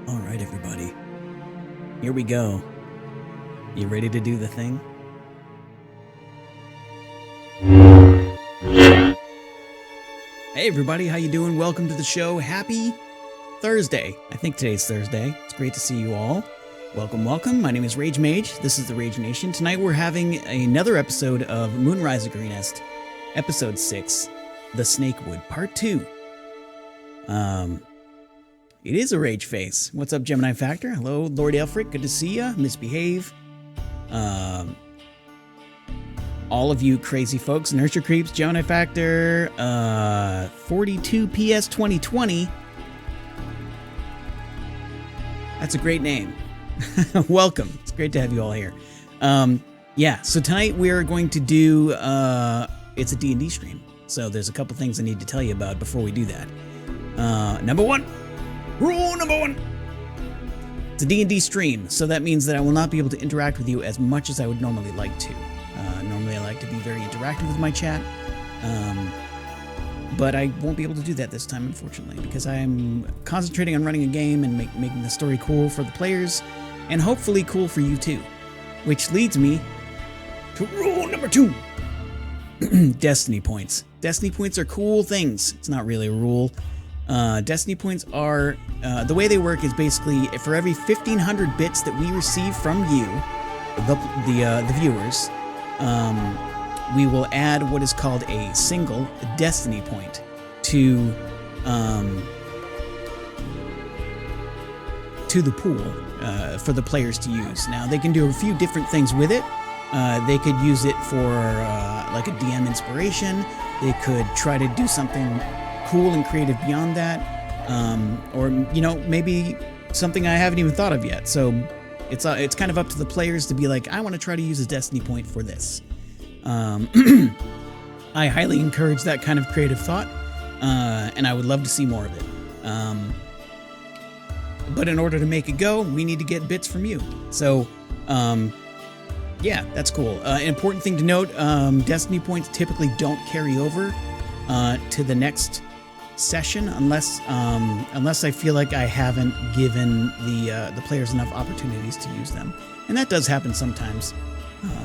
All right, everybody. Here we go. You ready to do the thing? Hey, everybody. How you doing? Welcome to the show. Happy Thursday. I think today's Thursday. It's great to see you all. Welcome, welcome. My name is Rage Mage. This is the Rage Nation. Tonight we're having another episode of Guardians of Greenest, Episode 6, The Snakewood, Part 2. It is a rage face. What's up, Gemini Factor? Hello, Lord Elfric. Good to see ya. Misbehave. All of you crazy folks. Nurture Creeps, Gemini Factor, 42 PS 2020. That's a great name. Welcome. It's great to have you all here. Yeah, so tonight we're going to do, it's a D&D stream. So there's a couple things I need to tell you about before we do that. Number one. Rule number one. It's a D&D stream, so that means that I will not be able to interact with you as much as I would normally like to. Normally I like to be very interactive with my chat, but I won't be able to do that this time, unfortunately, because I'm concentrating on running a game and making the story cool for the players, and hopefully cool for you too. Which leads me to rule number 2. Destiny points. Destiny points are cool things. It's not really a rule. Destiny points are, the way they work is basically for every 1,500 bits that we receive from you, the viewers, we will add what is called a single Destiny point to the pool for the players to use. Now, they can do a few different things with it. They could use it for like a DM inspiration. They could try to do something cool and creative beyond that, or maybe something I haven't even thought of yet. So it's kind of up to the players to be like, I want to try to use a Destiny point for this. I highly encourage that kind of creative thought, and I would love to see more of it. But in order to make it go, we need to get bits from you. So yeah, that's cool. An important thing to note: Destiny points typically don't carry over to the next session unless I feel like I haven't given the players enough opportunities to use them, and that does happen sometimes.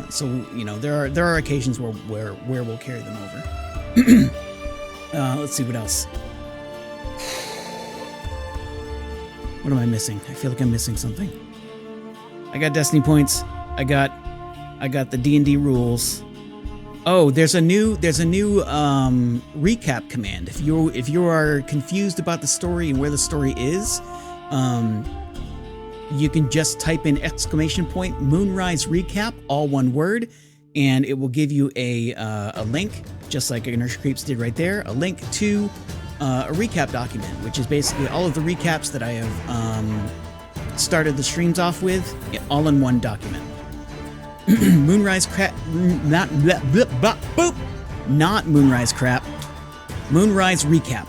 So there are occasions where we'll carry them over. Let's see what else. What am I missing? I feel like I'm missing something. I got Destiny points. I got the D&D rules. Oh, there's a new recap command. If you are confused about the story and where the story is, you can just type in ! Moonrise recap, all one word, and it will give you a link, just like Nurture Creeps did right there, a link to a recap document, which is basically all of the recaps that I have started the streams off with, all in one document. Moonrise crap, not Moonrise crap. Moonrise recap.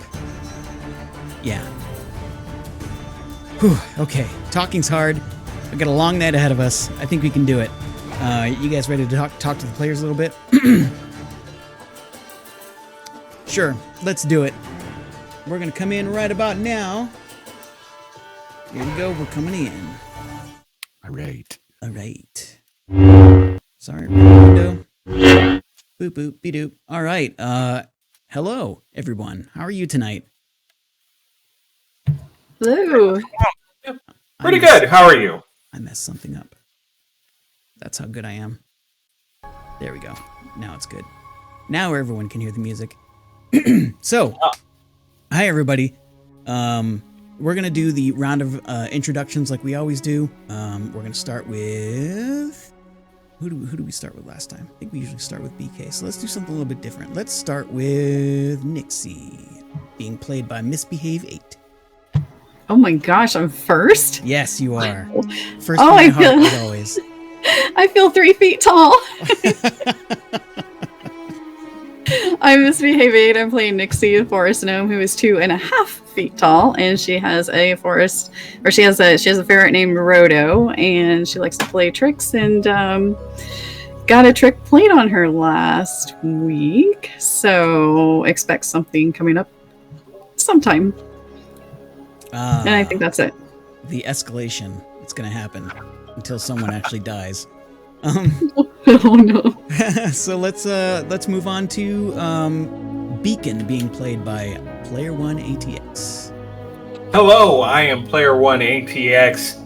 Yeah. Whew, okay, talking's hard. We've got a long night ahead of us. I think we can do it. You guys ready to talk to the players a little bit? Sure, let's do it. We're gonna come in right about now. Here we go, we're coming in. All right. Sorry, window. Boop, boop, be-doop. All right. Hello, everyone. How are you tonight? Hello. Pretty good. How are you? I messed something up. That's how good I am. There we go. Now it's good. Now everyone can hear the music. So, hi, everybody. We're going to do the round of introductions like we always do. We're going to start with... Who do we start with last time? I think we usually start with BK, so let's do something a little bit different. Let's start with Nyxi, being played by Misbehave 8. Oh my gosh, I'm first? Yes, you are. First in my heart, as always. I feel 3 feet tall. I'm Misbehave 8. I'm playing Nyxi, a forest gnome who is 2.5 feet tall, and she has a ferret named Rodo, and she likes to play tricks, and got a trick played on her last week, so expect something coming up sometime. And I think that's it. the escalation that's going to happen until someone actually dies. Oh no. So let's move on to Beacon being played by Player One ATX. Hello, I am Player One ATX,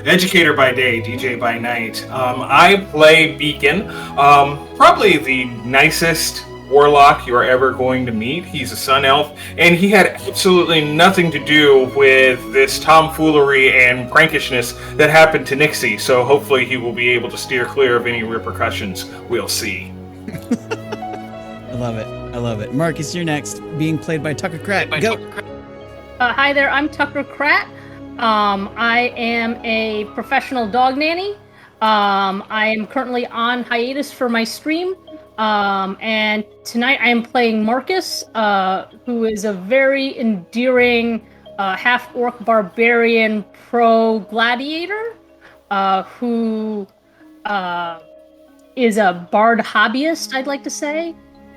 educator by day, DJ by night. I play Beacon, probably the nicest warlock you are ever going to meet. He's a sun elf, and he had absolutely nothing to do with this tomfoolery and prankishness that happened to Nyxi, so hopefully he will be able to steer clear of any repercussions. We'll see. I love it. I love it. Marcus, you're next, being played by Tucker Kratt. Go. Hi there, I'm Tucker Kratt. I am a professional dog nanny. I am currently on hiatus for my stream. And tonight I am playing Marcus, who is a very endearing half-orc barbarian pro-gladiator, who is a bard hobbyist, I'd like to say.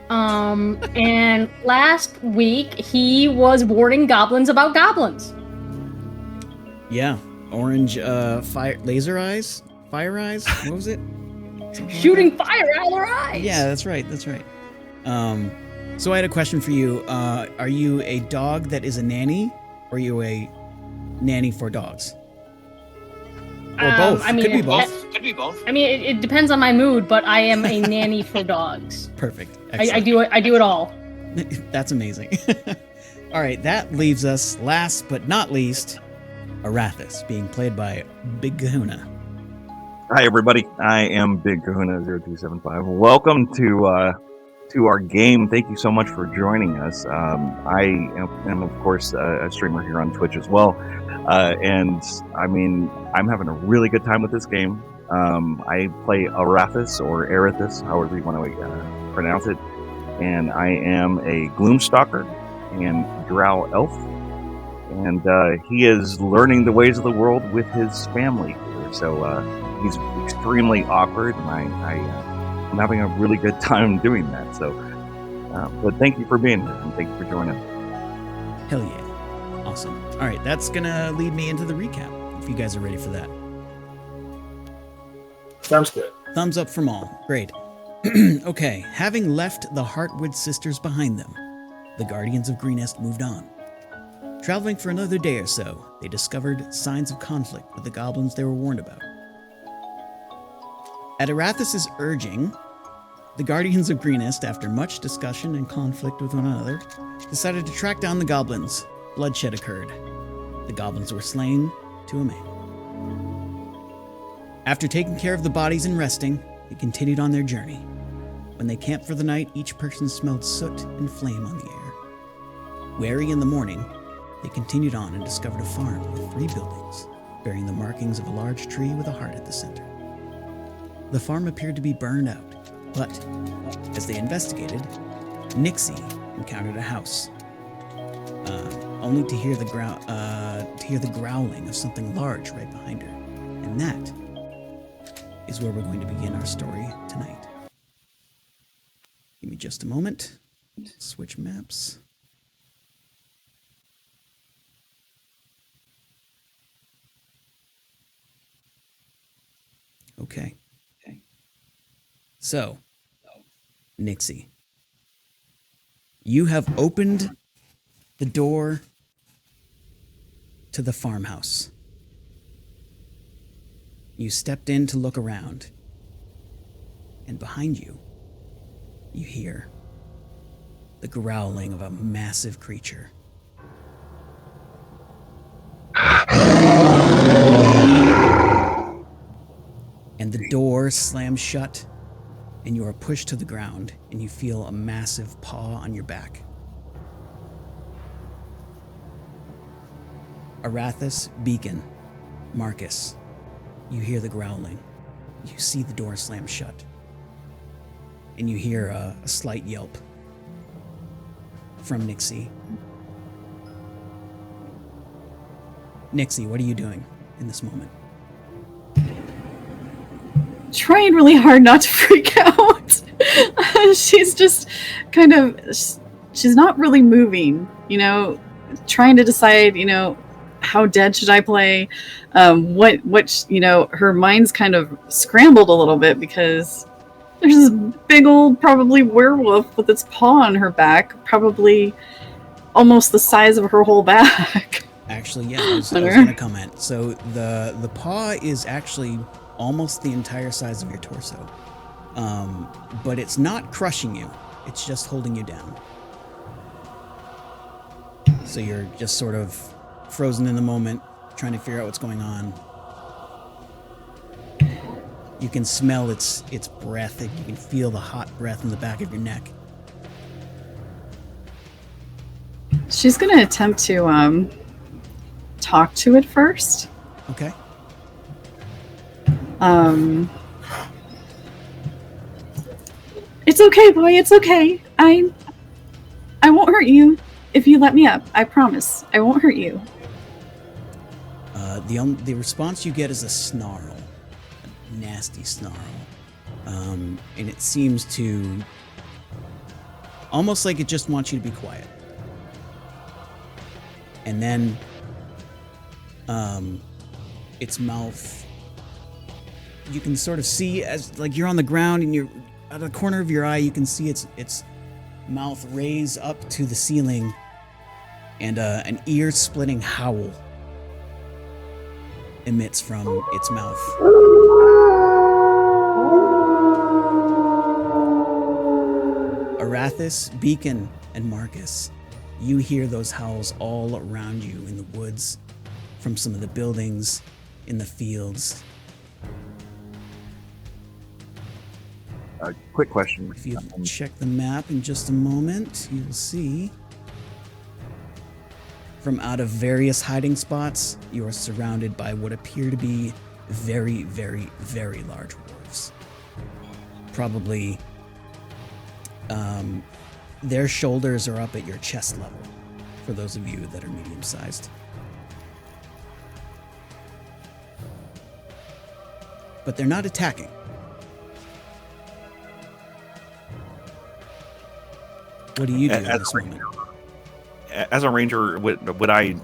And last week he was warning goblins about goblins. Yeah, orange fire laser eyes, fire eyes. What was it? Shooting fire out of their eyes. Yeah, that's right. That's right. So I had a question for you. Are you a dog that is a nanny, or are you a nanny for dogs? Or both? I mean, Could be both. Could be both. I mean, it depends on my mood, but I am a nanny for dogs. Perfect. I do it all. That's amazing. All right, that leaves us, last but not least, Arathis, being played by Big Kahuna. Hi, everybody. I am Big Kahuna 0275. Welcome to our game. Thank you so much for joining us. I am, of course, a streamer here on Twitch as well. And I mean, I'm having a really good time with this game. I play Arathis or Arathis, however you want to pronounce it. And I am a Gloomstalker and Drow elf. And he is learning the ways of the world with his family here. So he's extremely awkward, and I'm having a really good time doing that. So, but thank you for being here, and thank you for joining. Hell yeah. Awesome. All right, that's going to lead me into the recap, if you guys are ready for that. Sounds good. Thumbs up from all. Great. Okay, having left the Heartwood sisters behind them, the Guardians of Greenest moved on. Traveling for another day or so, they discovered signs of conflict with the goblins they were warned about. At Arathis' urging, the Guardians of Greenest, after much discussion and conflict with one another, decided to track down the goblins. Bloodshed occurred. The goblins were slain to a man. After taking care of the bodies and resting, they continued on their journey. When they camped for the night, each person smelled soot and flame on the air. Wary in the morning, they continued on and discovered a farm with 3 buildings, bearing the markings of a large tree with a heart at the center. The farm appeared to be burned out, but as they investigated, Nyxi encountered a house, only to hear the growling of something large right behind her, and that is where we're going to begin our story tonight. Give me just a moment. Switch maps. Okay. So, Nyxi, you have opened the door to the farmhouse. You stepped in to look around, and behind you, you hear the growling of a massive creature. And the door slams shut, and you are pushed to the ground, and you feel a massive paw on your back. Arathis, Beacon, Marcus, you hear the growling. You see the door slam shut, and you hear a slight yelp from Nyxi. Nyxi, what are you doing in this moment? Trying really hard not to freak out. She's just kind of, she's not really moving, trying to decide, how dead should I play? Her mind's kind of scrambled a little bit because there's this big old probably werewolf with its paw on her back, probably almost the size of her whole back. Actually, yeah, I was going to comment. So the paw is actually almost the entire size of your torso. But it's not crushing you. It's just holding you down. So you're just sort of frozen in the moment, trying to figure out what's going on. You can smell its breath. You can feel the hot breath in the back of your neck. She's going to attempt to talk to it first. Okay. It's okay, boy. It's okay. I won't hurt you if you let me up. I promise. I won't hurt you. The response you get is a snarl, a nasty snarl, and it seems to almost like it just wants you to be quiet. And then, its mouth, you can sort of see as like you're on the ground and you're out of the corner of your eye, you can see its mouth raise up to the ceiling, and an ear-splitting howl emits from its mouth. Arathis, Beacon, and Marcus, you hear those howls all around you in the woods, from some of the buildings, in the fields. Quick question. If you check the map in just a moment, you'll see from out of various hiding spots, you are surrounded by what appear to be very, very, very large wolves. Probably, their shoulders are up at your chest level, for those of you that are medium-sized. But they're not attacking. What do you do at this moment? As a ranger, would I,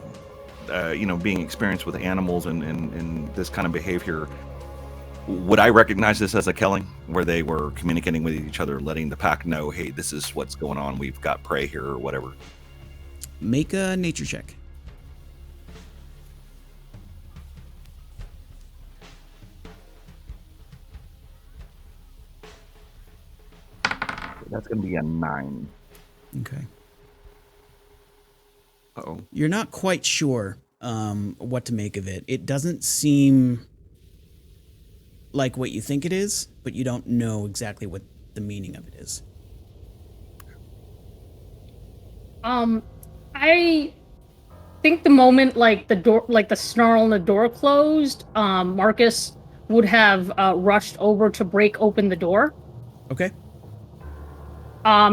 being experienced with animals and this kind of behavior, would I recognize this as a killing, where they were communicating with each other, letting the pack know, hey, this is what's going on, we've got prey here, or whatever? Make a nature check. That's going to be a 9. Okay. Uh-oh. You're not quite sure what to make of it. It doesn't seem like what you think it is, but you don't know exactly what the meaning of it is. I think the moment the snarl and the door closed, Marcus would have rushed over to break open the door. Okay.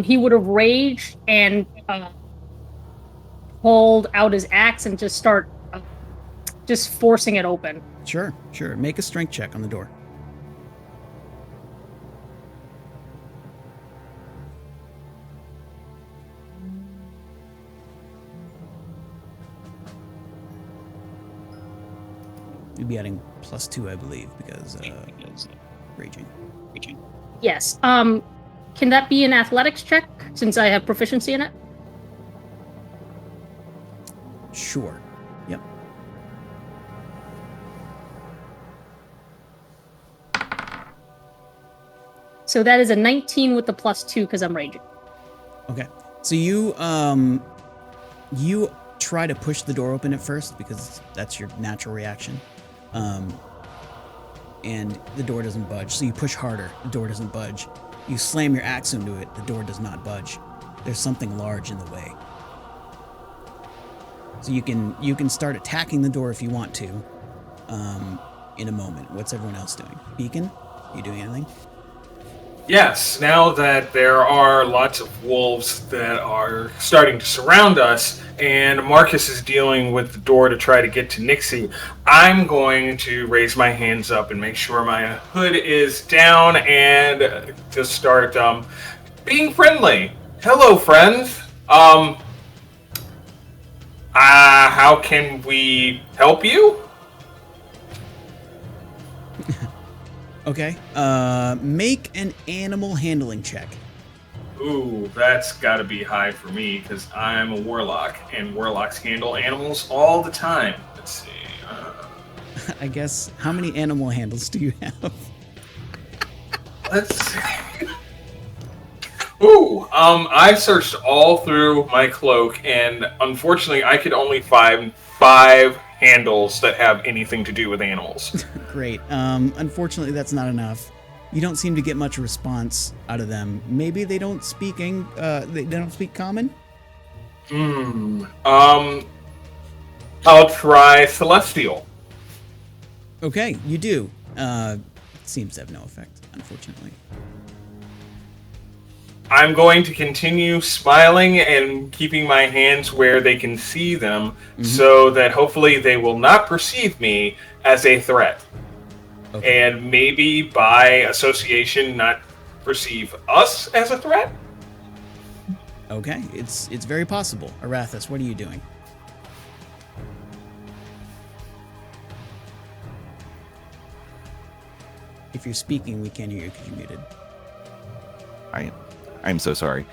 He would have raged and pulled out his axe and just start just forcing it open. Sure. Make a strength check on the door. You'd be adding +2, I believe, because raging. Yes. Can that be an athletics check since I have proficiency in it? Sure. Yep. So that is a 19 with the +2 because I'm raging. Okay. So you try to push the door open at first because that's your natural reaction. And the door doesn't budge. So you push harder. The door doesn't budge. You slam your axe into it. The door does not budge. There's something large in the way. So you can start attacking the door if you want to in a moment. What's everyone else doing? Beacon, you doing anything? Yes, now that there are lots of wolves that are starting to surround us, and Marcus is dealing with the door to try to get to Nyxi, I'm going to raise my hands up and make sure my hood is down and just start being friendly. Hello, friends. How can we help you? Okay. Make an animal handling check. Ooh, that's gotta be high for me, because I'm a warlock, and warlocks handle animals all the time. Let's see. I guess, how many animal handles do you have? Let's see. Ooh, I've searched all through my cloak, and unfortunately, I could only find 5 handles that have anything to do with animals. Great. Unfortunately, that's not enough. You don't seem to get much response out of them. Maybe they don't speak they don't speak common? I'll try Celestial. Okay, you do. Seems to have no effect, unfortunately. I'm going to continue smiling and keeping my hands where they can see them, so that hopefully they will not perceive me as a threat. Okay. And maybe by association not perceive us as a threat? Okay, it's very possible. Arathis, what are you doing? If you're speaking, we can't hear you because you're muted. I'm so sorry.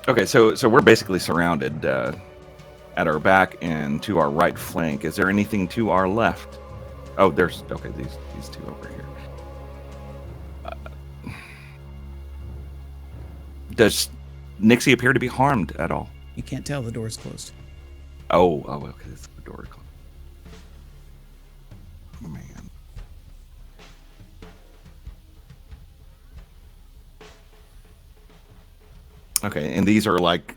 Okay, so we're basically surrounded at our back and to our right flank. Is there anything to our left? Oh, there's these two over here. Does Nyxi appear to be harmed at all? You can't tell, the door's closed. Oh, okay, it's the door closed. Oh, man. Okay, and these are like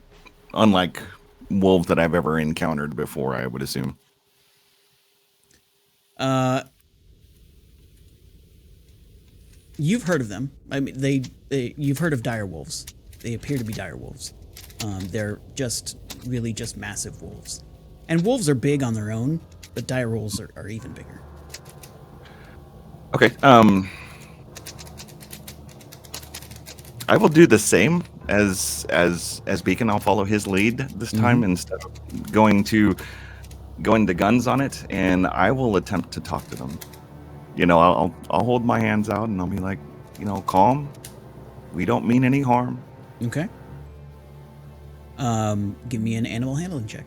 unlike wolves that I've ever encountered before, I would assume. You've heard of them. I mean, you've heard of dire wolves. They appear to be dire wolves. They're just massive wolves. And wolves are big on their own, but dire wolves are even bigger. Okay, I will do the same as Beacon. I'll follow his lead this time instead of going to guns on it, and I will attempt to talk to them. You know, I'll hold my hands out and I'll be like, you know, calm. We don't mean any harm. Okay. Give me an animal handling check.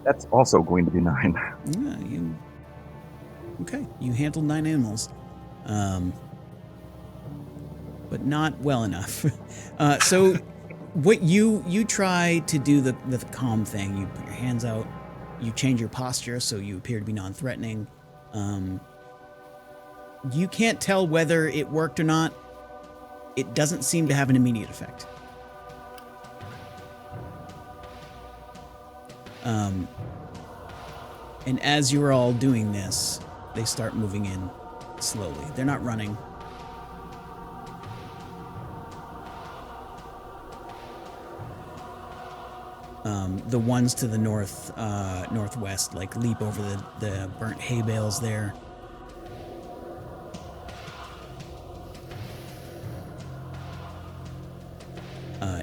That's also going to be 9. Yeah, okay. You handled 9 animals, but not well enough. So, what you try to do the calm thing. You put your hands out. You change your posture so you appear to be non-threatening. You can't tell whether it worked or not. It doesn't seem to have an immediate effect. And as you're all doing this, they start moving in slowly. They're not running. The ones to the northwest, like leap over the burnt hay bales there.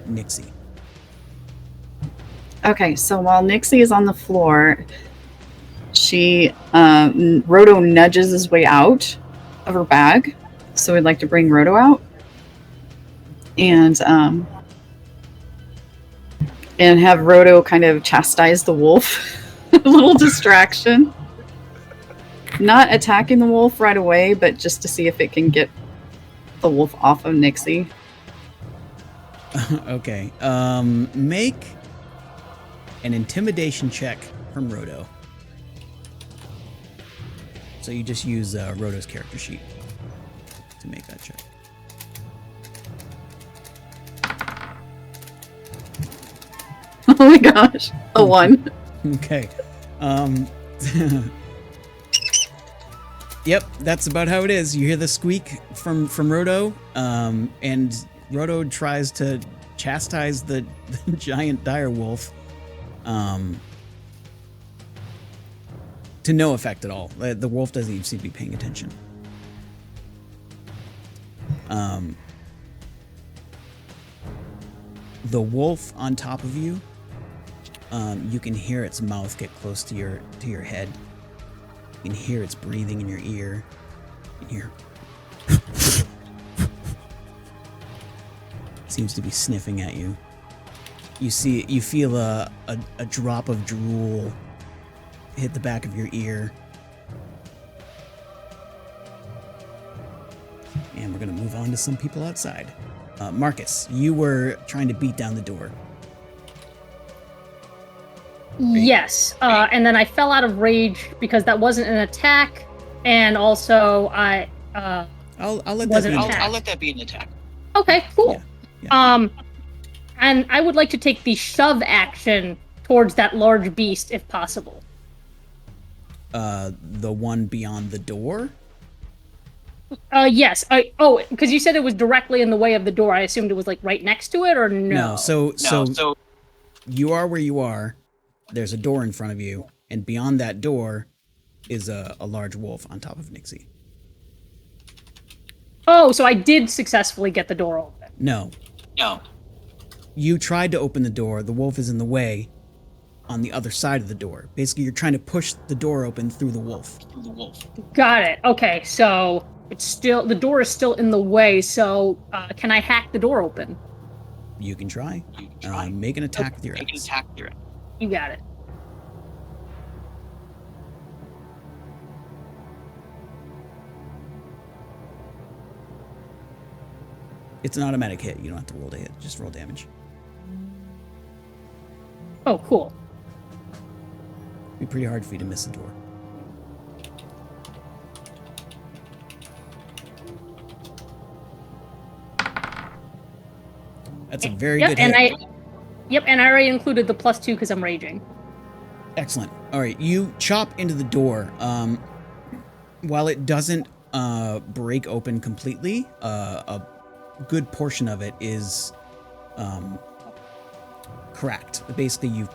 Nyxi. Okay, so while Nyxi is on the floor, Roto nudges his way out of her bag. So we'd like to bring Roto out. And have Roto kind of chastise the wolf. A little distraction. Not attacking the wolf right away, but just to see if it can get the wolf off of Nyxi. Okay. Make an intimidation check from Roto. So you just use Roto's character sheet to make that check. Oh my gosh. A 1. Okay. Yep, that's about how it is. You hear the squeak from Roto, and Roto tries to chastise the giant dire wolf. To no effect at all. The wolf doesn't even seem to be paying attention. The wolf on top of you, you can hear its mouth get close to your head. You can hear its breathing in your ear. You can hear seems to be sniffing at you. You feel a drop of drool hit the back of your ear. And we're going to move on to some people outside. Marcus, you were trying to beat down the door. Yes, and then I fell out of rage because that wasn't an attack, and also I I'll let that be. I'll let that be an attack. Okay, cool. Yeah. And I would like to take the shove action towards that large beast if possible. The one beyond the door? Yes. Because you said it was directly in the way of the door. I assumed it was like right next to it, or no? No. So you are where you are. There's a door in front of you, and beyond that door is a large wolf on top of Nyxi. Oh, so I did successfully get the door open. No. You tried to open the door. The wolf is in the way on the other side of the door. Basically, you're trying to push the door open through the wolf. Got it. Okay, so the door is still in the way, so can I hack the door open? You can try. Make an attack with your axe. You got it. It's an automatic hit. You don't have to roll to hit. Just roll damage. Oh, cool. It'd be pretty hard for you to miss the door. That's a very good hit. And I already included the +2 because I'm raging. Excellent. All right, you chop into the door. While it doesn't break open completely, a good portion of it is cracked. Basically, you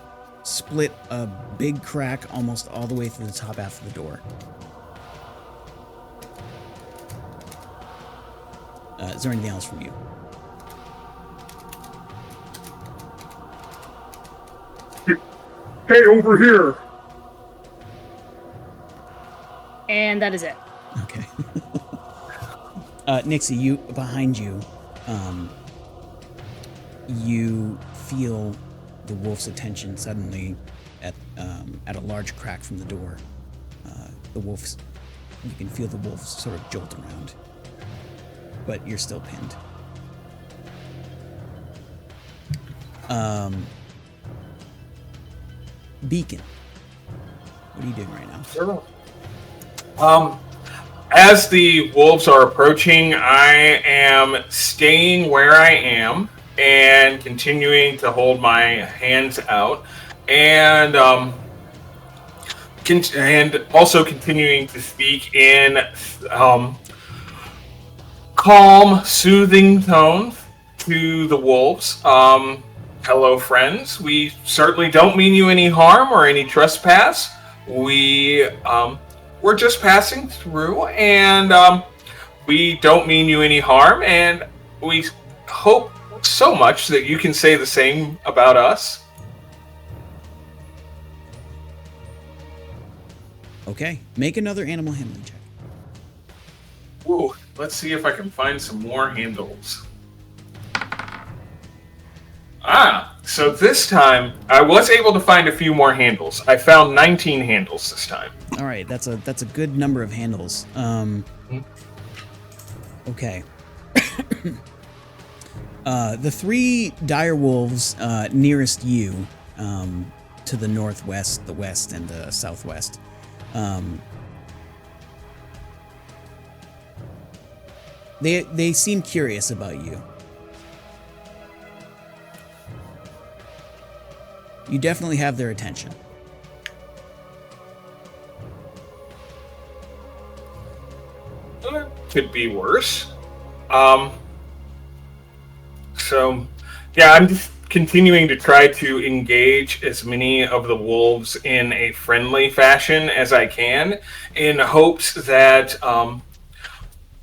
split a big crack almost all the way through the top half of the door. Is there anything else from you? Hey, over here! And that is it. Okay. Nyxi, behind you, you feel the wolf's attention suddenly at a large crack from the door. You can feel the wolf sort of jolt around, but you're still pinned. Beacon, what are you doing right now? As the wolves are approaching, I am staying where I am and continuing to hold my hands out, and also continuing to speak in calm, soothing tones to the wolves. Hello, friends. We certainly don't mean you any harm or any trespass. We're just passing through, and we don't mean you any harm, and we hope so much that you can say the same about us. Okay, make another animal handling check. Ooh, let's see if I can find some more handles. So this time I was able to find a few more handles. I found 19 handles this time. All right, that's a good number of handles. Okay. The three dire wolves nearest you, to the northwest, the west, and the southwest, they seem curious about you. You definitely have their attention. Could be worse. So, yeah, I'm just continuing to try to engage as many of the wolves in a friendly fashion as I can, in hopes that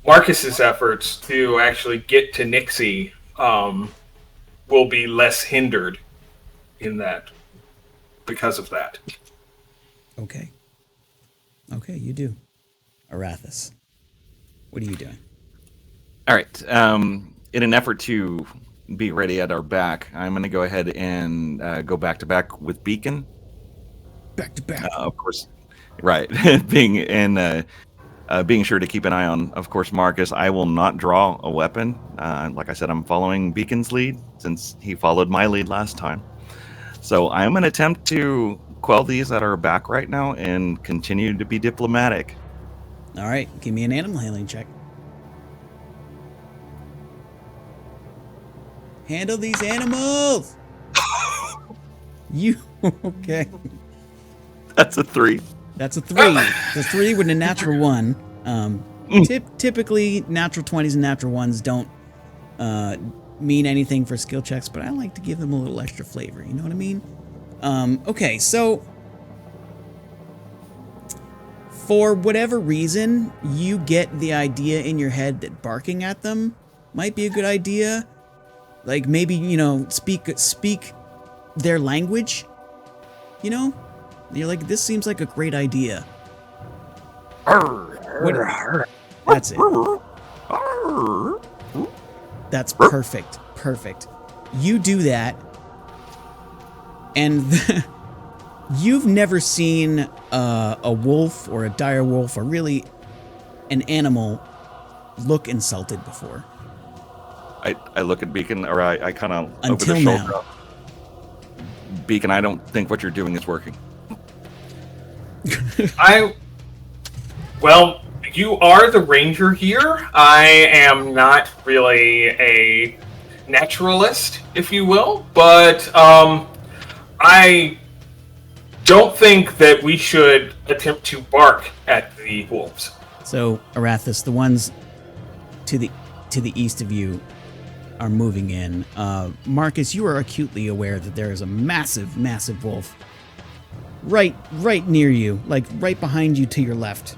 Marcus's efforts to actually get to Nyxi will be less hindered in that because of that. Okay. Okay, you do. Arathis, what are you doing? All right. In an effort to be ready at our back, I'm going to go ahead and go back to back with Beacon. Back to back. Of course, right. Being sure to keep an eye on, of course, Marcus. I will not draw a weapon. Like I said, I'm following Beacon's lead since he followed my lead last time. So I'm going to attempt to quell these at our back right now and continue to be diplomatic. All right, give me an animal handling check. Handle these animals! You, okay. That's a 3. That's a 3. The 3 with a natural 1. Typically, natural 20s and natural 1s don't mean anything for skill checks, but I like to give them a little extra flavor, you know what I mean? Okay, so for whatever reason, you get the idea in your head that barking at them might be a good idea. Like maybe, you know, speak their language, you know? You're like, this seems like a great idea. That's it. That's perfect. Perfect. You do that, and you've never seen a wolf or a dire wolf or really an animal look insulted before. I look at Beacon, or I kind of over Until the shoulder. now. Beacon, I don't think what you're doing is working. Well, you are the ranger here. I am not really a naturalist, if you will, but I don't think that we should attempt to bark at the wolves. So, Arathis, the ones to the east of you are moving in. Marcus, you are acutely aware that there is a massive, massive wolf right near you, like right behind you to your left.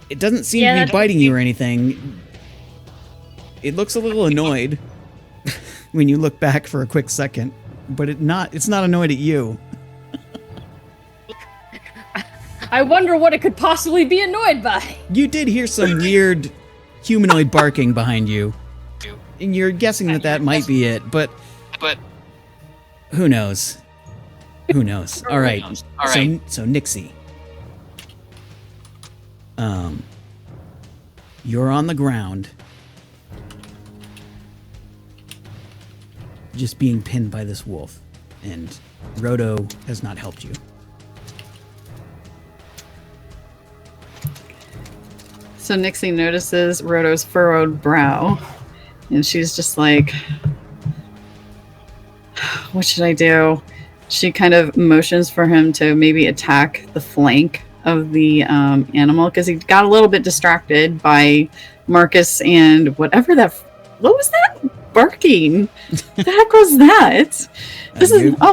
It doesn't seem to be biting you or anything. It looks a little annoyed when you look back for a quick second, but it's not annoyed at you. I wonder what it could possibly be annoyed by. You did hear some weird humanoid barking behind you, and you're guessing that might be it, but who knows? Who knows? All right. So Nyxi, you're on the ground, just being pinned by this wolf, and Rodo has not helped you. So Nyxi notices Rodo's furrowed brow, and she's just like, what should I do? She kind of motions for him to maybe attack the flank of the animal, because he got a little bit distracted by Marcus and what was that barking? The heck was that?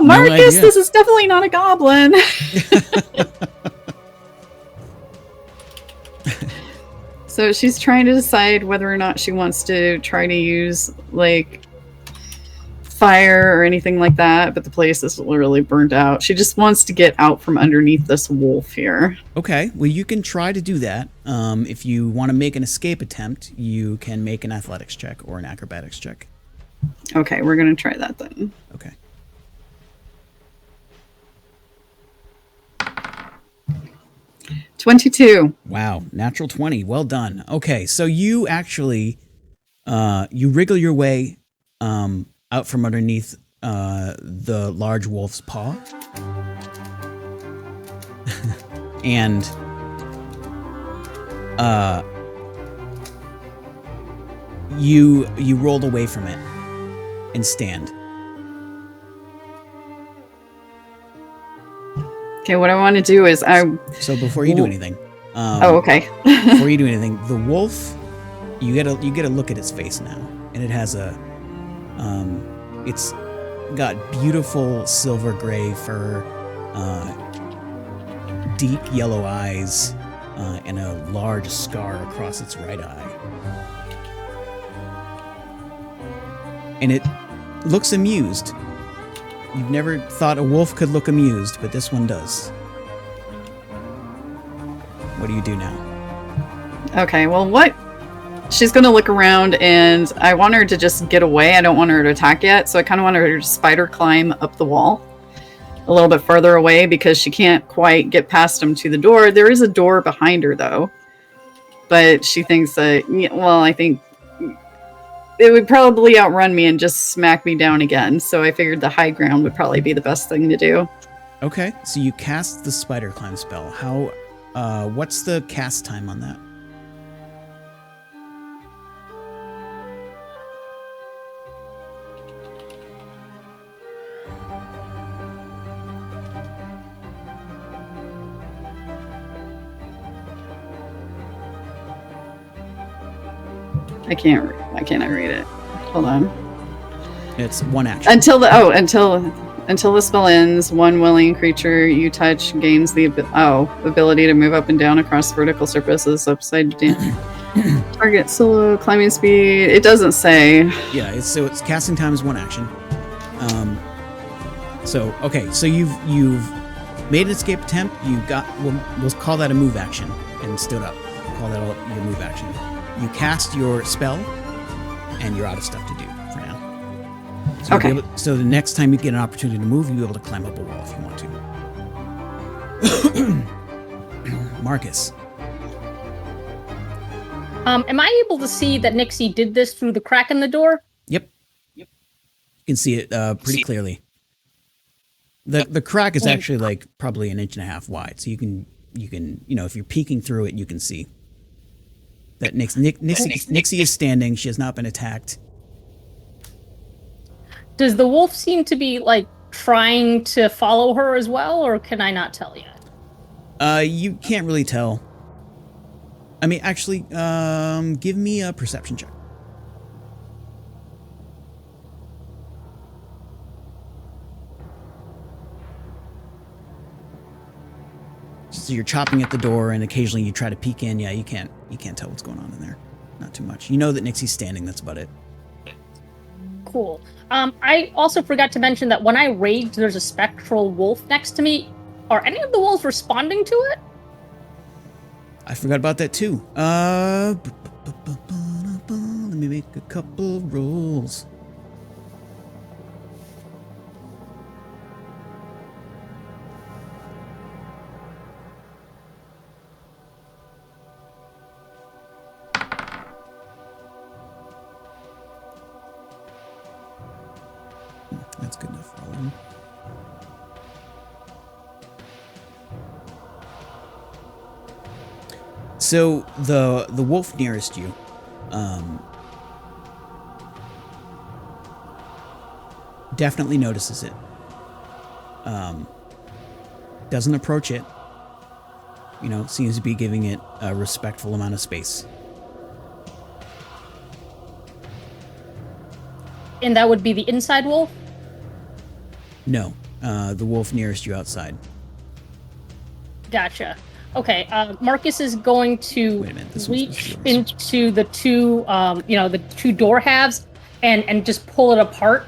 Marcus, this is definitely not a goblin. So she's trying to decide whether or not she wants to try to use, like, fire or anything like that, but the place is literally burnt out. She just wants to get out from underneath this wolf here. Okay, well, you can try to do that. If you want to make an escape attempt, you can make an athletics check or an acrobatics check. Okay, we're going to try that then. Okay. $22. Wow, natural 20. Well done. Okay, so you actually you wriggle your way out from underneath the large wolf's paw, and you rolled away from it and stand. Okay, what I want to do is So before you do anything, okay. before you do anything, the wolf, you get a look at its face now, and it has it's got beautiful silver gray fur, deep yellow eyes, and a large scar across its right eye. and it looks amused. You've never thought a wolf could look amused, but this one does. What do you do now? Okay, well, what? She's gonna look around, and I want her to just get away. I don't want her to attack yet, so I kind of want her to spider climb up the wall a little bit further away because she can't quite get past him to the door. There is a door behind her, though. But she thinks that, well, I think it would probably outrun me and just smack me down again. So I figured the high ground would probably be the best thing to do. Okay, so you cast the spider climb spell. What's the cast time on that? I can't. Why can't I read it? Hold on. It's one action. Until the spell ends, one willing creature you touch gains the ability to move up and down across vertical surfaces upside down. Target solo climbing speed. It doesn't say. Yeah, it's casting time is one action. So you've made an escape attempt. You got we'll call that a move action and stood up. Call that your move action. You cast your spell, and you're out of stuff to do for now. So okay. So the next time you get an opportunity to move, you'll be able to climb up a wall if you want to. Marcus. Am I able to see that Nyxi did this through the crack in the door? Yep. You can see it pretty clearly. The crack is actually like probably 1.5 inches wide, so you can if you're peeking through it, you can see that Nyxi is standing. She has not been attacked. Does the wolf seem to be like trying to follow her as well, or can I not tell yet? You can't really tell. I mean, actually, give me a perception check. So you're chopping at the door, and occasionally you try to peek in. Yeah, you can't tell what's going on in there. Not too much. You know that Nyxi's standing. That's about it. Cool. I also forgot to mention that when I raged, there's a spectral wolf next to me. Are any of the wolves responding to it? I forgot about that too. Let me make a couple rolls. That's good enough for all of them. So the wolf nearest you, definitely notices it. Doesn't approach it. Seems to be giving it a respectful amount of space. And that would be the inside wolf? No, the wolf nearest you outside. Gotcha. Okay, Marcus is going to reach into the two, the two door halves and just pull it apart.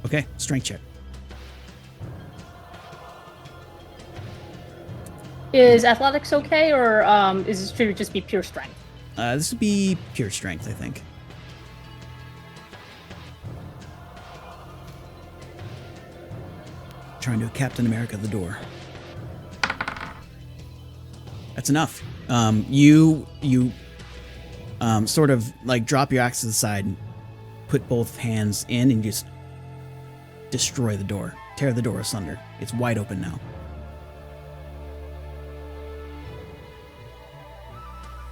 Okay, strength check. Is athletics okay, or should it just be pure strength? This would be pure strength, I think. Trying to Captain America the door. That's enough. You sort of like drop your axe to the side, and put both hands in, and just destroy the door. Tear the door asunder. It's wide open now.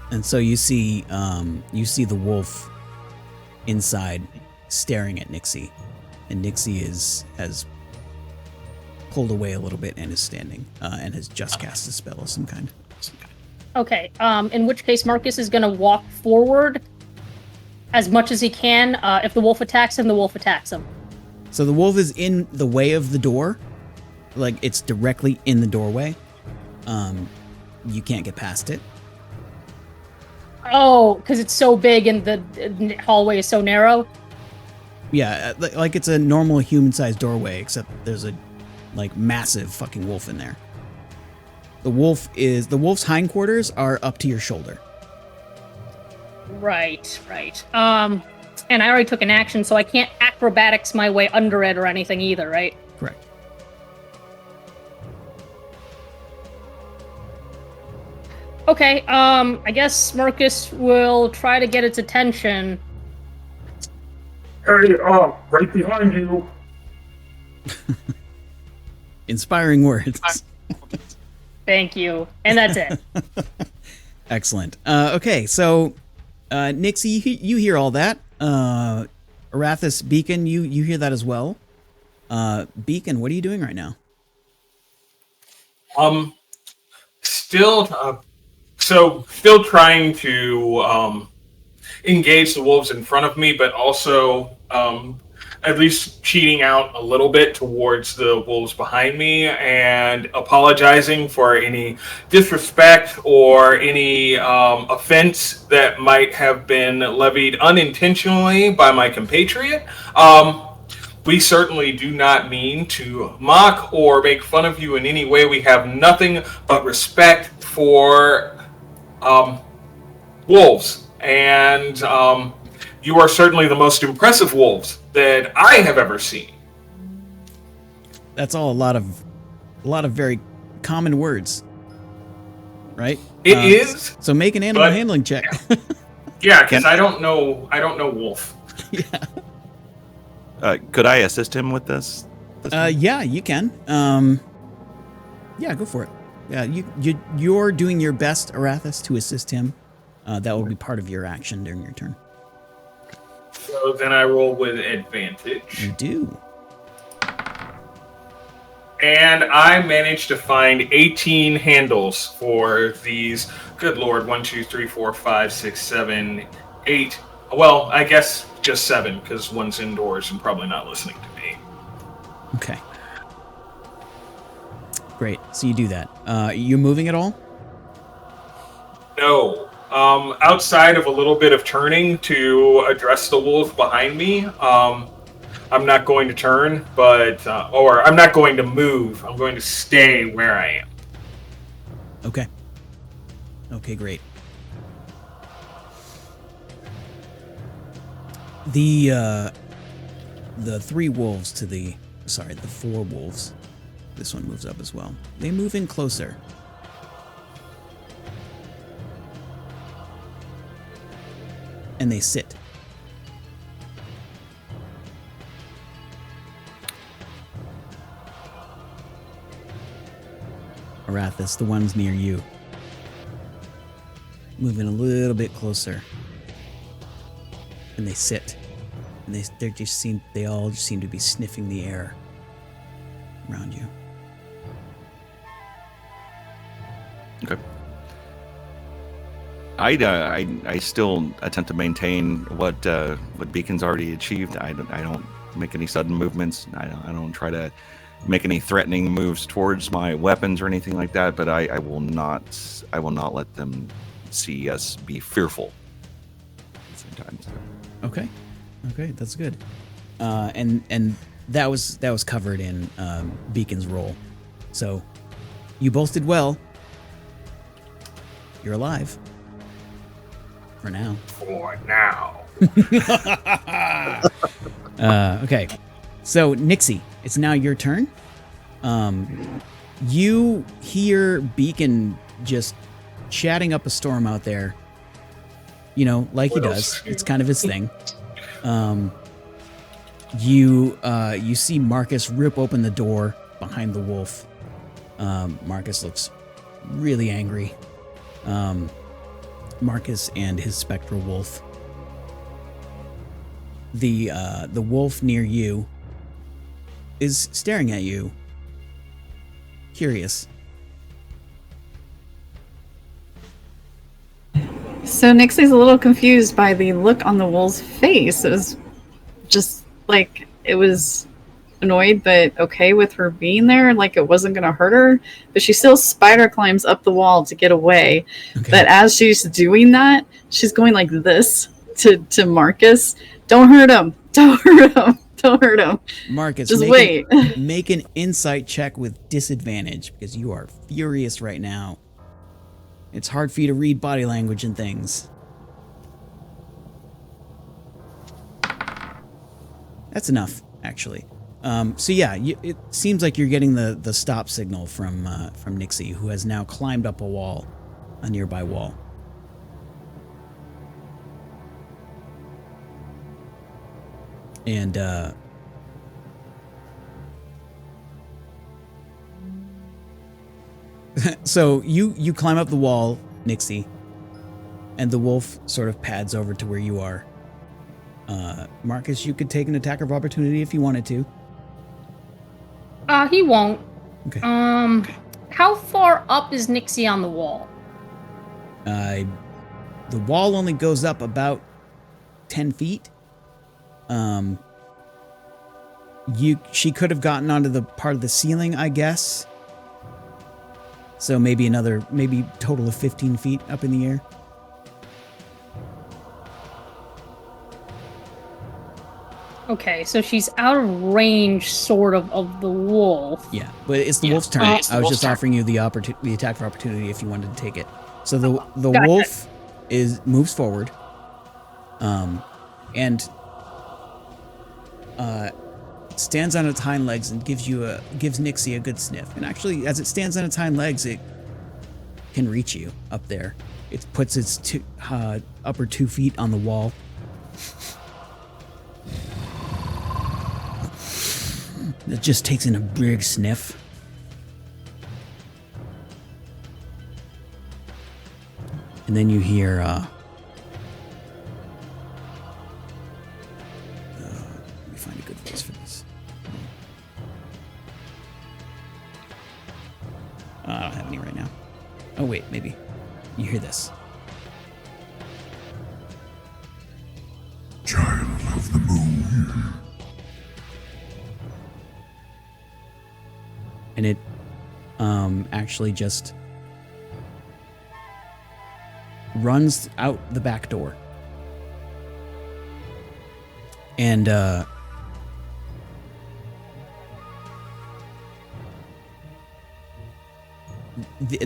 And so you see the wolf inside staring at Nyxi, and Nyxi has pulled away a little bit and is standing and has just cast a spell of some kind. Okay, in which case Marcus is going to walk forward as much as he can. If the wolf attacks him, the wolf attacks him. So the wolf is in the way of the door. Like, it's directly in the doorway. You can't get past it. Oh, because it's so big and the hallway is so narrow? Yeah, like it's a normal human-sized doorway, except there's a like massive fucking wolf in there. The wolf's hindquarters are up to your shoulder. Right. And I already took an action, so I can't acrobatics my way under it or anything either, right? Correct. Okay, I guess Marcus will try to get its attention. Hey, right behind you. Inspiring words. Thank you. And that's it. Excellent. Okay, so Nyxi, you hear all that. Arathis, Beacon, you hear that as well. Beacon, what are you doing right now? Still trying to engage the wolves in front of me, but also at least cheating out a little bit towards the wolves behind me and apologizing for any disrespect or any offense that might have been levied unintentionally by my compatriot. We certainly do not mean to mock or make fun of you in any way. We have nothing but respect for wolves, and you are certainly the most impressive wolves that I have ever seen. That's all a lot of very common words, right? It is. So make an animal handling check. Yeah, because I don't know wolf. Yeah. Could I assist him with this? Yeah, you can. Yeah, go for it. Yeah, you're doing your best, Arathis, to assist him. That will be part of your action during your turn. So then I roll with advantage. You do. And I managed to find 18 handles for these. Good Lord, 1, 2, 3, 4, 5, 6, 7, 8. Well, I guess just 7, because one's indoors and probably not listening to me. Okay. Great. So you do that. You moving at all? No. Outside of a little bit of turning to address the wolf behind me, I'm not going to turn, or I'm not going to move. I'm going to stay where I am. Okay. Okay, great. The 3 wolves to the sorry, the 4 wolves. This one moves up as well. They move in closer. And they sit. Arathis, the ones near you. Moving a little bit closer. And they sit. And they all just seem to be sniffing the air around you. Okay. I still attempt to maintain what Beacon's already achieved. I don't make any sudden movements. I don't try to make any threatening moves towards my weapons or anything like that. But I will not let them see us be fearful at the same time. So. Okay, that's good. And that was covered in Beacon's role. So you both did well. You're alive. For now. For now. Okay. So, Nyxi, it's now your turn. You hear Beacon just chatting up a storm out there. You know, like he does. It's kind of his thing. You see Marcus rip open the door behind the wolf. Marcus looks really angry. Marcus and his spectral wolf. The wolf near you is staring at you, curious. So Nyxi's a little confused by the look on the wolf's face. It was just like it was annoyed but okay with her being there, like it wasn't going to hurt her, but she still spider climbs up the wall to get away. Okay. But as she's doing that, she's going like this to Marcus Don't hurt him. Don't hurt him. Don't hurt him. Marcus, Just wait. Make an insight check with disadvantage because you are furious right now. It's hard for you to read body language and things. That's enough, actually. So yeah, it seems like you're getting the stop signal from Nyxi, who has now climbed up a nearby wall. And so you climb up the wall, Nyxi, and the wolf sort of pads over to where you are. Marcus, you could take an attack of opportunity if you wanted to. He won't. Okay. How far up is Nyxi on the wall? The wall only goes up about 10 feet. She could have gotten onto the part of the ceiling, I guess. So maybe total of 15 feet up in the air. Okay, so she's out of range, sort of the wolf. Yeah, but it's the wolf's turn. I was just offering you the attack for opportunity if you wanted to take it. So the Gotcha. wolf moves forward, and stands on its hind legs and gives Nyxi a good sniff. And actually, as it stands on its hind legs, it can reach you up there. It puts its upper 2 feet on the wall. It just takes in a big sniff. And then you hear let me find a good voice for this. I don't have any right now. Oh wait, maybe. You hear this. Child of the moon. And it actually just runs out the back door. And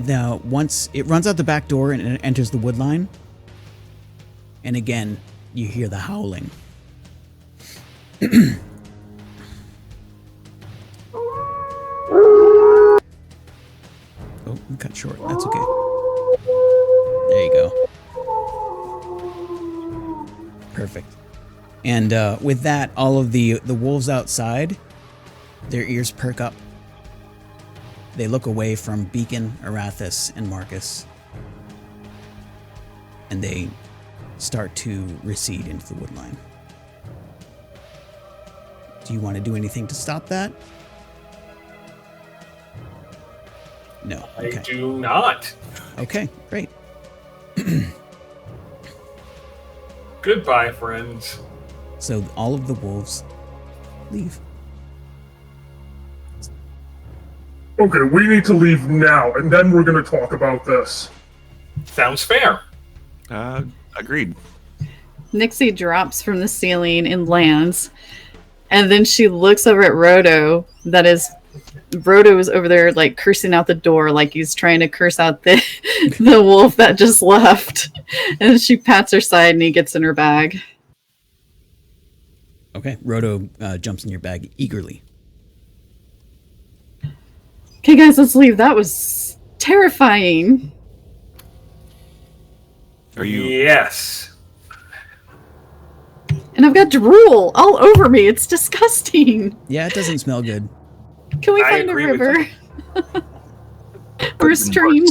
now once it runs out the back door and it enters the wood line, and again you hear the howling. Oh, I'm cut short. That's okay. There you go. Perfect. And with that, all of the wolves outside, their ears perk up. They look away from Beacon, Arathis, and Marcus. And they start to recede into the woodline. Do you want to do anything to stop that? No. Okay. I do not. Okay, great. Goodbye, friends. So all of the wolves leave. Okay, we need to leave now, and then we're gonna talk about this. Sounds fair. Agreed. Nyxi drops from the ceiling and lands, and then she looks over at Rodo. Rodo is over there, like, cursing out the door, like he's trying to curse out the wolf that just left. And she pats her side, and he gets in her bag. Okay, Rodo jumps in your bag eagerly. Okay, guys, let's leave. That was terrifying. Are you? Yes. And I've got drool all over me. It's disgusting. Yeah, it doesn't smell good. Can we I find a agree with river? Or a stream?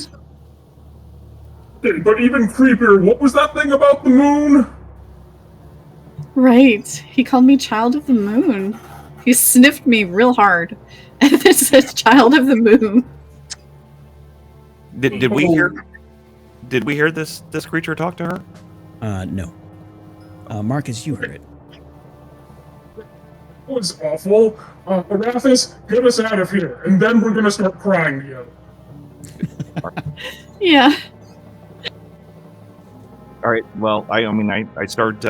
Okay, but even creepier, what was that thing about the moon? Right. He called me Child of the Moon. He sniffed me real hard. And it says Child of the Moon. Did we hear? Did we hear this creature talk to her? No. Marcus, you heard it. That was awful. Arathis, get us out of here, and then we're gonna start crying together. Yeah. All right. Well, I start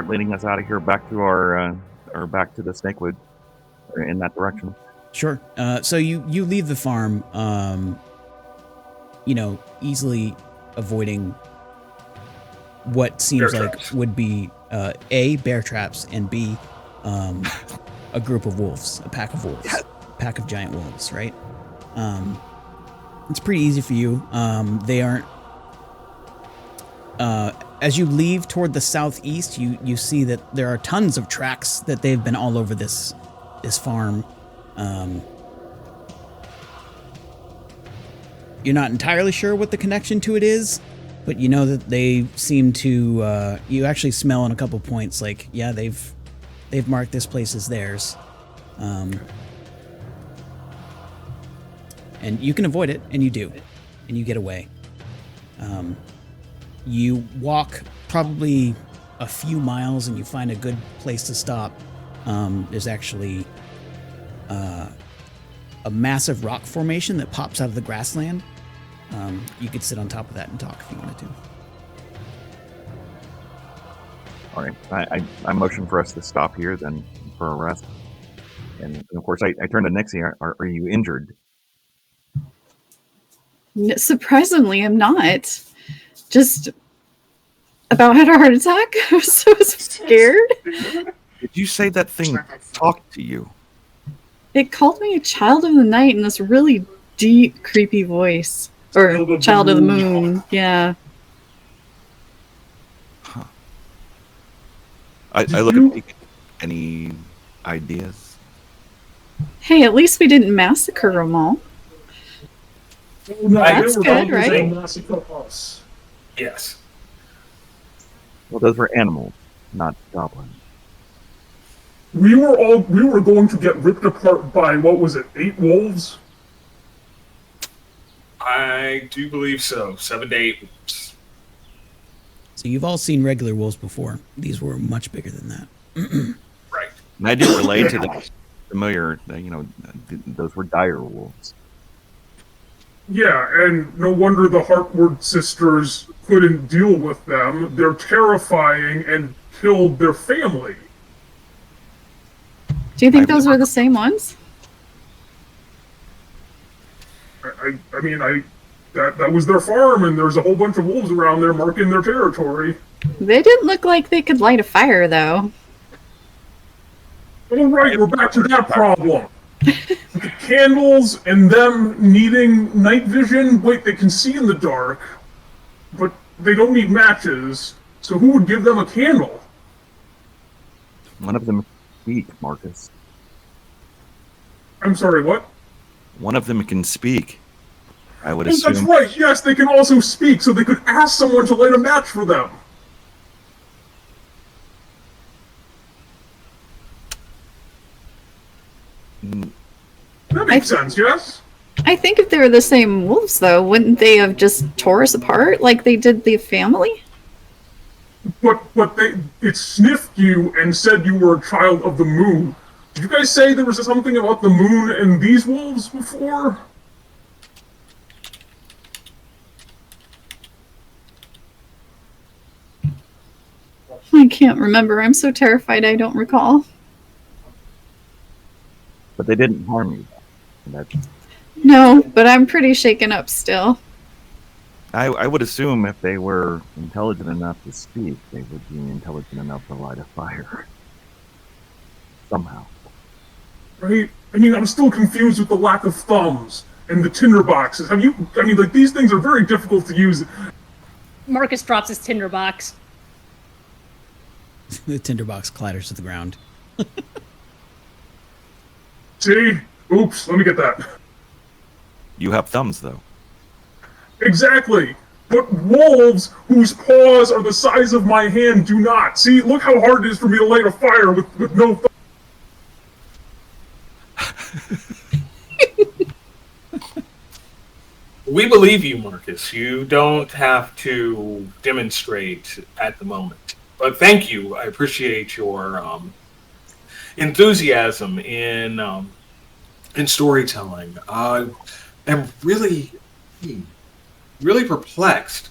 leading us out of here back to or back to the Snakewood, or in that direction. Sure. So you leave the farm, easily avoiding what seems Bear like traps. would be A, bear traps, and B, a group of wolves, a pack of wolves, a pack of giant wolves, right? It's pretty easy for you. They aren't. As you leave toward the southeast, you see that there are tons of tracks that they've been all over this farm. You're not entirely sure what the connection to it is, but you know that they seem to. You actually smell in a couple points, like, yeah, they've marked this place as theirs, and you can avoid it, and you do, and you get away. You walk probably a few miles, and you find a good place to stop. There's actually a massive rock formation that pops out of the grassland. You could sit on top of that and talk if you wanted to. All right. I motion for us to stop here then for a rest. And of course, I turn to Nyxi. Are you injured? Surprisingly, I'm not. Just about had a heart attack. I was so scared. Did you say that thing talked to you? It called me a child of the night in this really deep, creepy voice. Or child of the moon. Yeah. Huh. I look at Beacon. Any ideas? Hey, at least we didn't massacre them all. Oh, no, That's they were good, going right? to massacre us. Yes. Well, those were animals, not goblins. We were going to get ripped apart by, what was it, 8 wolves? I do believe so. 7 to 8 weeks. So you've all seen regular wolves before. These were much bigger than that. Right. And I do relate to the familiar, those were dire wolves. Yeah, and no wonder the Heartwood sisters couldn't deal with them. They're terrifying and killed their family. Do you think those were the same ones? That was their farm, and there's a whole bunch of wolves around there marking their territory. They didn't look like they could light a fire, though. All right, we're back to that problem. The candles and them needing night vision. Wait, they can see in the dark, but they don't need matches. So who would give them a candle? One of them speak, Marcus. I'm sorry, what? One of them can speak. I would Oh, assume. that's right. Yes, they can also speak, so they could ask someone to light a match for them. That makes sense, yes? I think if they were the same wolves, though, wouldn't they have just tore us apart like they did the family? But it sniffed you and said you were a child of the moon. Did you guys say there was something about the moon and these wolves before? I can't remember. I'm so terrified I don't recall. But they didn't harm you. That's, No, but I'm pretty shaken up still. I would assume if they were intelligent enough to speak, they would be intelligent enough to light a fire. Somehow. Right? I mean, I'm still confused with the lack of thumbs and the tinder boxes. These things are very difficult to use. Marcus drops his tinderbox. The tinderbox clatters to the ground. See? Oops, let me get that. You have thumbs, though. Exactly. But wolves whose paws are the size of my hand do not. See, look how hard it is for me to light a fire with no thumbs. We believe you, Marcus. You don't have to demonstrate at the moment. But thank you. I appreciate your enthusiasm in storytelling. I am really perplexed.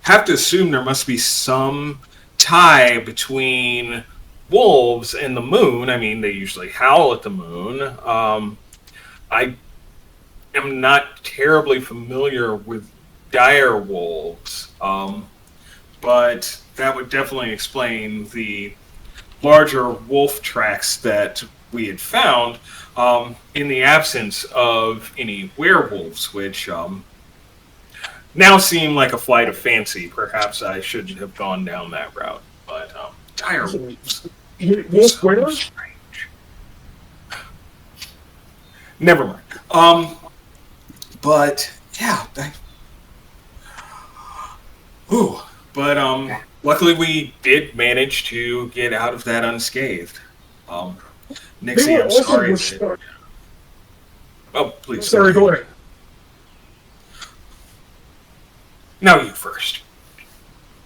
have to assume there must be some tie between wolves and the moon. I mean, they usually howl at the moon. I am not terribly familiar with dire wolves, but that would definitely explain the larger wolf tracks that we had found in the absence of any werewolves, which now seem like a flight of fancy. Perhaps I shouldn't have gone down that route, but dire wolves. Wolf where? Strange. Never mind. But yeah, luckily we did manage to get out of that unscathed. Nyxi, I'm sorry. Oh, please. Sorry, go ahead. Now you first.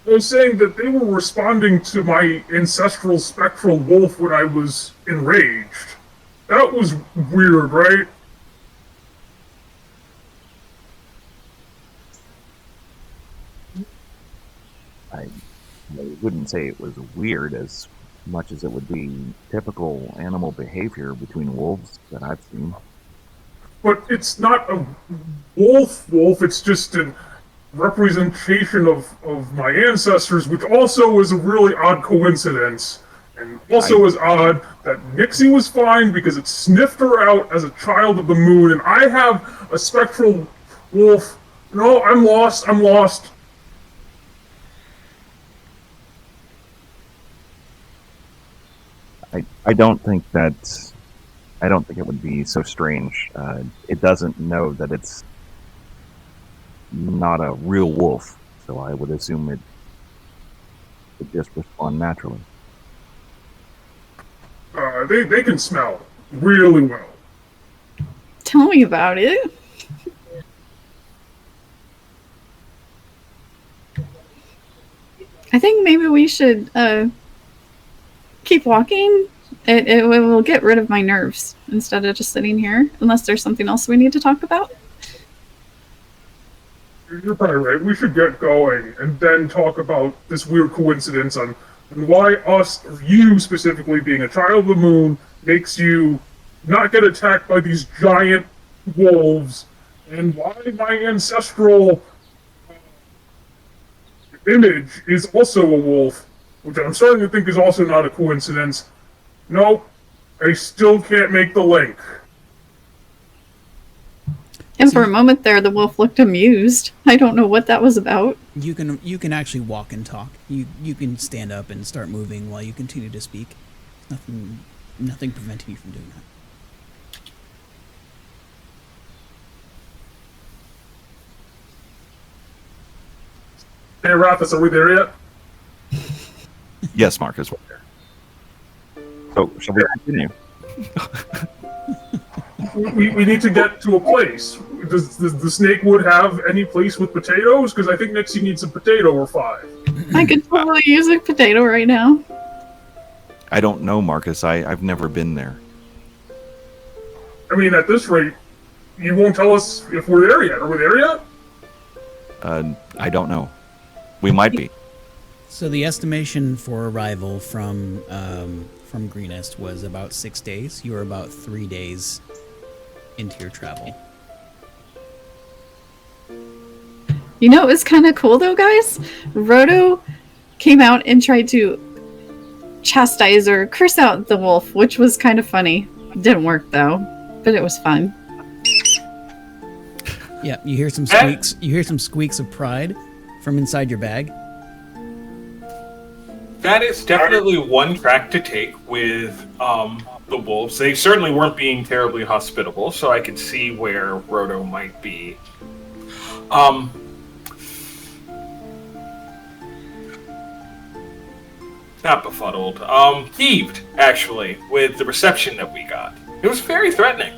I was saying that they were responding to my ancestral spectral wolf when I was enraged. That was weird, right? I wouldn't say it was weird as much as it would be typical animal behavior between wolves that I've seen. But it's not a wolf, it's just a representation of my ancestors, which also is a really odd coincidence. And also is odd that Nyxi was fine because it sniffed her out as a child of the moon, and I have a spectral wolf. No, I'm lost. I don't think it would be so strange. It doesn't know that it's not a real wolf, so I would assume it would just respond naturally. They can smell really well. Tell me about it. I think maybe we should keep walking. It will get rid of my nerves instead of just sitting here, unless there's something else we need to talk about. You're probably right. We should get going and then talk about this weird coincidence on why us, or you specifically, being a child of the moon, makes you not get attacked by these giant wolves, and why my ancestral image is also a wolf, which I'm starting to think is also not a coincidence. Nope, I still can't make the link. And for a moment there, the wolf looked amused. I don't know what that was about. You can actually walk and talk. You can stand up and start moving while you continue to speak. Nothing preventing you from doing that. Hey, Arathis, are we there yet? Yes, Marcus, we're there. So, shall we continue? We need to get to a place. Does the Snakewood have any place with potatoes? Because I think Nyxi needs a potato or 5. I could totally use a potato right now. I don't know, Marcus. I've never been there. I mean, at this rate, you won't tell us if we're there yet. Are we there yet? I don't know. We might be. So the estimation for arrival from Greenest was about 6 days. You were about 3 days into your travel. You know, it was kind of cool though, guys. Roto came out and tried to chastise or curse out the wolf, which was kind of funny. Didn't work though, but it was fun. Yeah, you hear some squeaks. You hear some squeaks of pride from inside your bag. That is definitely one track to take with the wolves. They certainly weren't being terribly hospitable, so I could see where Roto might be. Not befuddled. Peeved, actually, with the reception that we got. It was very threatening.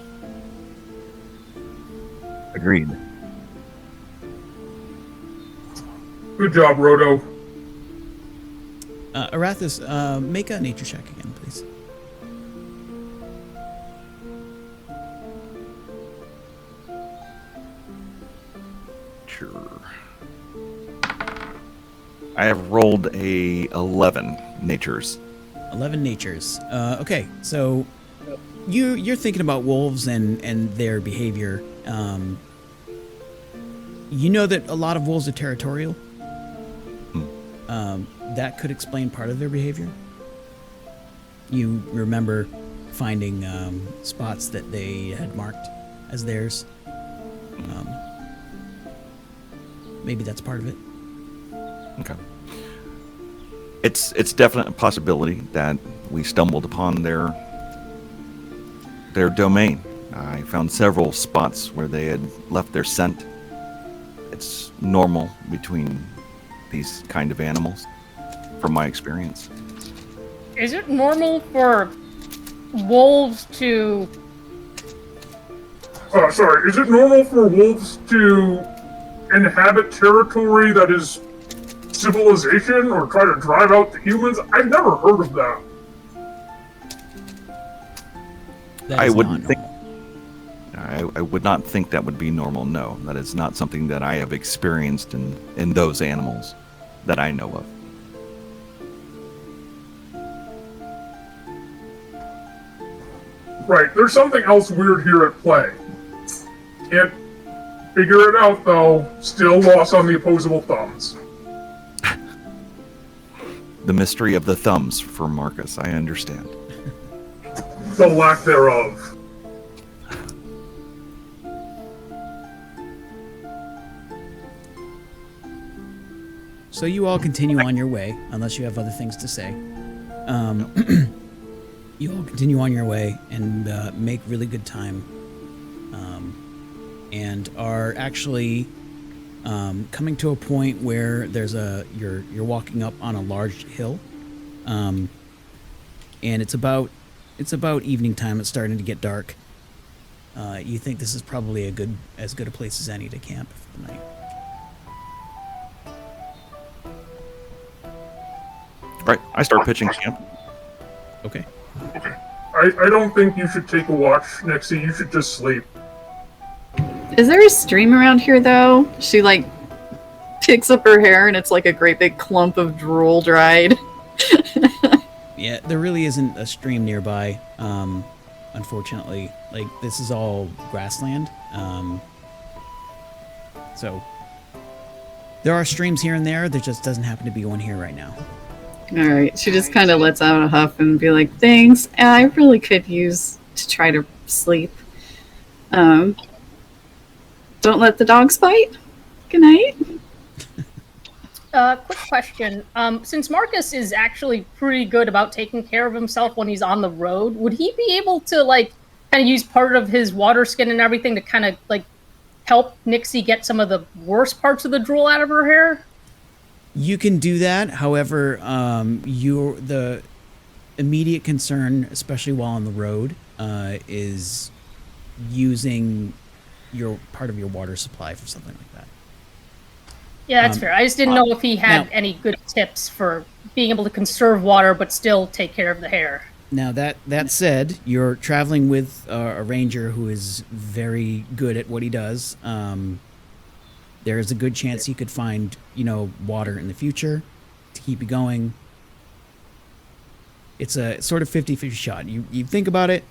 Agreed. Good job, Roto. Arathis, make a nature check again, please. Sure. I have rolled a 11 natures. 11 natures. Okay, so you're thinking about wolves and their behavior. You know that a lot of wolves are territorial. That could explain part of their behavior. You remember finding spots that they had marked as theirs. Maybe that's part of it. Okay. It's definitely a possibility that we stumbled upon their domain. I found several spots where they had left their scent. It's normal between these kind of animals, from my experience. Is it normal for wolves to... Sorry, is it normal for wolves to inhabit territory that is civilization or try to drive out the humans? I've never heard of that. That I is wouldn't not think. normal. I would not think that would be normal. No, that is not something that I have experienced in those animals that I know of. Right, there's something else weird here at play. Can't figure it out, though. Still lost on the opposable thumbs. The mystery of the thumbs for Marcus, I understand. The lack thereof. So you all continue on your way, unless you have other things to say. You all continue on your way and make really good time, and are actually coming to a point where there's you're walking up on a large hill, and it's about evening time. It's starting to get dark. You think this is probably as good a place as any to camp for the night. Right, I start pitching camp. Okay. I don't think you should take a watch, Nyxi. You should just sleep. Is there a stream around here, though? She, like, picks up her hair and it's like a great big clump of drool dried. Yeah, there really isn't a stream nearby, unfortunately. Like, this is all grassland. So, there are streams here and there. There just doesn't happen to be one here right now. Alright, she just kind of lets out a huff and be like, thanks, I really could use to try to sleep. Don't let the dogs bite. Good night. Quick question. Since Marcus is actually pretty good about taking care of himself when he's on the road, would he be able to, like, kind of use part of his water skin and everything to kind of, like, help Nyxi get some of the worst parts of the drool out of her hair? You can do that. However, the immediate concern, especially while on the road, is using part of your water supply for something like that. Yeah, that's fair. I just didn't know if he had any good tips for being able to conserve water but still take care of the hair. Now, that said, you're traveling with a ranger who is very good at what he does. There is a good chance he could find, water in the future to keep you going. It's a sort of 50-50 shot. You think about it,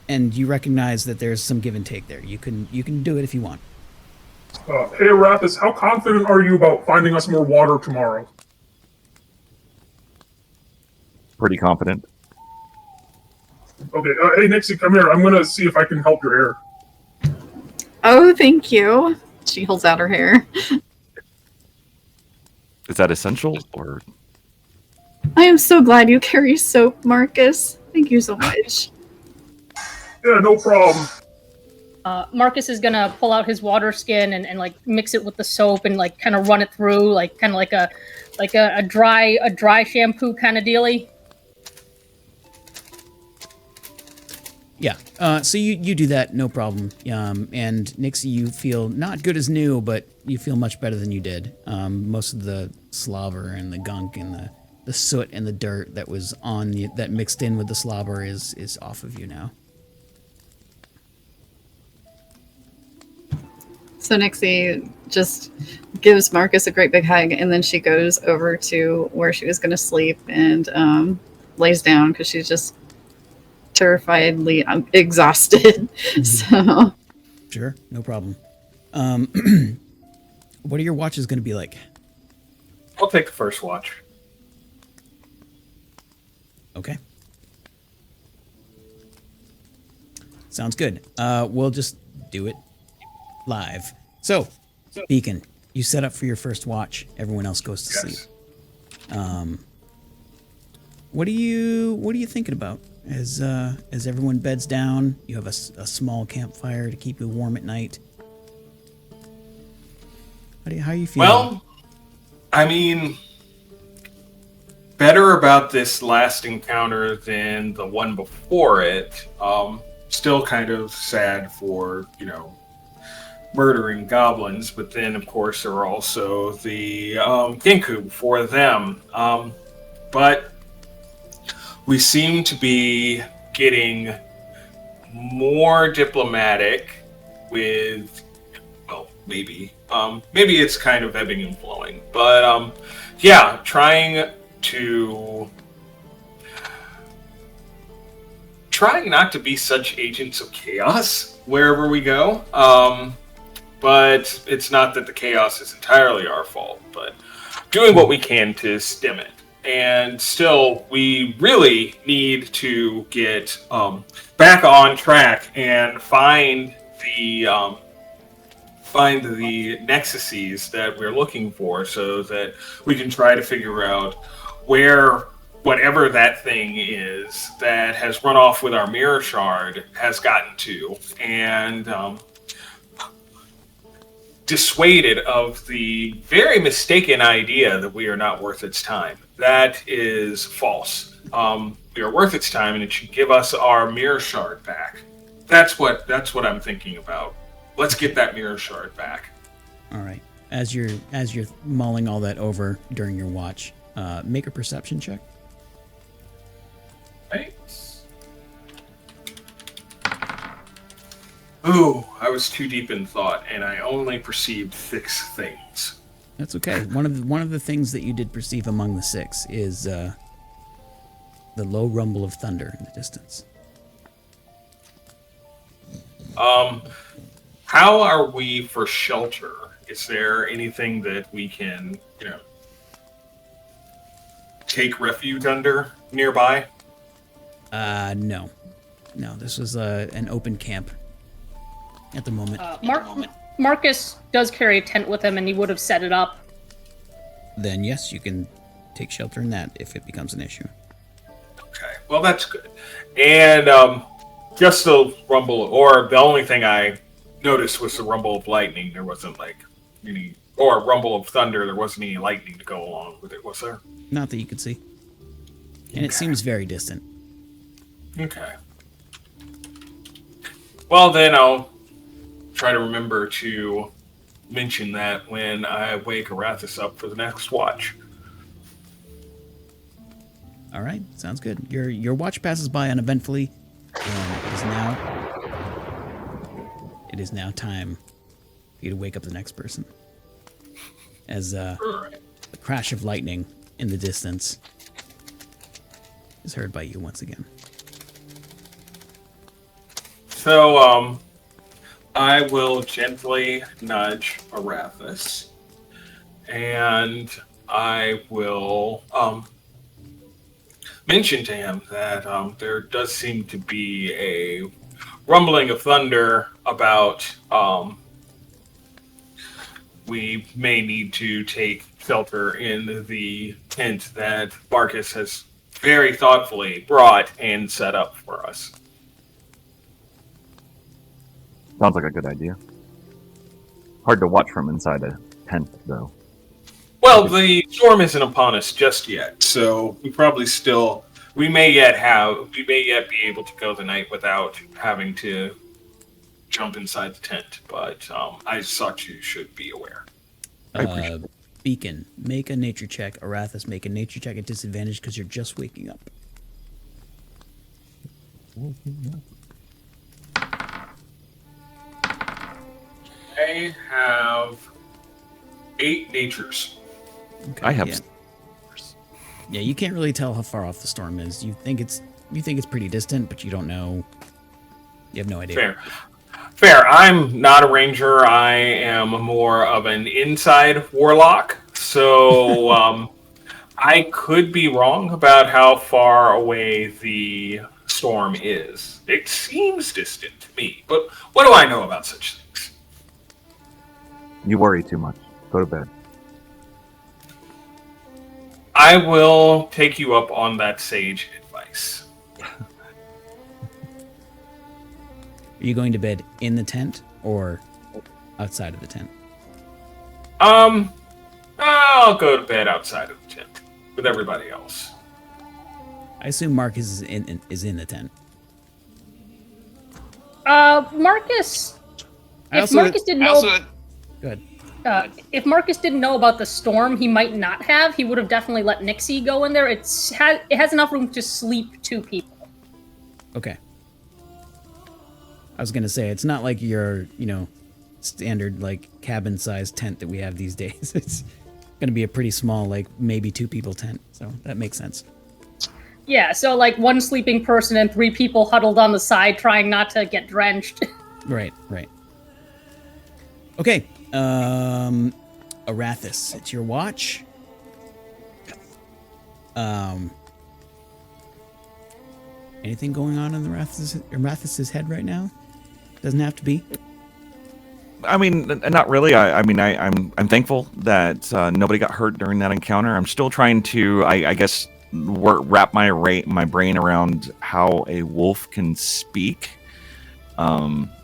and you recognize that there's some give and take there. You can do it if you want. Hey, Arathis, how confident are you about finding us more water tomorrow? Pretty confident. Okay, hey, Nyxi, come here. I'm gonna see if I can help your hair. Oh, thank you. She holds out her hair. Is that essential, or? I am so glad you carry soap, Marcus. Thank you so much. Yeah, no problem. Marcus is gonna pull out his water skin and like mix it with the soap and like kind of run it through, like kind of like a dry shampoo kind of dealy. Yeah. So you do that, no problem. And Nyxi, you feel not good as new, but you feel much better than you did. Most of the slobber and the gunk and the soot and the dirt that was on that mixed in with the slobber is off of you now. So Nyxi just gives Marcus a great big hug, and then she goes over to where she was going to sleep and lays down because she's just terrifiedly exhausted. So Sure, no problem. What are your watches going to be like? I'll take the first watch. Okay. Sounds good. We'll just do it live. So, Beacon, you set up for your first watch. Everyone else goes to sleep. What are you thinking about as everyone beds down? You have a small campfire to keep you warm at night. How are you feeling? Well, I mean, better about this last encounter than the one before it. Still kind of sad for, murdering goblins, but then, of course, there are also the Ginku for them. But we seem to be getting more diplomatic with, well, maybe it's kind of ebbing and flowing, but trying not to be such agents of chaos wherever we go. But it's not that the chaos is entirely our fault, but doing what we can to stem it. And still, we really need to get back on track and find the nexuses that we're looking for, so that we can try to figure out where whatever that thing is that has run off with our mirror shard has gotten to, and dissuaded of the very mistaken idea that we are not worth its time. That is false. We are worth its time, and it should give us our mirror shard back. That's what I'm thinking about. Let's get that mirror shard back. All right. As you're mulling all that over during your watch, make a perception check. Thanks. Ooh, I was too deep in thought, and I only perceived 6 things. That's okay. One of the things that you did perceive among the 6 is the low rumble of thunder in the distance. How are we for shelter? Is there anything that we can, take refuge under nearby? No. This was an open camp at the moment. Marcus does carry a tent with him, and he would have set it up. Then yes, you can take shelter in that if it becomes an issue. Okay, well that's good. And just the rumble, or the only thing I noticed was the rumble of lightning. There wasn't or rumble of thunder. There wasn't any lightning to go along with it, was there? Not that you could see. And it seems very distant. Okay. Well, then I'll try to remember to mention that when I wake Arathis up for the next watch. All right, sounds good. Your watch passes by uneventfully, and it is now time for you to wake up the next person. As the crash of lightning in the distance is heard by you once again. So, I will gently nudge Arathis, and I will mention to him that there does seem to be a rumbling of thunder about we may need to take shelter in the tent that Marcus has very thoughtfully brought and set up for us. Sounds like a good idea. Hard to watch from inside a tent, though. Well, the storm isn't upon us just yet, so we may yet be able to go the night without having to jump inside the tent. But I thought you should be aware. I appreciate it. Beacon, make a nature check. Arathis, make a nature check at disadvantage because you're just waking up. I have 8 natures. Okay, I have. Yeah, you can't really tell how far off the storm is. You think it's pretty distant, but you don't know. You have no idea. Fair. I'm not a ranger. I am more of an inside warlock. So I could be wrong about how far away the storm is. It seems distant to me, but what do I know about such things? You worry too much. Go to bed. I will take you up on that sage advice. Are you going to bed in the tent or outside of the tent? I'll go to bed outside of the tent with everybody else. I assume Marcus is in the tent. Marcus. If Marcus didn't know, Good. if Marcus didn't know about the storm, he might not have. He would have definitely let Nyxi go in there. It has enough room to sleep 2 people. Okay. I was gonna say it's not like your, standard like cabin-sized tent that we have these days. It's gonna be a pretty small, like maybe 2 people tent. So that makes sense. Yeah, so like 1 sleeping person and 3 people huddled on the side trying not to get drenched. Right. Okay. Arathis, it's your watch. Anything going on in Arathis' head right now? Doesn't have to be. I mean, not really. I'm thankful that nobody got hurt during that encounter. I'm still trying to, I guess, wrap my brain around how a wolf can speak.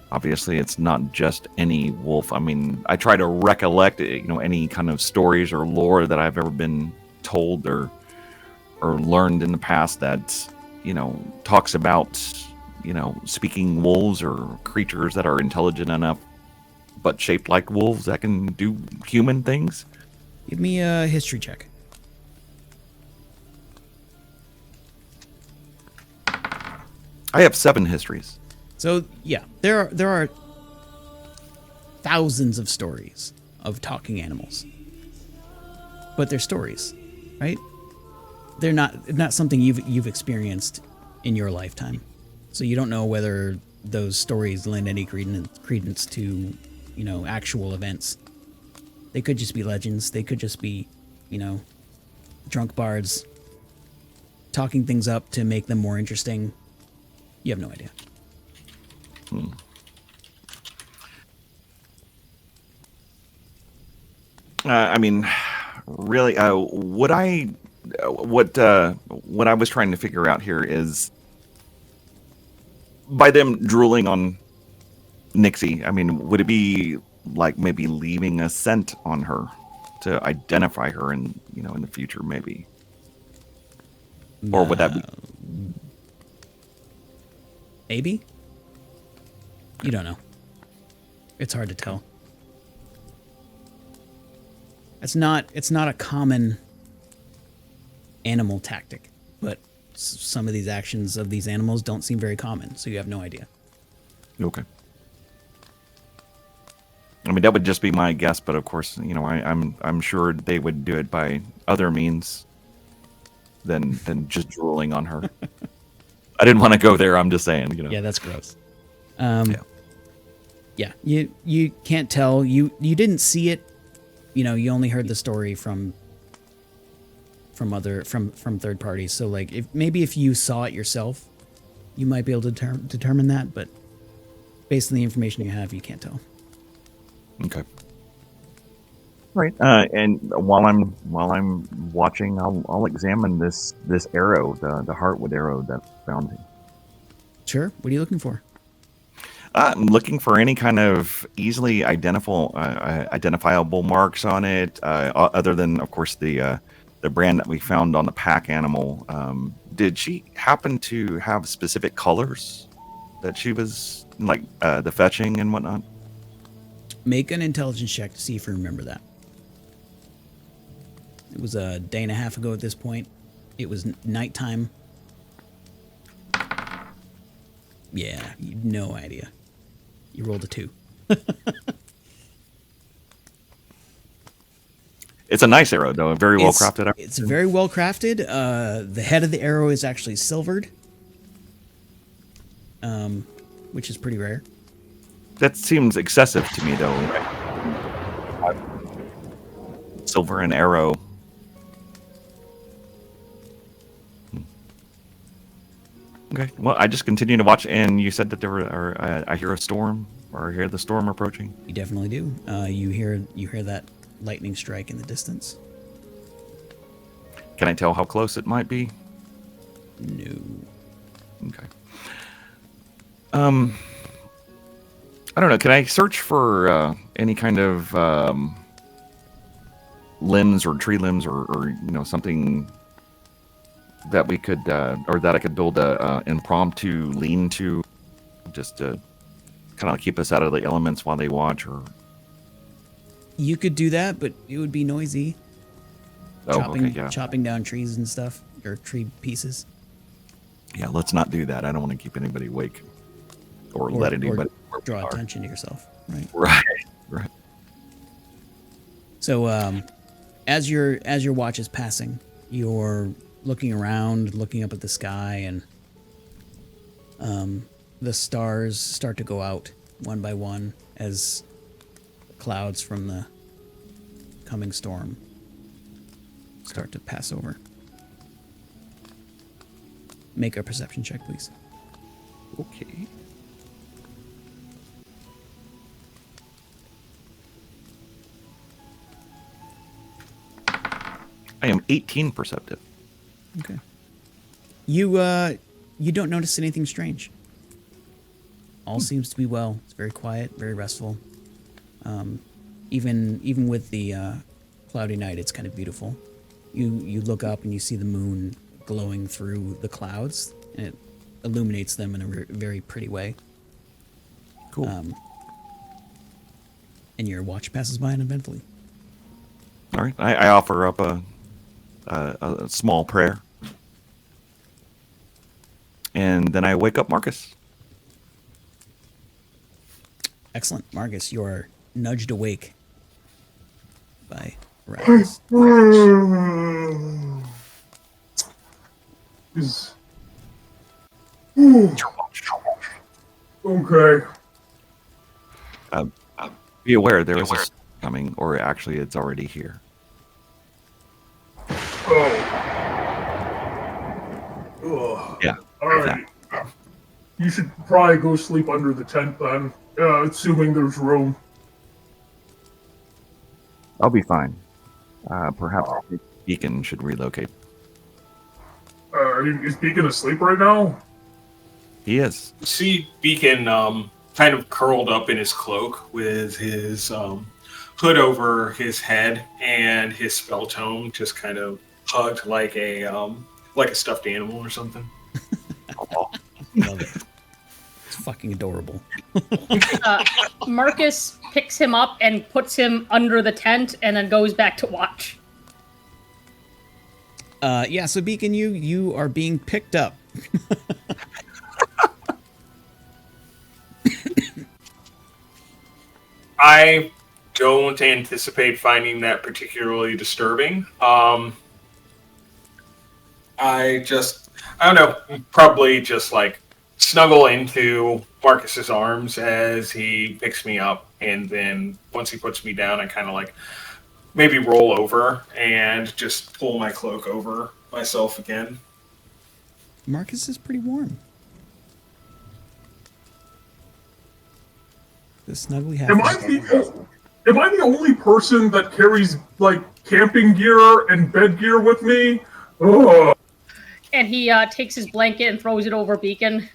Obviously, it's not just any wolf. I mean, I try to recollect, any kind of stories or lore that I've ever been told or learned in the past that, talks about, speaking wolves or creatures that are intelligent enough but shaped like wolves that can do human things. Give me a history check. I have 7 histories. So yeah, there are thousands of stories of talking animals, but they're stories, right? They're not something you've experienced in your lifetime, so you don't know whether those stories lend any credence to, actual events. They could just be legends. They could just be, drunk bards talking things up to make them more interesting. You have no idea. I mean, really, what I was trying to figure out here is by them drooling on Nyxi, I mean, would it be like maybe leaving a scent on her to identify her in the future, maybe? Or would that be? Maybe? You don't know. It's hard to tell. It's not a common animal tactic, but some of these actions of these animals don't seem very common, so you have no idea. Okay. I mean, that would just be my guess, but of course, I'm sure they would do it by other means than just drooling on her. I didn't want to go there. I'm just saying, Yeah, that's gross. Yeah, you can't tell. You didn't see it. You only heard the story from third parties. So like, if you saw it yourself, you might be able to determine that. But based on the information you have, you can't tell. Okay. Right. And while I'm watching, I'll examine this arrow, the Heartwood arrow that found me. Sure. What are you looking for? I'm looking for any kind of easily identifiable marks on it, other than, of course, the brand that we found on the pack animal. Did she happen to have specific colors that she was like, the fetching and whatnot? Make an intelligence check to see if you remember that. It was a day and a half ago at this point. It was nighttime. Yeah, no idea. You rolled a 2. It's a nice arrow, though. Very well crafted. It's very well crafted. The head of the arrow is actually silvered, which is pretty rare. That seems excessive to me, though. Silver and arrow. Okay. Well, I just continue to watch, and you said that there were. I hear a storm, or I hear the storm approaching. You definitely do. You hear that lightning strike in the distance. Can I tell how close it might be? No. Okay. I don't know. Can I search for any kind of limbs or tree limbs or something that we could or that I could build a impromptu lean to, just to kind of keep us out of the elements while they watch? Or you could do that, but it would be noisy. Chopping down trees and stuff, or tree pieces. Yeah, let's not do that. I don't want to keep anybody awake or let anybody draw attention to yourself. Right. So, as your watch is passing, you're looking around, looking up at the sky, and the stars start to go out one by one as clouds from the coming storm start to pass over. Make a perception check, please. Okay. I am 18 perceptive. Okay. You don't notice anything strange. All seems to be well. It's very quiet, very restful. Even with the cloudy night, it's kind of beautiful. You look up and you see the moon glowing through the clouds, and it illuminates them in a very pretty way. Cool. And your watch passes by uneventfully. All right. I offer up a small prayer. And then I wake up Marcus. Excellent. Marcus, you are nudged awake by Arathis. Okay. Be aware there is a storm coming, or actually it's already here. Oh. Ugh. Yeah. All right. You should probably go sleep under the tent then, assuming there's room. I'll be fine. Perhaps. Beacon should relocate. Is Beacon asleep right now? He is. See Beacon kind of curled up in his cloak with his hood over his head and his spell tome just kind of hugged like a stuffed animal or something. Love it. It's fucking adorable. Marcus picks him up and puts him under the tent and then goes back to watch. So Beacon, you are being picked up. I don't anticipate finding that particularly disturbing. I don't know, probably just like snuggle into Marcus's arms as he picks me up, and then once he puts me down, I kind of like maybe roll over and just pull my cloak over myself again. Marcus is pretty warm. The snuggly hat. Am I the only person that carries like camping gear and bed gear with me? Ugh. And he takes his blanket and throws it over Beacon.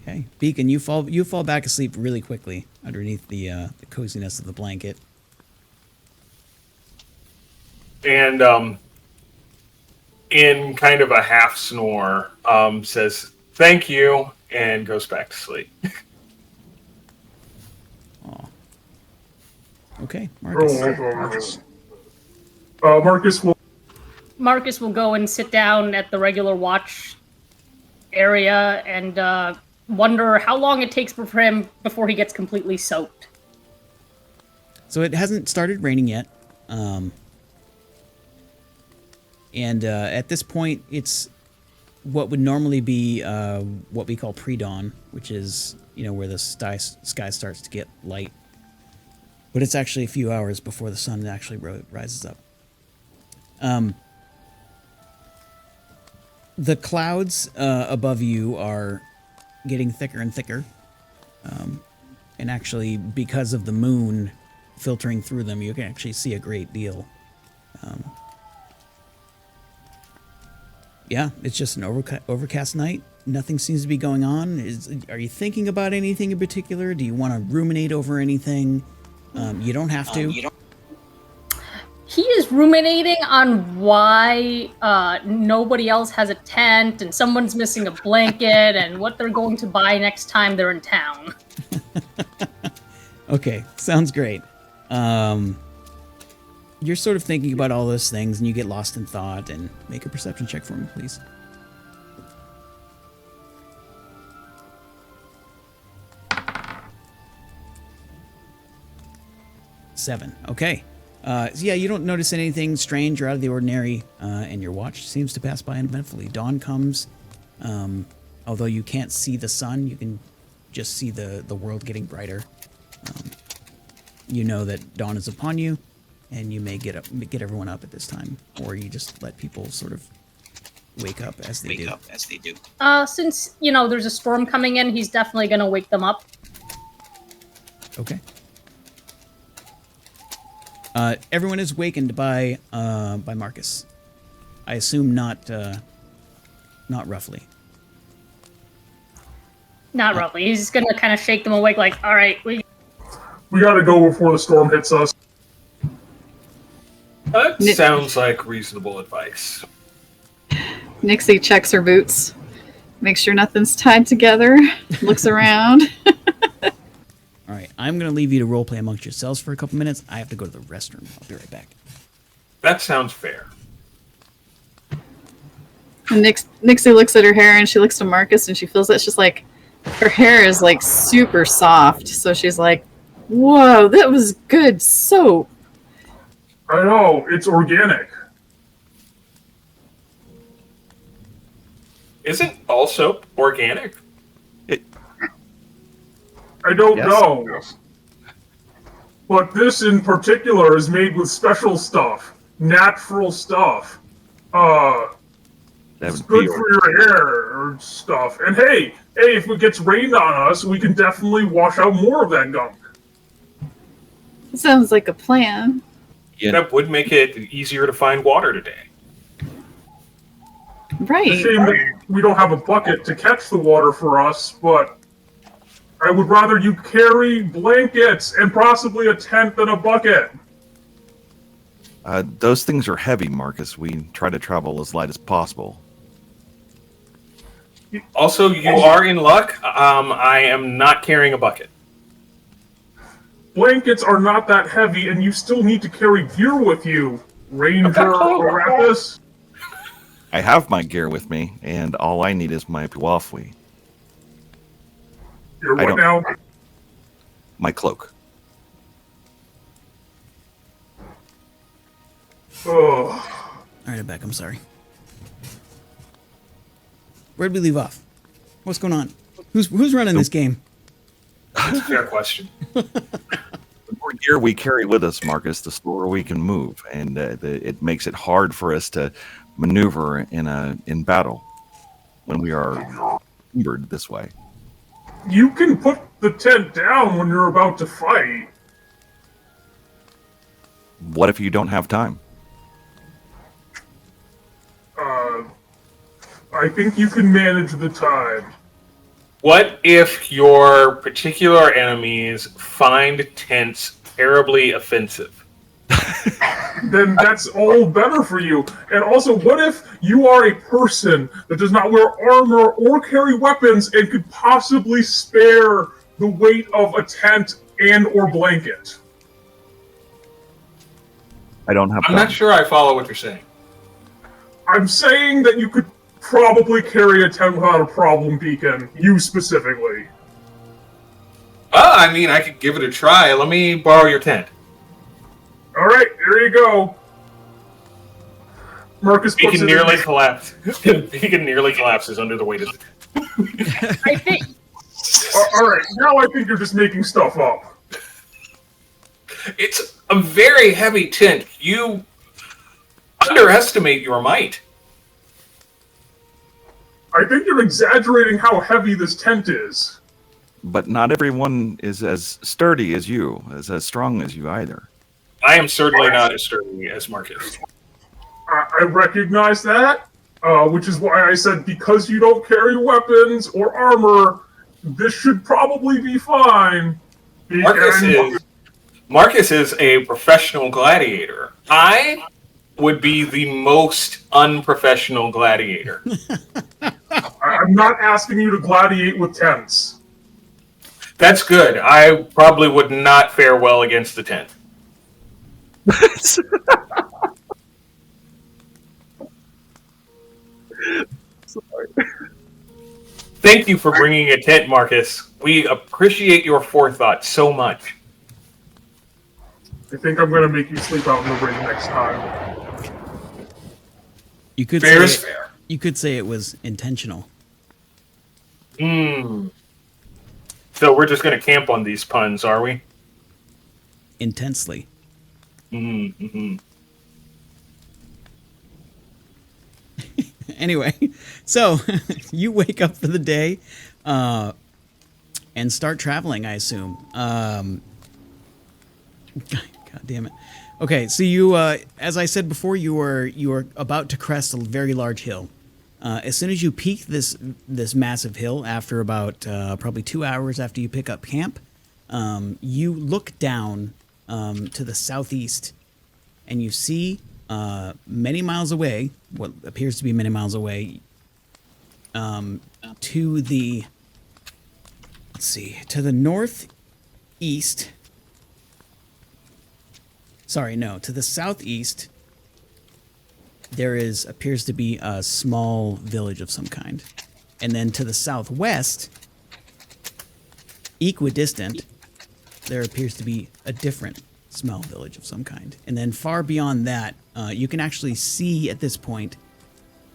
Okay, Beacon, you fall back asleep really quickly underneath the coziness of the blanket. And in kind of a half snore, says thank you and goes back to sleep. Aw. Okay, Marcus. Marcus will go and sit down at the regular watch area and wonder how long it takes for him before he gets completely soaked. So it hasn't started raining yet. And at this point, it's what would normally be what we call pre-dawn, which is, where the sky starts to get light. But it's actually a few hours before the sun actually rises up. The clouds above you are getting thicker and thicker. And actually, because of the moon filtering through them, you can actually see a great deal. Yeah, it's just an overcast night. Nothing seems to be going on. Are you thinking about anything in particular? Do you want to ruminate over anything? You don't have to. He is ruminating on why nobody else has a tent and someone's missing a blanket and what they're going to buy next time they're in town. Okay, sounds great. You're sort of thinking about all those things and you get lost in thought. And make a perception check for me, please. Seven. Okay. So yeah, you don't notice anything strange or out of the ordinary, and your watch seems to pass by uneventfully. Dawn comes. Although you can't see the sun, you can just see the world getting brighter. You know that dawn is upon you, and you may get everyone up at this time, or you just let people sort of wake up as they do. Since there's a storm coming in, he's definitely going to wake them up. Okay. Everyone is wakened by Marcus. I assume not roughly. Not roughly. He's just going to kind of shake them awake, like, all right, we gotta go before the storm hits us. That sounds like reasonable advice. Nyxi checks her boots, makes sure nothing's tied together, looks around. All right, I'm going to leave you to roleplay amongst yourselves for a couple minutes. I have to go to the restroom. I'll be right back. That sounds fair. And Nyxi looks at her hair and she looks to Marcus and she feels that she's like, her hair is like super soft. So she's like, whoa, that was good soap. I know, it's organic. Isn't all soap organic? I don't know. But this in particular is made with special stuff. Natural stuff. It's good for your hair or stuff. And hey, if it gets rained on us, we can definitely wash out more of that gunk. Sounds like a plan. Yeah. That would make it easier to find water today. Right. It's a shame that we don't have a bucket to catch the water for us, but I would rather you carry blankets and possibly a tent than a bucket. Those things are heavy, Marcus. We try to travel as light as possible. Also, you are in luck. I am not carrying a bucket. Blankets are not that heavy, and you still need to carry gear with you, Ranger Arathis. I have my gear with me, and all I need is my puafwi. You're what now? My cloak. Oh. All right, I'm back. I'm sorry. Where'd we leave off? What's going on? Who's running this game? That's a fair question. The more gear we carry with us, Marcus, the slower we can move, and it makes it hard for us to maneuver in battle when we are encumbered this way. You can put the tent down when you're about to fight. What if you don't have time? I think you can manage the time. What if your particular enemies find tents terribly offensive? Then that's all better for you. And also, what if you are a person that does not wear armor or carry weapons and could possibly spare the weight of a tent and or blanket? I don't have I'm time. not sure I follow what you're saying. I'm saying that you could probably carry a tent without a problem, Beacon. You specifically. Well, I mean, I could give it a try. Let me borrow your tent. All right, here you go. Marcus He puts can it nearly in. collapse. He can nearly collapses under the weight of the tent. I think All right, now I think you're just making stuff up. It's a very heavy tent. You underestimate your might. I think you're exaggerating how heavy this tent is. But not everyone is as sturdy as you, as strong as you either. I am certainly not as sturdy as Marcus. I recognize that, which is why I said because you don't carry weapons or armor, this should probably be fine. Marcus is a professional gladiator. I would be the most unprofessional gladiator. I'm not asking you to gladiate with tents. That's good. I probably would not fare well against the tent. Sorry. Thank you for bringing a tent, Marcus. We appreciate your forethought so much. I think I'm going to make you sleep out in the ring next time. You could Fair is say fair. you could say it was intentional. So we're just going to camp on these puns, are we? Intensely. Mm-hmm. Anyway, so you wake up for the day and start traveling, I assume. God damn it. Okay, so you, as I said before, you are about to crest a very large hill. As soon as you peak this massive hill, after about probably 2 hours after you pick up camp, you look down to the southeast, and you see many miles away, what appears to be many miles away, to the northeast. Sorry, no, to the southeast. There appears to be a small village of some kind. And then to the southwest, equidistant, there appears to be a different small village of some kind. And then far beyond that, you can actually see at this point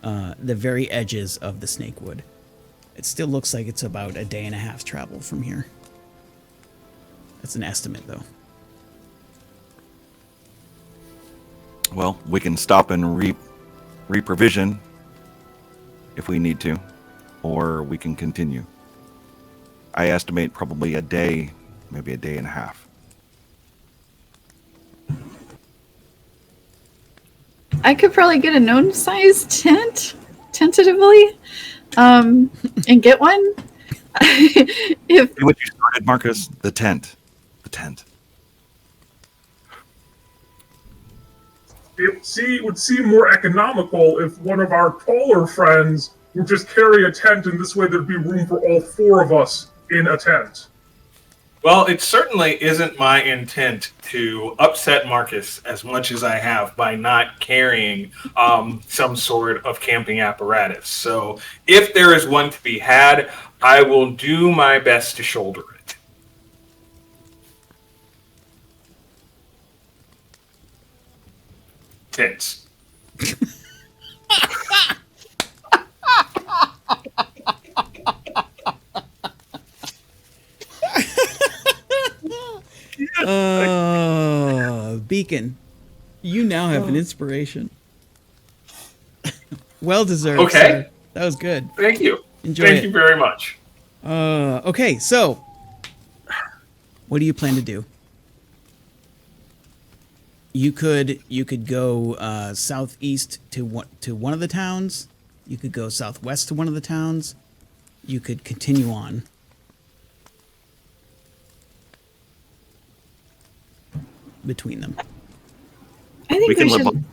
the very edges of the Snakewood. It still looks like it's about a day and a half's travel from here. That's an estimate, though. Well, we can stop and reprovision if we need to, or we can continue. I estimate probably a day, maybe a day and a half. I could probably get a known-sized tent, tentatively, and get one. If What you started, Marcus, the tent. It would seem more economical if one of our taller friends would just carry a tent, and this way there'd be room for all four of us in a tent. Well, it certainly isn't my intent to upset Marcus as much as I have by not carrying some sort of camping apparatus. So if there is one to be had, I will do my best to shoulder it. Tents. Beacon, you now have an inspiration. Well deserved. Okay. Sir. That was good. Thank you. Enjoy Thank it. you very much. Okay, so what do you plan to do? You could go southeast to one of the towns. You could go southwest to one of the towns. You could continue on. Between them. I think we can live should. on.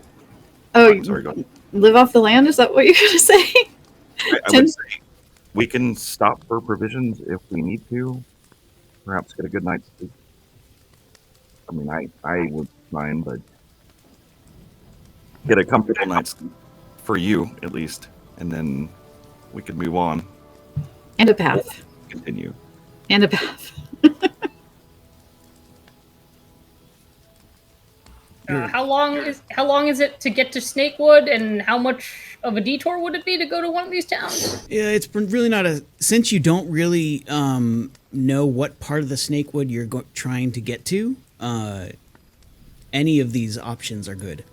Oh, Sorry, go ahead. live off the land? Is that what you're gonna say? I would say we can stop for provisions if we need to. Perhaps get a good night's sleep. I mean, I would mind, but get a comfortable night's sleep for you at least, and then we could move on. And a path. Continue. And a path. How long is it to get to Snakewood, and how much of a detour would it be to go to one of these towns? Yeah, it's really not since you don't really know what part of the Snakewood you're trying to get to. Any of these options are good.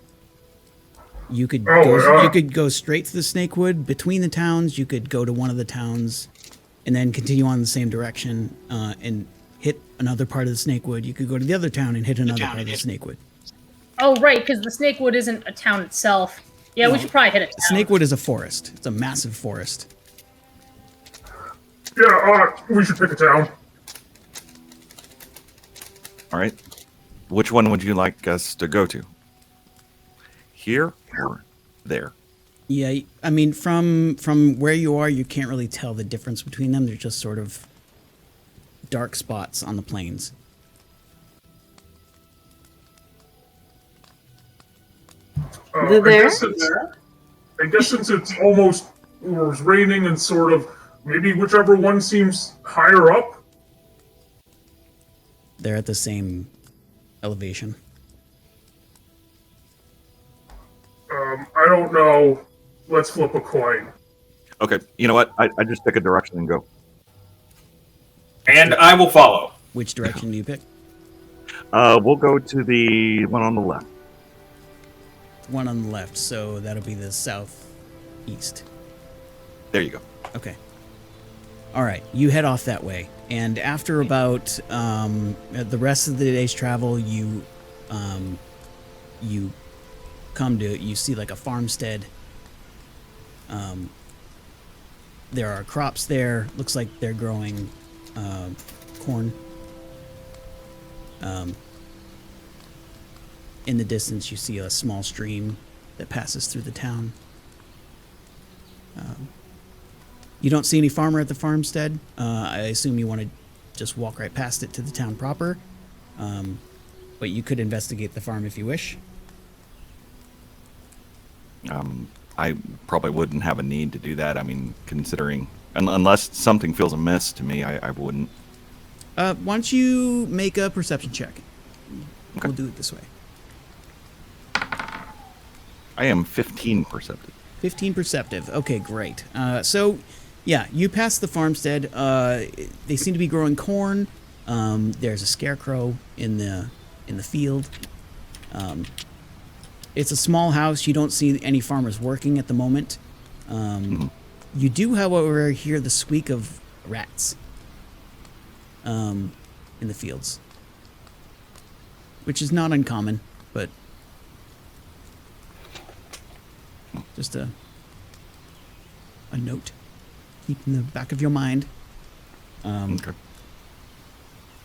You could you could go straight to the Snakewood between the towns. You could go to one of the towns, and then continue on the same direction and hit another part of the Snakewood. You could go to the other town and hit another part of the Snakewood. Oh, right, because the Snakewood isn't a town itself. Yeah, we should probably hit it. Snakewood is a forest. It's a massive forest. Yeah, we should pick a town. All right. Which one would you like us to go to? Here or there? Yeah, I mean, from where you are, you can't really tell the difference between them. They're just sort of dark spots on the plains. I guess since it's almost or it's raining and sort of maybe whichever one seems higher up. They're at the same elevation. I don't know. Let's flip a coin. Okay. You know what? I just pick a direction and go. And I will follow. Which direction do you pick? We'll go to the one on the left. One on the left, so that'll be the southeast. There you go. Okay. All right, you head off that way, and after about the rest of the day's travel, you see like a farmstead. There are crops there. Looks like they're growing corn. In the distance, you see a small stream that passes through the town. You don't see any farmer at the farmstead. I assume you want to just walk right past it to the town proper. But you could investigate the farm if you wish. I probably wouldn't have a need to do that. I mean, considering unless something feels amiss to me, I wouldn't. Why don't you make a perception check? Okay. We'll do it this way. I am 15 perceptive. 15 perceptive. Okay, great. So, yeah, you pass the farmstead. They seem to be growing corn. There's a scarecrow in the field. It's a small house. You don't see any farmers working at the moment. You do, however, hear the squeak of rats in the fields, which is not uncommon, but just a note. Keep in the back of your mind. Okay.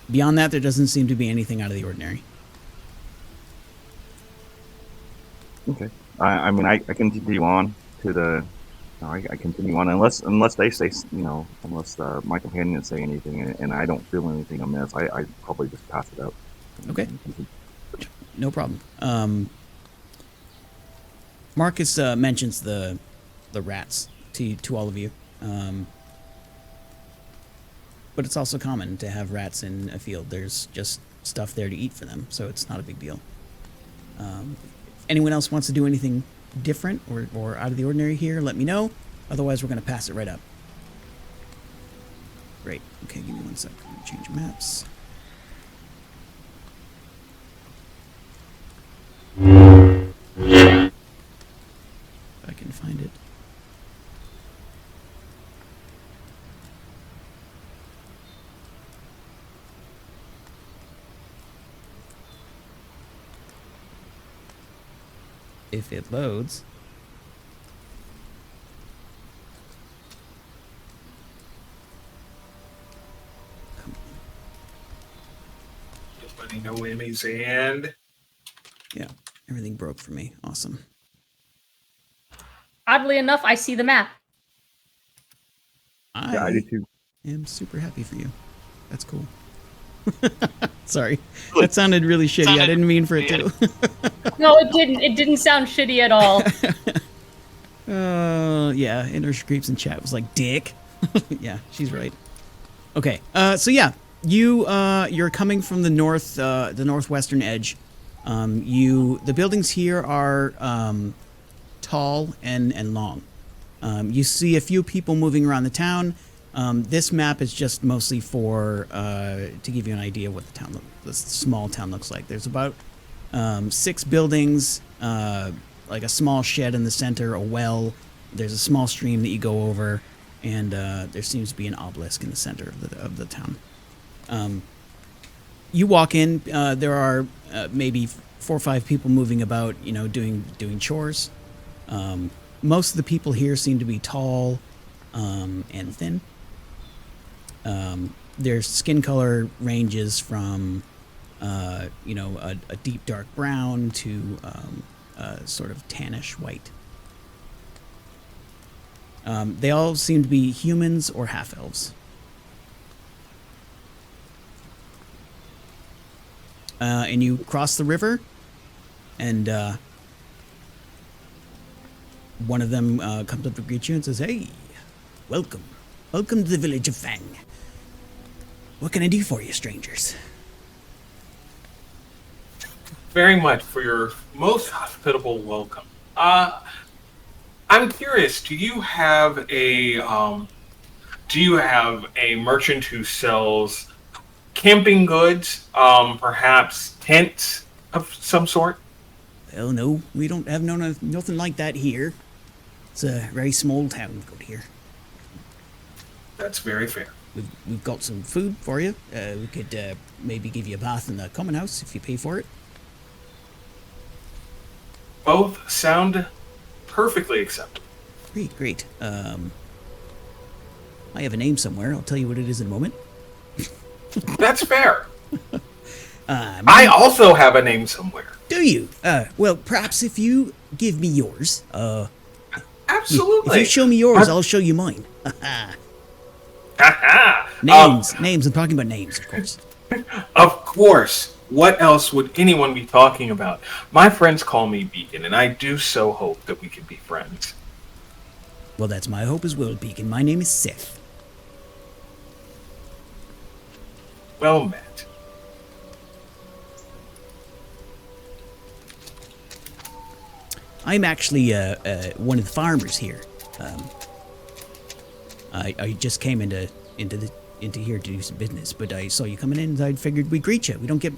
Beyond that, there doesn't seem to be anything out of the ordinary. Okay. I mean, I continue on to the. No, I continue on unless they say, unless my companions say anything and I don't feel anything amiss, I probably just pass it out. Okay. No problem. Marcus mentions the rats to all of you. But it's also common to have rats in a field. There's just stuff there to eat for them, so it's not a big deal. If anyone else wants to do anything different or out of the ordinary here, let me know. Otherwise, we're going to pass it right up. Great. Okay, give me 1 sec. I'm going to change maps. If I can find it. If it loads. Come on. Just letting no enemies and Yeah, everything broke for me. Awesome. Oddly enough, I see the map. I do too. am super happy for you. That's cool. Sorry, that sounded really shitty. I didn't mean for it to. No, it didn't. It didn't sound shitty at all. Yeah, Inner Creeps in chat was like, dick. Yeah, she's right. Okay, so yeah, you're coming from the northwestern edge The buildings here are tall and long. You see a few people moving around the town. This map is just mostly for to give you an idea of what the small town looks like. There's about 6 buildings, like a small shed in the center, a well. There's a small stream that you go over, and there seems to be an obelisk in the center of the town. You walk in. There are maybe 4 or 5 people moving about, doing chores. Most of the people here seem to be tall and thin. Their skin color ranges from, a deep dark brown to sort of tannish white. They all seem to be humans or half-elves. And you cross the river, and one of them comes up to greet you and says, "Hey, welcome. Welcome to the village of Fang. What can I do for you, strangers?" Very much for your most hospitable welcome. I'm curious. Do you have a merchant who sells camping goods? Perhaps tents of some sort? Well, no, we don't have nothing like that here. It's a very small town we've got here. That's very fair. We've got some food for you. We could maybe give you a bath in the common house if you pay for it. Both sound perfectly acceptable. Great. I have a name somewhere. I'll tell you what it is in a moment. That's fair. I also have a name somewhere. Do you? Well, perhaps if you give me yours. Absolutely. If you show me yours, I'll show you mine. Haha. Names. I'm talking about names, of course. Of course. What else would anyone be talking about? My friends call me Beacon, and I do so hope that we can be friends. Well, that's my hope as well, Beacon. My name is Seth. Well met. I'm actually one of the farmers here. I just came into here to do some business, but I saw you coming in, and I figured we'd greet you. We don't get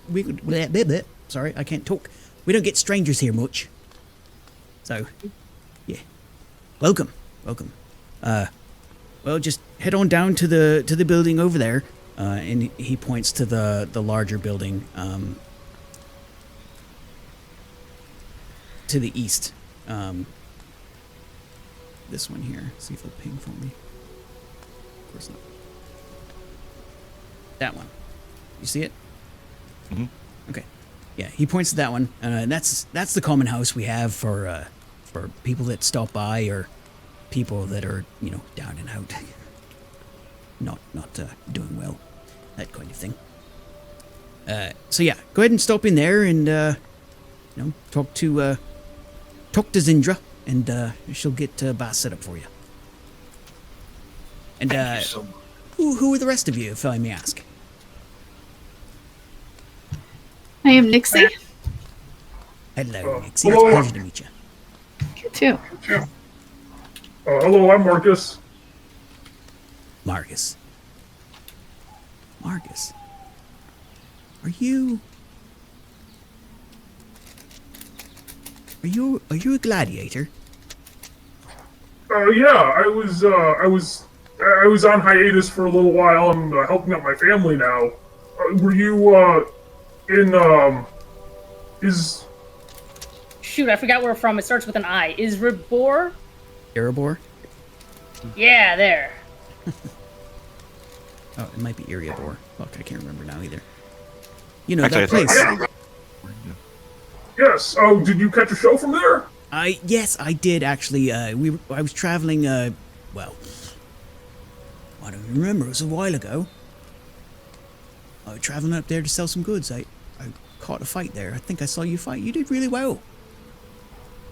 sorry, I can't talk. We don't get strangers here much. So, yeah, welcome. Well, just head on down to the building over there, and he points to the larger building to the east. This one here. See if it'll ping for me. Of course not. That one. You see it? Mm-hmm. Okay. Yeah, he points to that one, and that's the common house we have for people that stop by or people that are down and out, not doing well, that kind of thing. So yeah, go ahead and stop in there and talk to Zindra, and she'll get a bath set up for you. And Thank you so much. who are the rest of you, if I may ask? I am Nyxi. Hello, Nyxi. It's a hello. pleasure to meet you. You too. Yeah. Hello, I'm Marcus. Marcus. Are you a gladiator? Yeah, I was on hiatus for a little while. I'm helping out my family now. Were you is Shoot, I forgot where we're from. It starts with an I. Is Ribor? Erebor? Yeah, there. Oh, it might be Erebor. Fuck, I can't remember now either. You know Actually, that place. yes? Oh, did you catch a show from there? Yes, I did actually. I was traveling. Well, I don't remember. It was a while ago. I was traveling up there to sell some goods. I caught a fight there. I think I saw you fight. You did really well.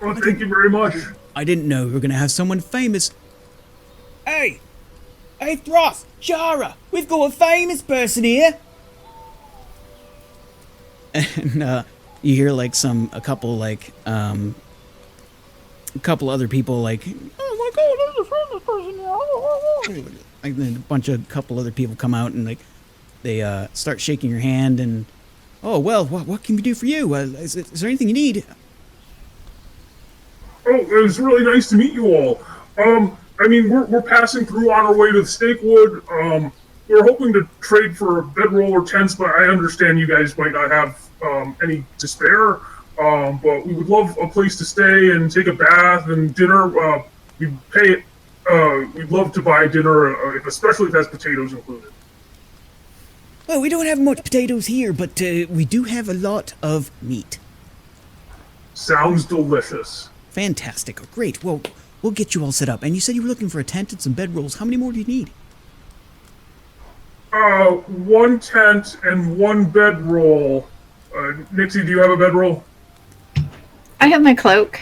Well, thank you very much. I didn't know we were gonna have someone famous. Hey, Throth, Shara, we've got a famous person here. And You hear like a couple other people like, oh my god, there's a friend this person now. Like then a couple other people come out and like they start shaking your hand and, oh well, what can we do for you? Is there anything you need? Oh, it was really nice to meet you all. I mean, we're passing through on our way to the Snakewood. We're hoping to trade for bedroll or tents, but I understand you guys might not have any to spare. But we would love a place to stay and take a bath and dinner. We'd pay it. We'd love to buy dinner, especially if it has potatoes included. Well, we don't have much potatoes here, but we do have a lot of meat. Sounds delicious. Fantastic. Oh, great. Well, we'll get you all set up. And you said you were looking for a tent and some bedrolls. How many more do you need? 1 tent and 1 bedroll. Nyxi, do you have a bedroll? I have my cloak.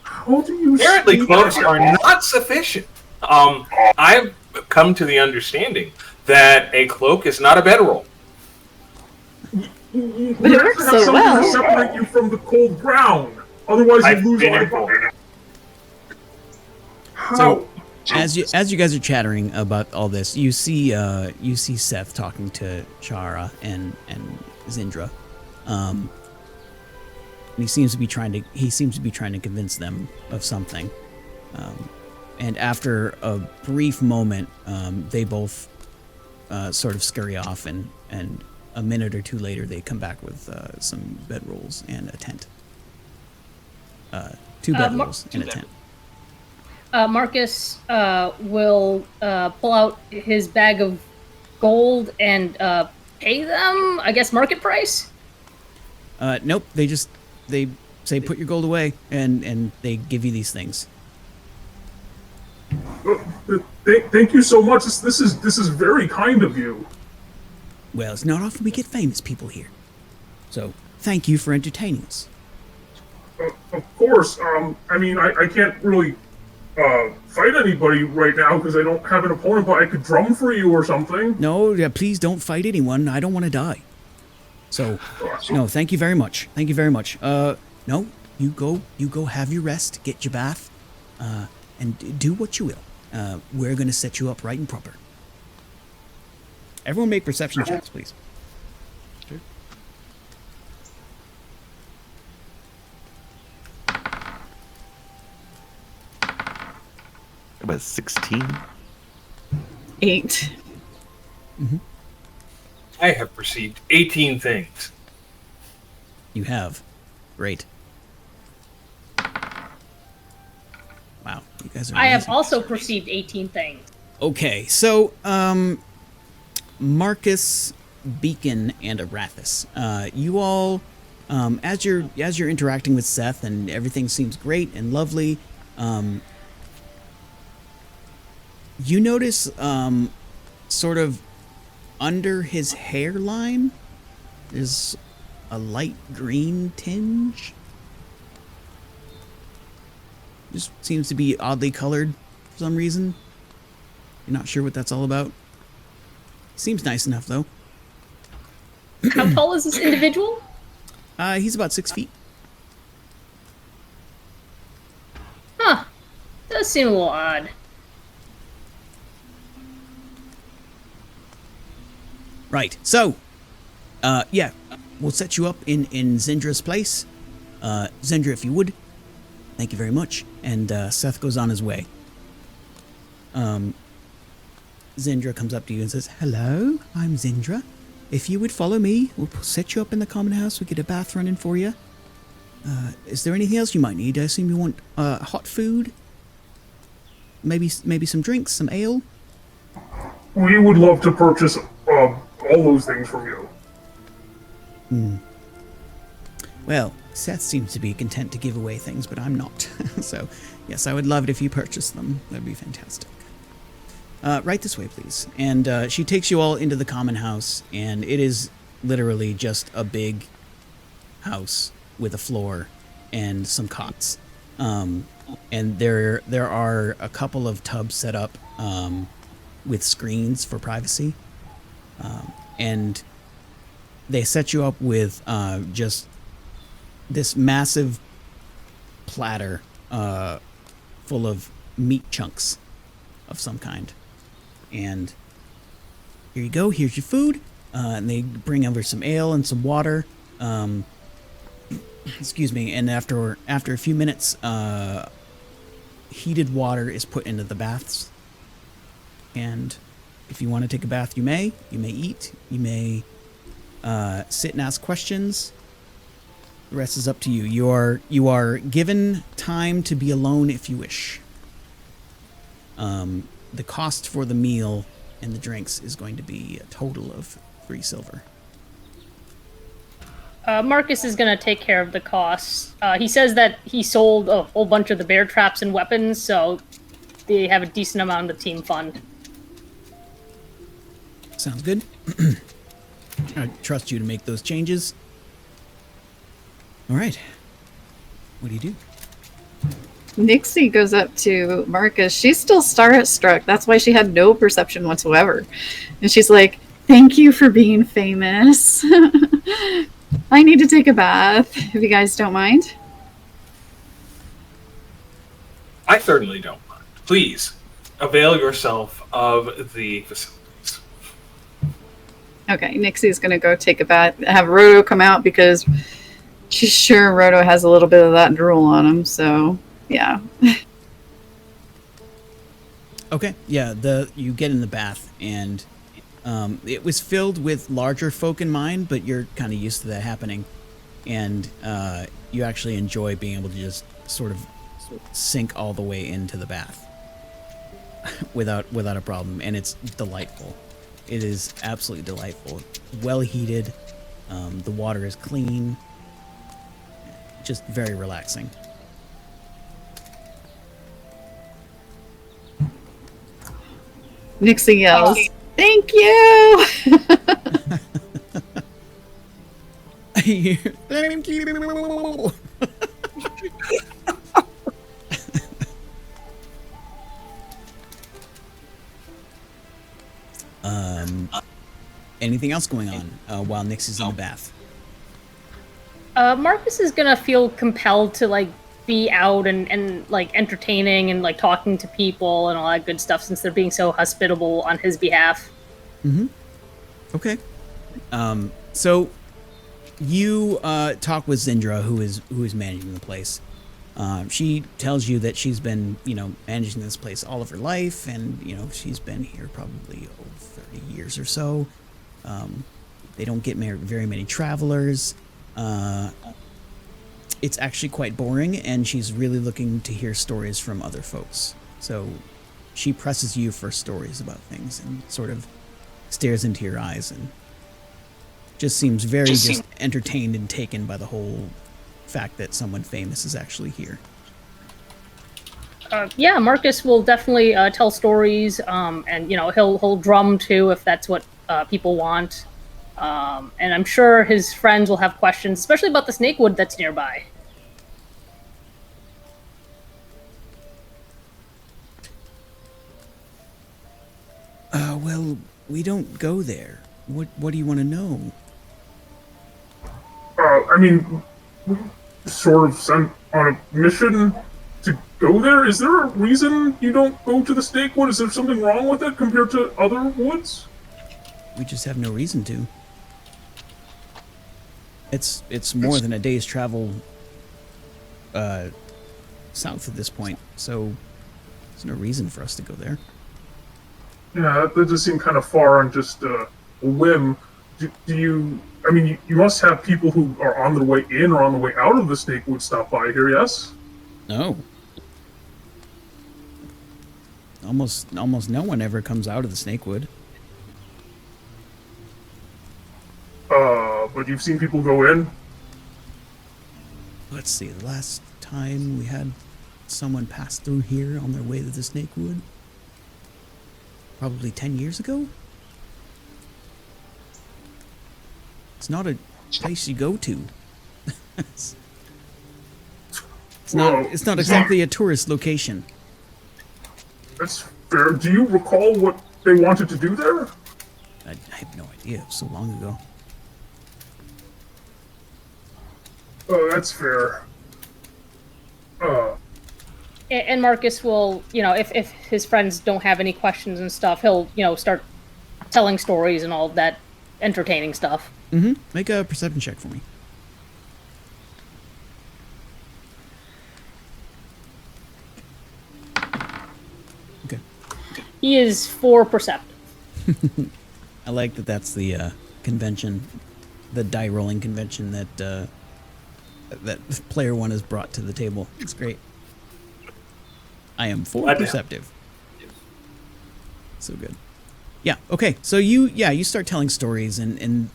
How do you Apparently, see cloaks that? are not sufficient. I've come to the understanding that a cloak is not a bedroll. But it works have so something well. to separate you from the cold ground. Otherwise, I've you lose been all informed. your How? So, as you guys are chattering about all this, you see Seth talking to Chara and Zindra. And he seems to be trying to convince them of something. And after a brief moment, they both sort of scurry off, and a minute or two later, they come back with some bedrolls and a tent. 2 bedrolls and a tent. Marcus will pull out his bag of gold and pay them, I guess, market price? Nope. They say put your gold away, and they give you these things. Thank you so much. This is very kind of you. Well, it's not often we get famous people here. So, thank you for entertaining us. Of course. I mean, I can't really fight anybody right now because I don't have an opponent, but I could drum for you or something. No, please don't fight anyone. I don't want to die. So, no, thank you very much. Thank you very much. No, you go have your rest, get your bath, and do what you will. We're going to set you up right and proper. Everyone make perception checks, please. Sure. About 16. 8. I have perceived 18 things. You have. Great. Wow, you guys are I have amazing. also perceived 18 things. Okay, so, Marcus, Beacon, and Arathis. You all, as you're interacting with Seth and everything seems great and lovely, you notice, sort of under his hairline is a light green tinge. Just seems to be oddly colored for some reason. You're not sure what that's all about. Seems nice enough, though. How tall is this individual? He's about 6 feet. Huh. Does seem a little odd. Right. So, yeah, we'll set you up in Zindra's place. Zindra, if you would. Thank you very much. And Seth goes on his way. Zindra comes up to you and says, "Hello, I'm Zindra. If you would follow me, we'll set you up in the common house. We'll get a bath running for you. Is there anything else you might need? I assume you want hot food? Maybe some drinks, some ale?" We would love to purchase all those things from you. Well, Seth seems to be content to give away things, but I'm not. So, yes, I would love it if you purchased them. That'd be fantastic. Right this way, please. And she takes you all into the common house, and it is literally just a big house with a floor and some cots. And there are a couple of tubs set up with screens for privacy. And they set you up with just this massive platter full of meat chunks of some kind. And here you go, here's your food. And they bring over some ale and some water. Excuse me. And after a few minutes, heated water is put into the baths. And if you want to take a bath, you may. You may eat. You may sit and ask questions. The rest is up to you. You are given time to be alone if you wish. The cost for the meal and the drinks is going to be a total of 3 silver. Marcus is going to take care of the costs. He says that he sold a whole bunch of the bear traps and weapons, so they have a decent amount of the team fund. Sounds good. I trust you to make those changes. All right. What do you do? Nyxi goes up to Marcus. She's still starstruck. That's why she had no perception whatsoever. And she's like, "Thank you for being famous. I need to take a bath, if you guys don't mind." I certainly don't mind. Please, avail yourself of the facilities. Okay, Nyxi's gonna go take a bath, have Roto come out because she's sure Roto has a little bit of that drool on him, so yeah. Okay, yeah, you get in the bath, and it was filled with larger folk in mind, but you're kind of used to that happening, and you actually enjoy being able to just sort of sink all the way into the bath without a problem, and it's delightful. It is absolutely delightful. Well heated, the water is clean, just very relaxing. Nyxi yells, "Thank you!" Anything else going on while Nyxi's in the bath? Marcus is gonna feel compelled to like be out and like entertaining and like talking to people and all that good stuff since they're being so hospitable on his behalf. Mm-hmm. Okay. So you talk with Zindra, who is managing the place. She tells you that she's been, managing this place all of her life, and she's been here probably 30 years or so. They don't get very many travelers. It's actually quite boring, and she's really looking to hear stories from other folks. So she presses you for stories about things and sort of stares into your eyes and just seems very entertained and taken by the whole fact that someone famous is actually here. Yeah, Marcus will definitely tell stories, and he'll drum too if that's what people want. And I'm sure his friends will have questions, especially about the Snakewood that's nearby. Well, we don't go there. What do you want to know? Sort of sent on a mission to go there. Is there a reason you don't go to the Snakewood? Is there something wrong with it compared to other woods? We just have no reason to. It's more than a day's travel south at this point, so there's no reason for us to go there. Yeah, that does seem kind of far on just a whim. Do you... you must have people who are on their way in or on the way out of the Snakewood stop by here, yes? No. Almost no one ever comes out of the Snakewood. But you've seen people go in? Let's see, the last time we had someone pass through here on their way to the Snakewood, probably 10 years ago? It's not a place you go to. It's not exactly a tourist location. That's fair. Do you recall what they wanted to do there? I have no idea. It was so long ago. Oh, that's fair. And Marcus will, if his friends don't have any questions and stuff, he'll, start telling stories and all that entertaining stuff. Mm-hmm. Make a perception check for me. Okay. He is 4 perceptive. I like that. That's the convention, the die rolling convention that that player one has brought to the table. It's great. I am 4 perceptive. So good. Yeah. Okay. So you start telling stories, and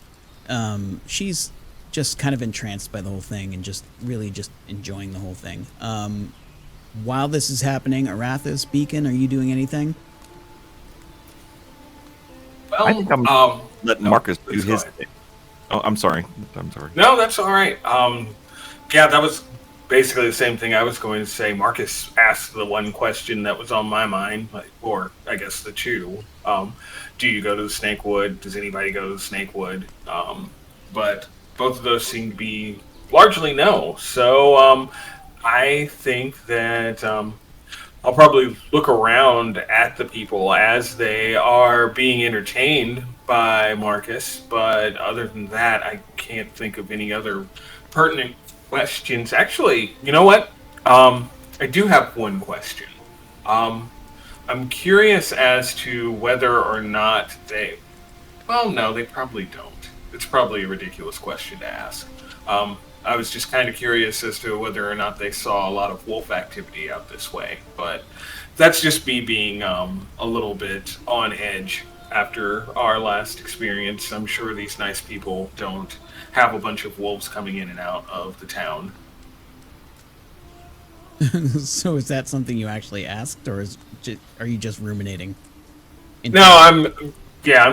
she's just kind of entranced by the whole thing and just really just enjoying the whole thing. While this is happening, Arathis, Beacon, are you doing anything? Well, I think I'm letting Marcus do his thing. Oh, I'm sorry. No, that's all right. Yeah, that was basically the same thing I was going to say. Marcus asked the one question that was on my mind, or I guess the two. Do you go to the Snakewood? Does anybody go to the Snakewood? But both of those seem to be largely no. So I think that I'll probably look around at the people as they are being entertained by Marcus. But other than that, I can't think of any other pertinent questions. Actually, you know what? I do have one question. I'm curious as to whether or not they... Well, no, they probably don't. It's probably a ridiculous question to ask. I was just kind of curious as to whether or not they saw a lot of wolf activity out this way. But that's just me being a little bit on edge after our last experience. I'm sure these nice people don't have a bunch of wolves coming in and out of the town. So is that something you actually asked, or are you just ruminating? No, I'm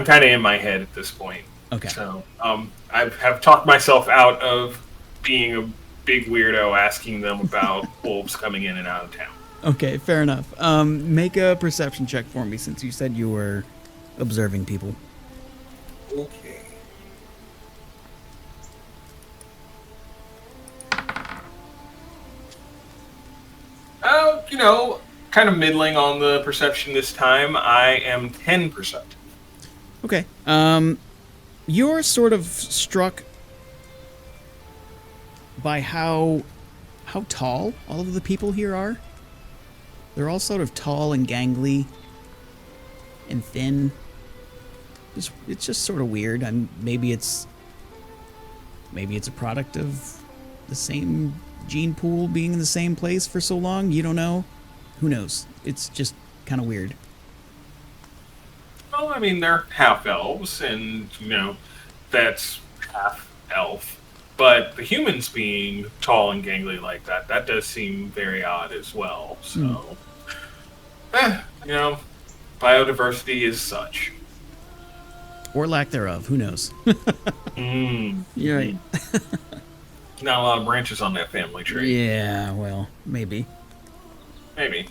kind of in my head at this point. Okay. So I have talked myself out of being a big weirdo asking them about wolves coming in and out of town. Okay, fair enough. Make a perception check for me, since you said you were observing people. Okay. Kind of middling on the perception this time. I am 10 perceptive. Okay. You're sort of struck by how tall all of the people here are. They're all sort of tall and gangly and thin. It's just sort of weird. And maybe it's a product of the same gene pool being in the same place for so long. You don't know. Who knows? It's just kind of weird. Well, I mean, they're half elves, and that's half elf. But the humans being tall and gangly like that does seem very odd as well. So, biodiversity is such. Or lack thereof. Who knows? You're right. Not a lot of branches on that family tree. Yeah, well, maybe. Maybe.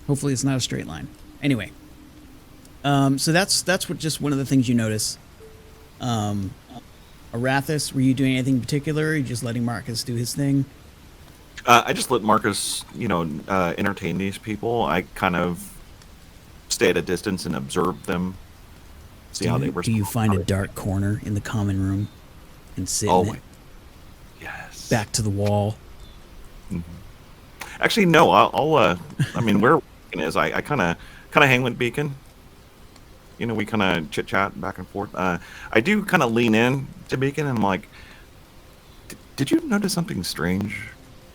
Hopefully it's not a straight line. Anyway. So that's just one of the things you notice. Arathis, were you doing anything in particular, or are you just letting Marcus do his thing? I just let Marcus, entertain these people. I kind of stay at a distance and observe them, see how they respond. Do you find a dark corner in the common room and sit in it? Yes. Back to the wall. Mm-hmm. Actually, no. I'll where Beacon is, I kind of hang with Beacon. We kind of chit chat back and forth. I do kind of lean in to Beacon and I'm like, did you notice something strange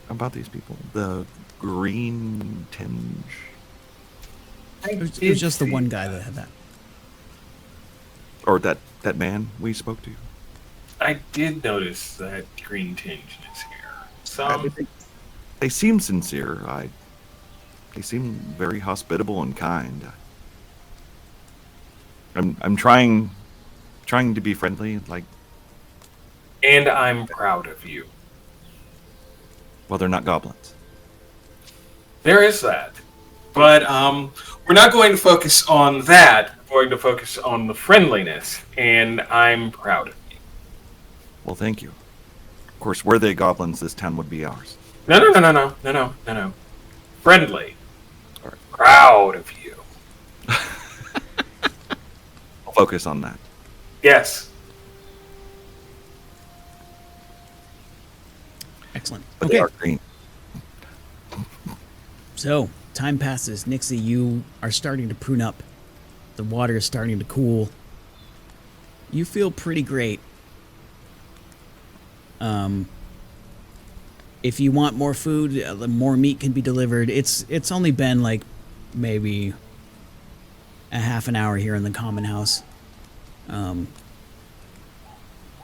about these people? The green tinge. It was just the one guy that had that. Or that man we spoke to. I did notice that green tinge in his hair. They seem sincere. They seem very hospitable and kind. I'm trying to be friendly, like. And I'm proud of you. Well, they're not goblins. There is that. But we're not going to focus on that. We're going to focus on the friendliness, and I'm proud of you. Well, thank you. Of course, were they goblins, this town would be ours. No. Friendly. All right. Proud of you. I'll focus on that. Yes. Excellent. But they Okay. are green. So, time passes. Nyxi, you are starting to prune up. The water is starting to cool. You feel pretty great. If you want more food, more meat can be delivered. It's only been like maybe a half an hour here in the common house. You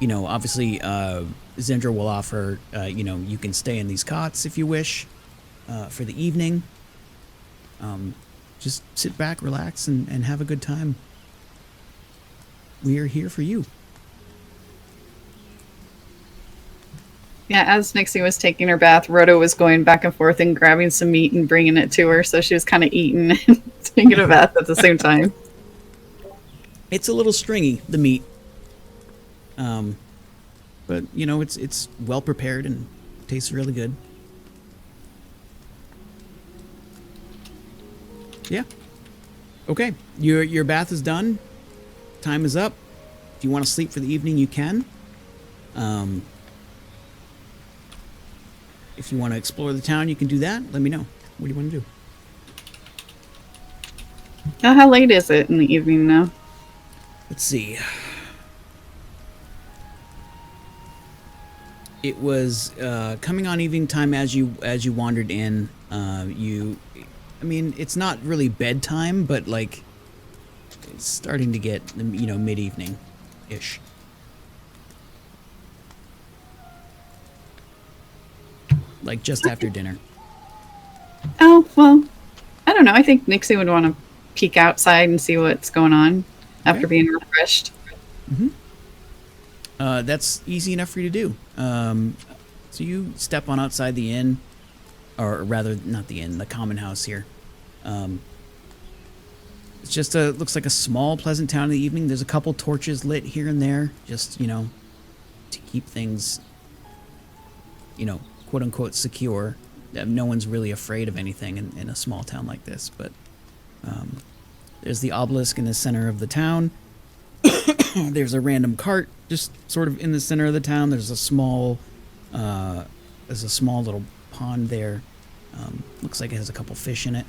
know, obviously, Zendra will offer, you know, you can stay in these cots if you wish for the evening. Just sit back, relax, and have a good time. We are here for you. Yeah, as Nyxi was taking her bath, Rhoda was going back and forth and grabbing some meat and bringing it to her, so she was kind of eating and taking a bath at the same time. It's a little stringy, the meat. But you know, it's well prepared and tastes really good. Yeah. Okay. Your bath is done. Time is up. If you want to sleep for the evening, you can. If you want to explore the town, you can do that. Let me know. What do you want to do? How late is it in the evening now? Let's see. It was coming on evening time as you wandered in. I mean, it's not really bedtime, but like it's starting to get, you know, mid-evening ish. Like just after dinner. Oh, well, I don't know. I think Nyxi would want to peek outside and see what's going on after being refreshed. That's easy enough for you to do. So you step on outside the inn, or rather, not the inn, the common house here. It's just looks like a small, pleasant town in the evening. There's a couple torches lit here and there, just, you know, to keep things, you know, quote unquote secure. No one's really afraid of anything in a small town like this, but there's the obelisk in the center of the town. There's a random cart just sort of in the center of the town. There's a small little pond there. Looks like it has a couple fish in it.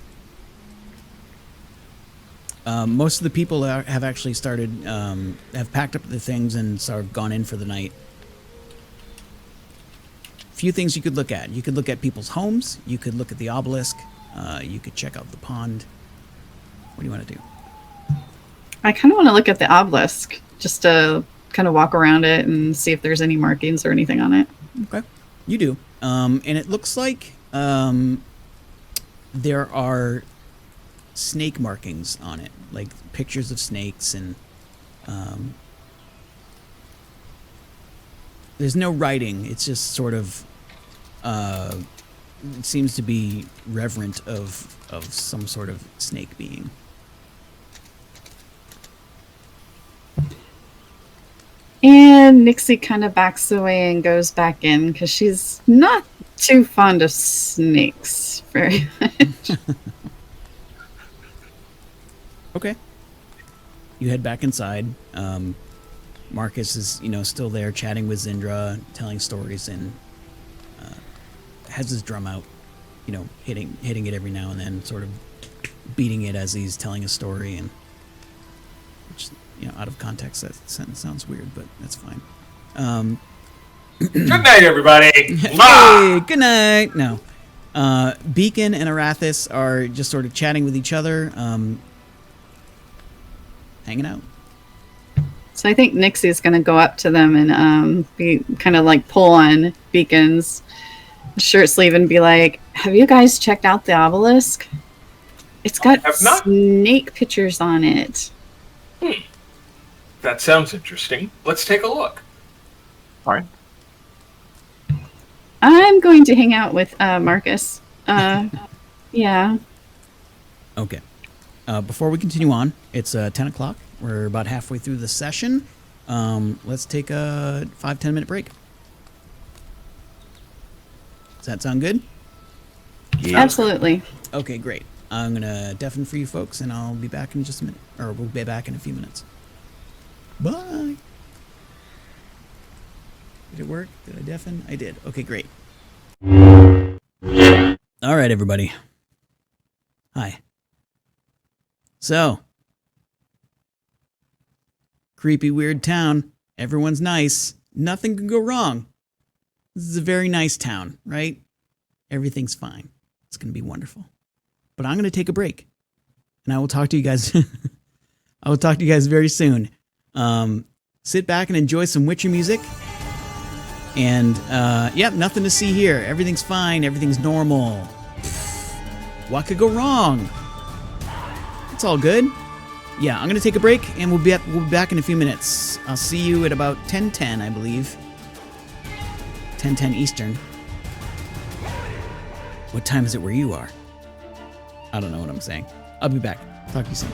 Most of the people have actually started, have packed up their things and sort of gone in for the night. Few things you could look at. You could look at people's homes. You could look at the obelisk. You could check out the pond. What do you want to do? I kind of want to look at the obelisk, just to kind of walk around it and see if there's any markings or anything on it. Okay, you do. And it looks like there are snake markings on it, like pictures of snakes, and there's no writing. It's just sort of it seems to be reverent of some sort of snake being. And Nyxi kind of backs away and goes back in because she's not too fond of snakes very much. Okay. You head back inside. Marcus is, you know, still there chatting with Zendra, telling stories, and has his drum out, you know, hitting it every now and then, sort of beating it as he's telling a story, and which, you know, out of context, that sentence sounds weird, but that's fine. Good night, everybody. Hey, good night. No. Beacon and Arathis are just sort of chatting with each other, hanging out. So I think Nyxi's going to go up to them and be kind of like pull on Beacon's shirt sleeve and be like, "Have you guys checked out the obelisk? It's got snake pictures on it." That sounds interesting. Let's take a look. All right. I'm going to hang out with Marcus. Yeah. Okay. Before we continue on, it's 10 o'clock. We're about halfway through the session. Let's take a 5-10 minute break. Does that sound good? Yeah. Absolutely. Okay, great. I'm gonna deafen for you folks, and I'll be back in just a minute, or we'll be back in a few minutes. Bye. Did it work? Did I deafen? I did. Okay, great. All right, everybody. Hi. So, creepy, weird town. Everyone's nice. Nothing can go wrong. This is a very nice town, right? Everything's fine. It's going to be wonderful. But I'm going to take a break. And I will talk to you guys. I will talk to you guys very soon. Sit back and enjoy some Witcher music. And, yeah, nothing to see here. Everything's fine. Everything's normal. What could go wrong? It's all good. Yeah, I'm going to take a break, and we'll be back in a few minutes. I'll see you at about 10:10, I believe. 10:10 Eastern. What time is it where you are? I don't know what I'm saying. I'll be back. Talk to you soon.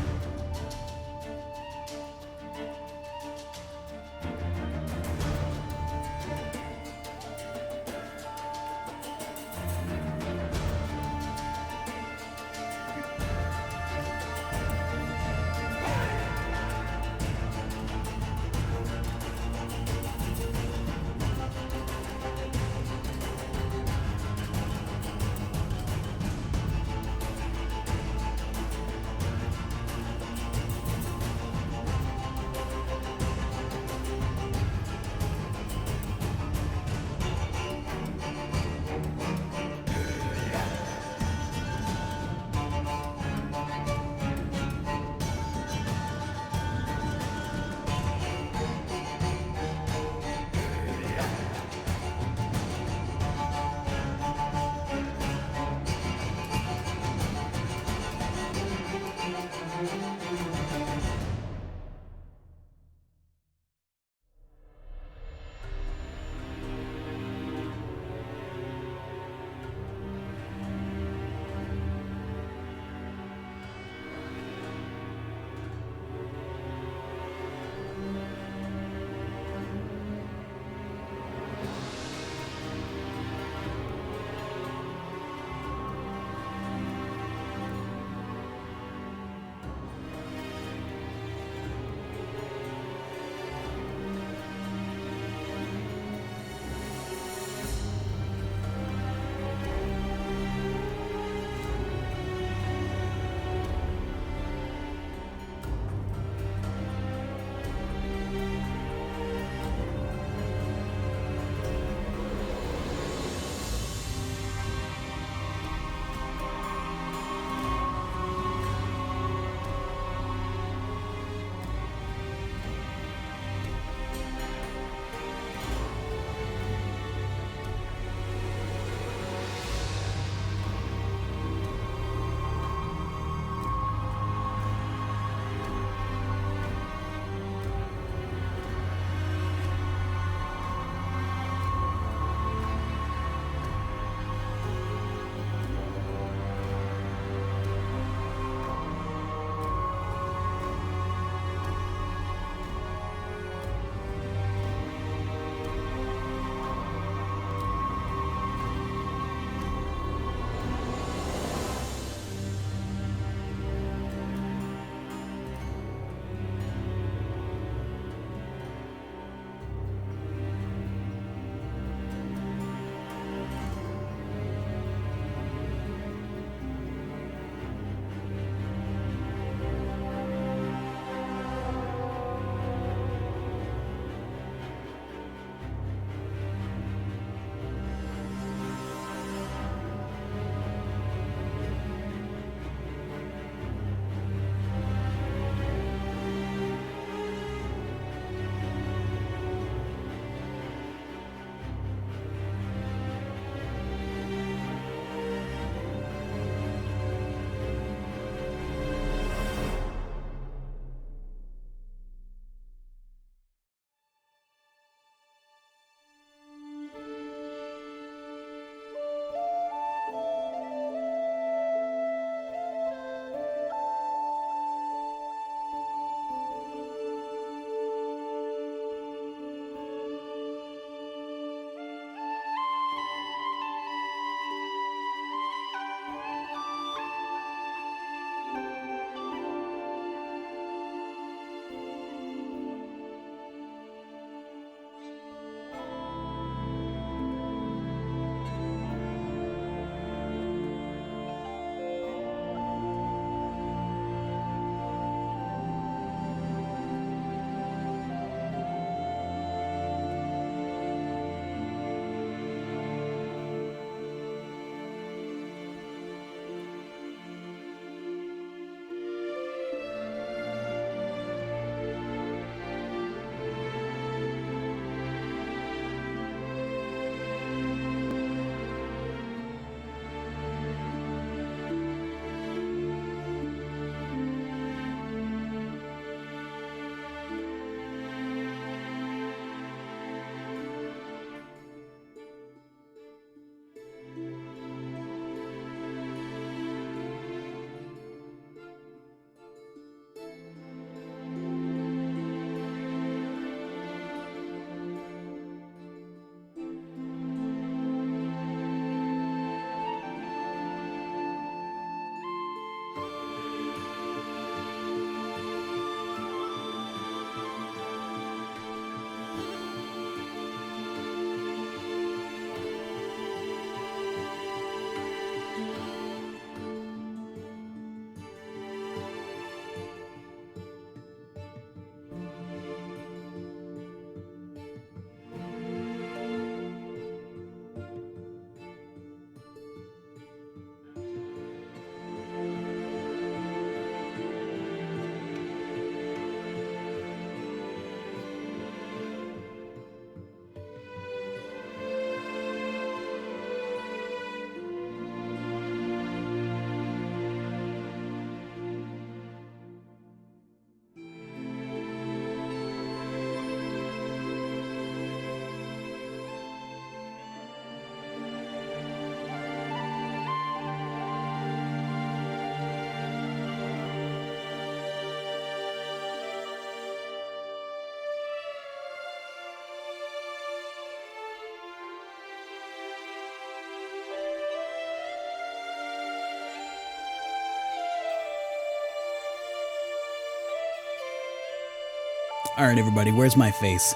All right, everybody, where's my face?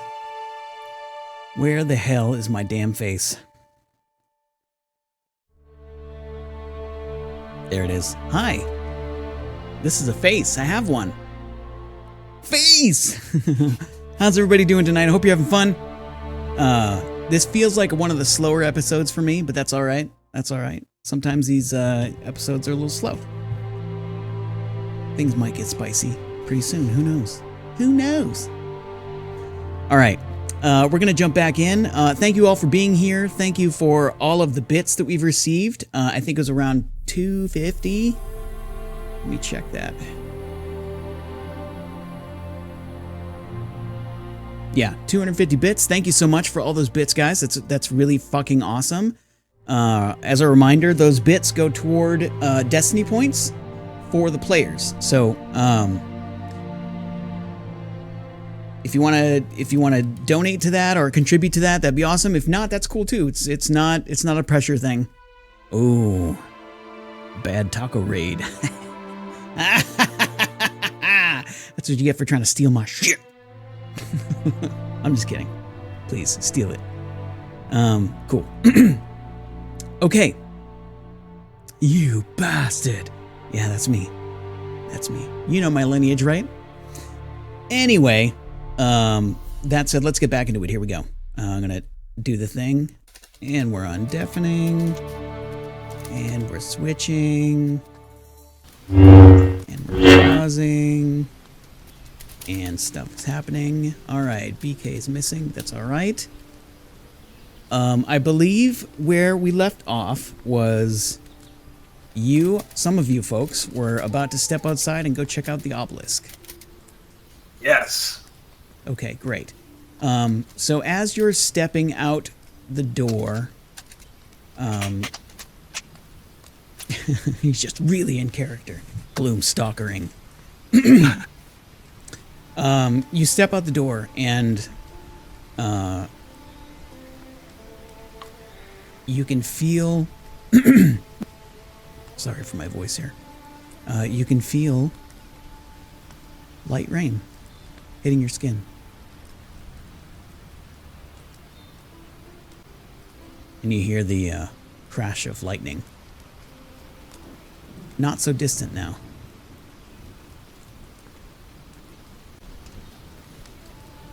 Where the hell is my damn face? There it is. Hi. This is a face. I have one. Face! How's everybody doing tonight? I hope you're having fun. This feels like one of the slower episodes for me, but that's all right. That's all right. Sometimes these episodes are a little slow. Things might get spicy pretty soon. Who knows? Who knows? All right. We're going to jump back in. Thank you all for being here. Thank you for all of the bits that we've received. I think it was around 250. Let me check that. Yeah, 250 bits. Thank you so much for all those bits, guys. That's really fucking awesome. As a reminder, those bits go toward Destiny points for the players. So, if you want to donate to that or contribute to that, that'd be awesome. If not, that's cool too. It's not a pressure thing. Ooh, bad taco raid. That's what you get for trying to steal my shit. I'm just kidding. Please steal it. Cool. Okay. You bastard. Yeah, that's me. That's me. You know my lineage, right? Anyway, that said, let's get back into it. Here we go. I'm gonna do the thing, and we're on deafening, and we're switching, and we're pausing. And stuff is happening. All right, BK is missing. That's all right. I believe where we left off was some of you folks were about to step outside and go check out the obelisk. Yes. Okay, great. So as you're stepping out the door, he's just really in character. Gloom stalkering. You step out the door and you can feel sorry for my voice here. You can feel light rain hitting your skin. And you hear the crash of lightning. Not so distant now.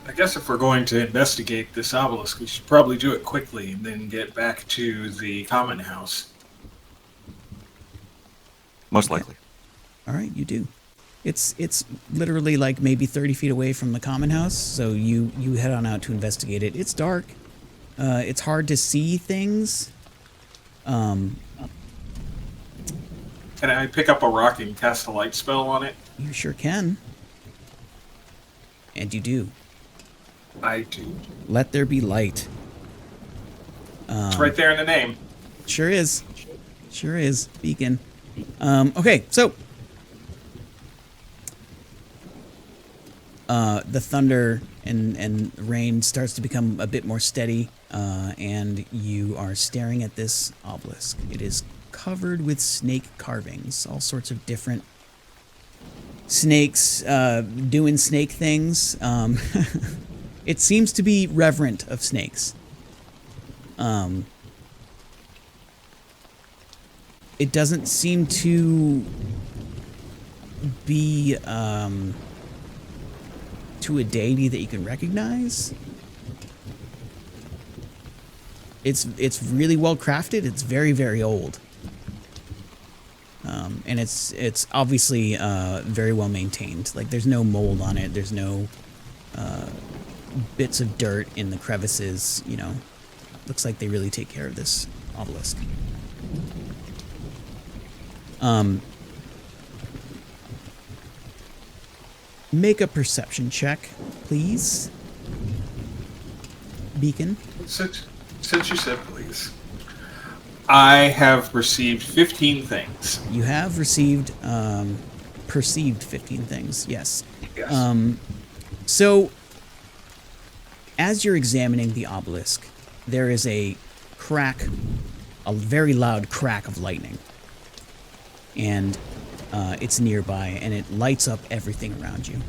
I guess if we're going to investigate this obelisk, we should probably do it quickly and then get back to the common house. Most likely. All right, you do. It's literally like maybe 30 feet away from the common house, so you head on out to investigate it. It's dark. It's hard to see things. Can I pick up a rock and cast a light spell on it? You sure can. And you do. I do. Let there be light. It's right there in the name. Sure is. Sure is. Beacon. Okay, so the thunder and rain starts to become a bit more steady, and you are staring at this obelisk. It is covered with snake carvings, all sorts of different snakes doing snake things. It seems to be reverent of snakes. It doesn't seem to be to a deity that you can recognize. It's really well crafted. It's very, very old. And it's obviously very well maintained. Like, there's no mold on it. There's no bits of dirt in the crevices, you know. Looks like they really take care of this obelisk. Make a perception check, please. Beacon. Since you said please. I have received 15 things. You have received, perceived 15 things, yes. Yes. So, as you're examining the obelisk, there is a crack, a very loud crack of lightning. And it's nearby, and it lights up everything around you.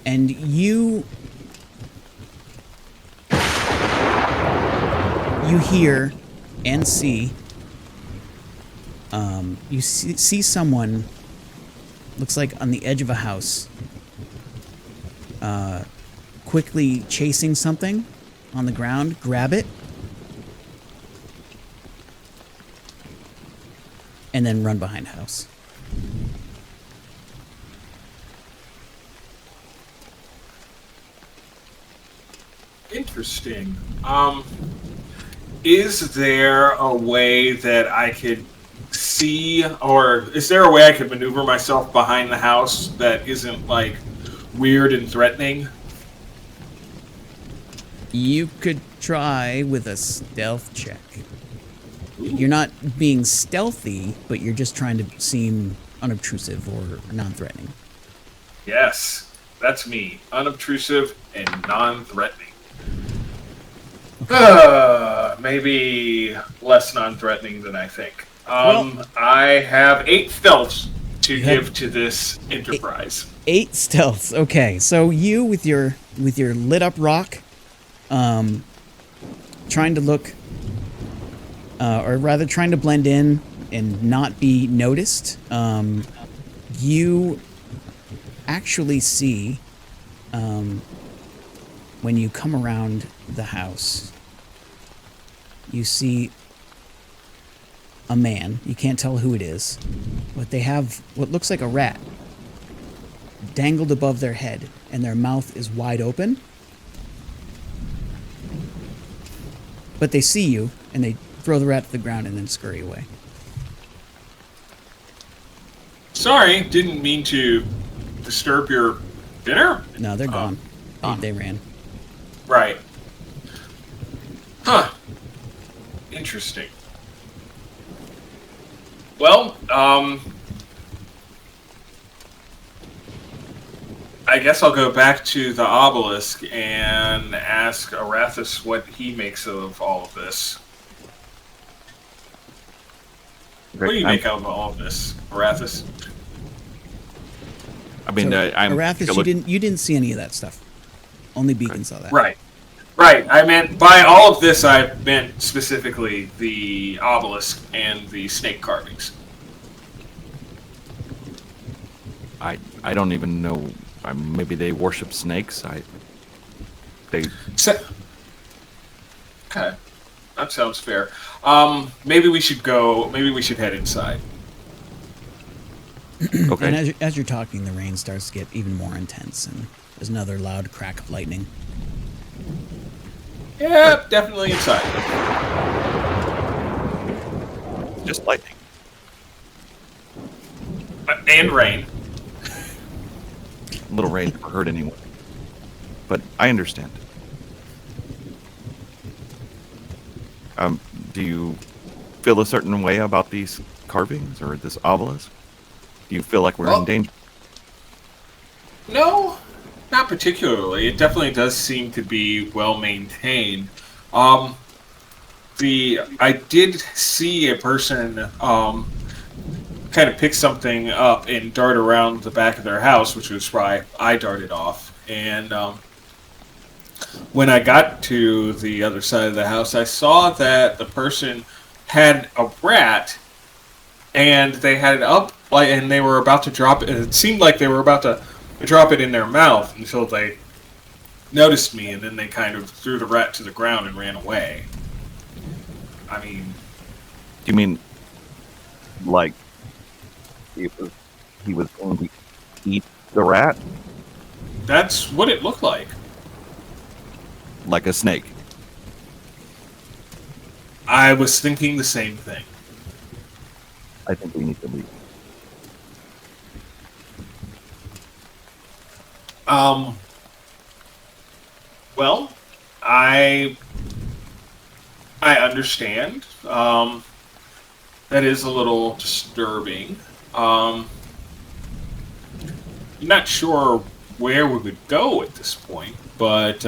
And you hear and see, you see someone, looks like on the edge of a house, quickly chasing something on the ground. Grab it, and then run behind a house. Interesting. Is there a way that I could see, or is there a way I could maneuver myself behind the house that isn't, like, weird and threatening? You could try with a stealth check. You're not being stealthy, but you're just trying to seem unobtrusive or non-threatening. Yes, that's me. Unobtrusive and non-threatening. Maybe less non-threatening than I think. I have 8 stealths to give to this enterprise. 8 stealths. Okay, so you with your lit up rock, trying to look, or rather trying to blend in and not be noticed. You actually see, when you come around the house, you see a man. You can't tell who it is, but they have what looks like a rat dangled above their head, and their mouth is wide open. But they see you, and they throw the rat to the ground and then scurry away. Sorry, didn't mean to disturb your dinner? No, they're gone. They ran. Right. Huh. Interesting. Well, I guess I'll go back to the obelisk and ask Arathis what he makes of all of this. What do you make out of all of this, Arathis? I mean, So, I'm Arathis, you didn't see any of that stuff. Only Beacon saw that. Right. I meant, by all of this, I meant specifically the obelisk and the snake carvings. I don't even know. Maybe they worship snakes. Okay, that sounds fair. Maybe we should go. Maybe we should head inside. Okay. And as you're talking, the rain starts to get even more intense, and there's another loud crack of lightning. Yeah, definitely inside. Just lightning. And rain. A little rain never hurt anyone. But I understand. Do you feel a certain way about these carvings or this obelisk? Do you feel like we're in danger? No, not particularly. It definitely does seem to be well maintained. I did see a person kind of pick something up and dart around the back of their house, which was why I darted off. And when I got to the other side of the house, I saw that the person had a rat, and they had it up, and they were about to drop it. It seemed like they were about to drop it in their mouth until they noticed me, and then they kind of threw the rat to the ground and ran away. I mean... You mean, like, he was going to eat the rat? That's what it looked like. Like a snake. I was thinking the same thing. I think we need to leave. Well, I understand. That is a little disturbing. I'm not sure where we would go at this point, but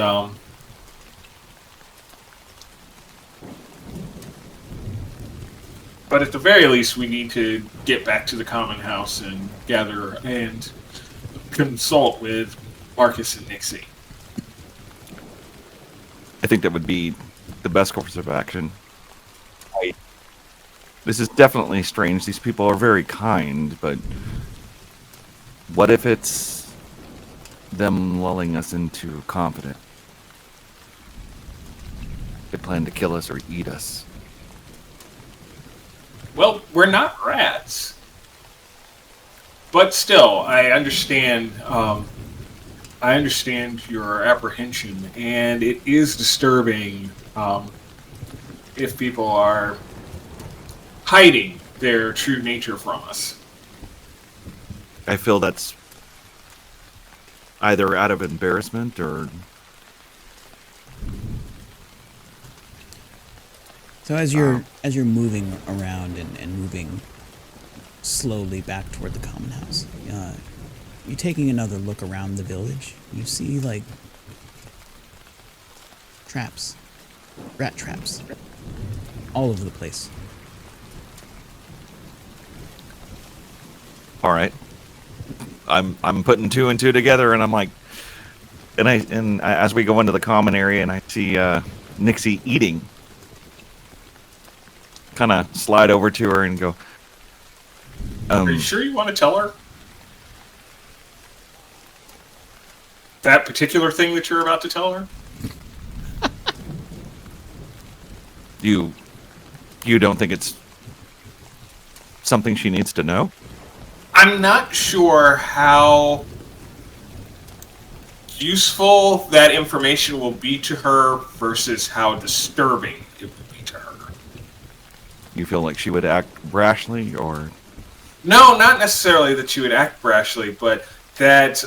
at the very least, we need to get back to the common house and gather and consult with Marcus and Nyxi. I think that would be the best course of action. This is definitely strange. These people are very kind, but what if it's them lulling us into confidence? They plan to kill us or eat us. Well, we're not rats. But still, I understand your apprehension, and it is disturbing if people are hiding their true nature from us. I feel that's either out of embarrassment or... So as you're moving around and moving slowly back toward the common house, you're taking another look around the village. You see like traps, rat traps, all over the place. All right, I'm putting two and two together, and I'm like, and as we go into the common area, and I see Nyxi eating. Kind of slide over to her and go, Are you sure you want to tell her? That particular thing that you're about to tell her? You don't think it's something she needs to know? I'm not sure how useful that information will be to her versus how disturbing it will be to her. You feel like she would act brashly, or? No, not necessarily that she would act brashly, but that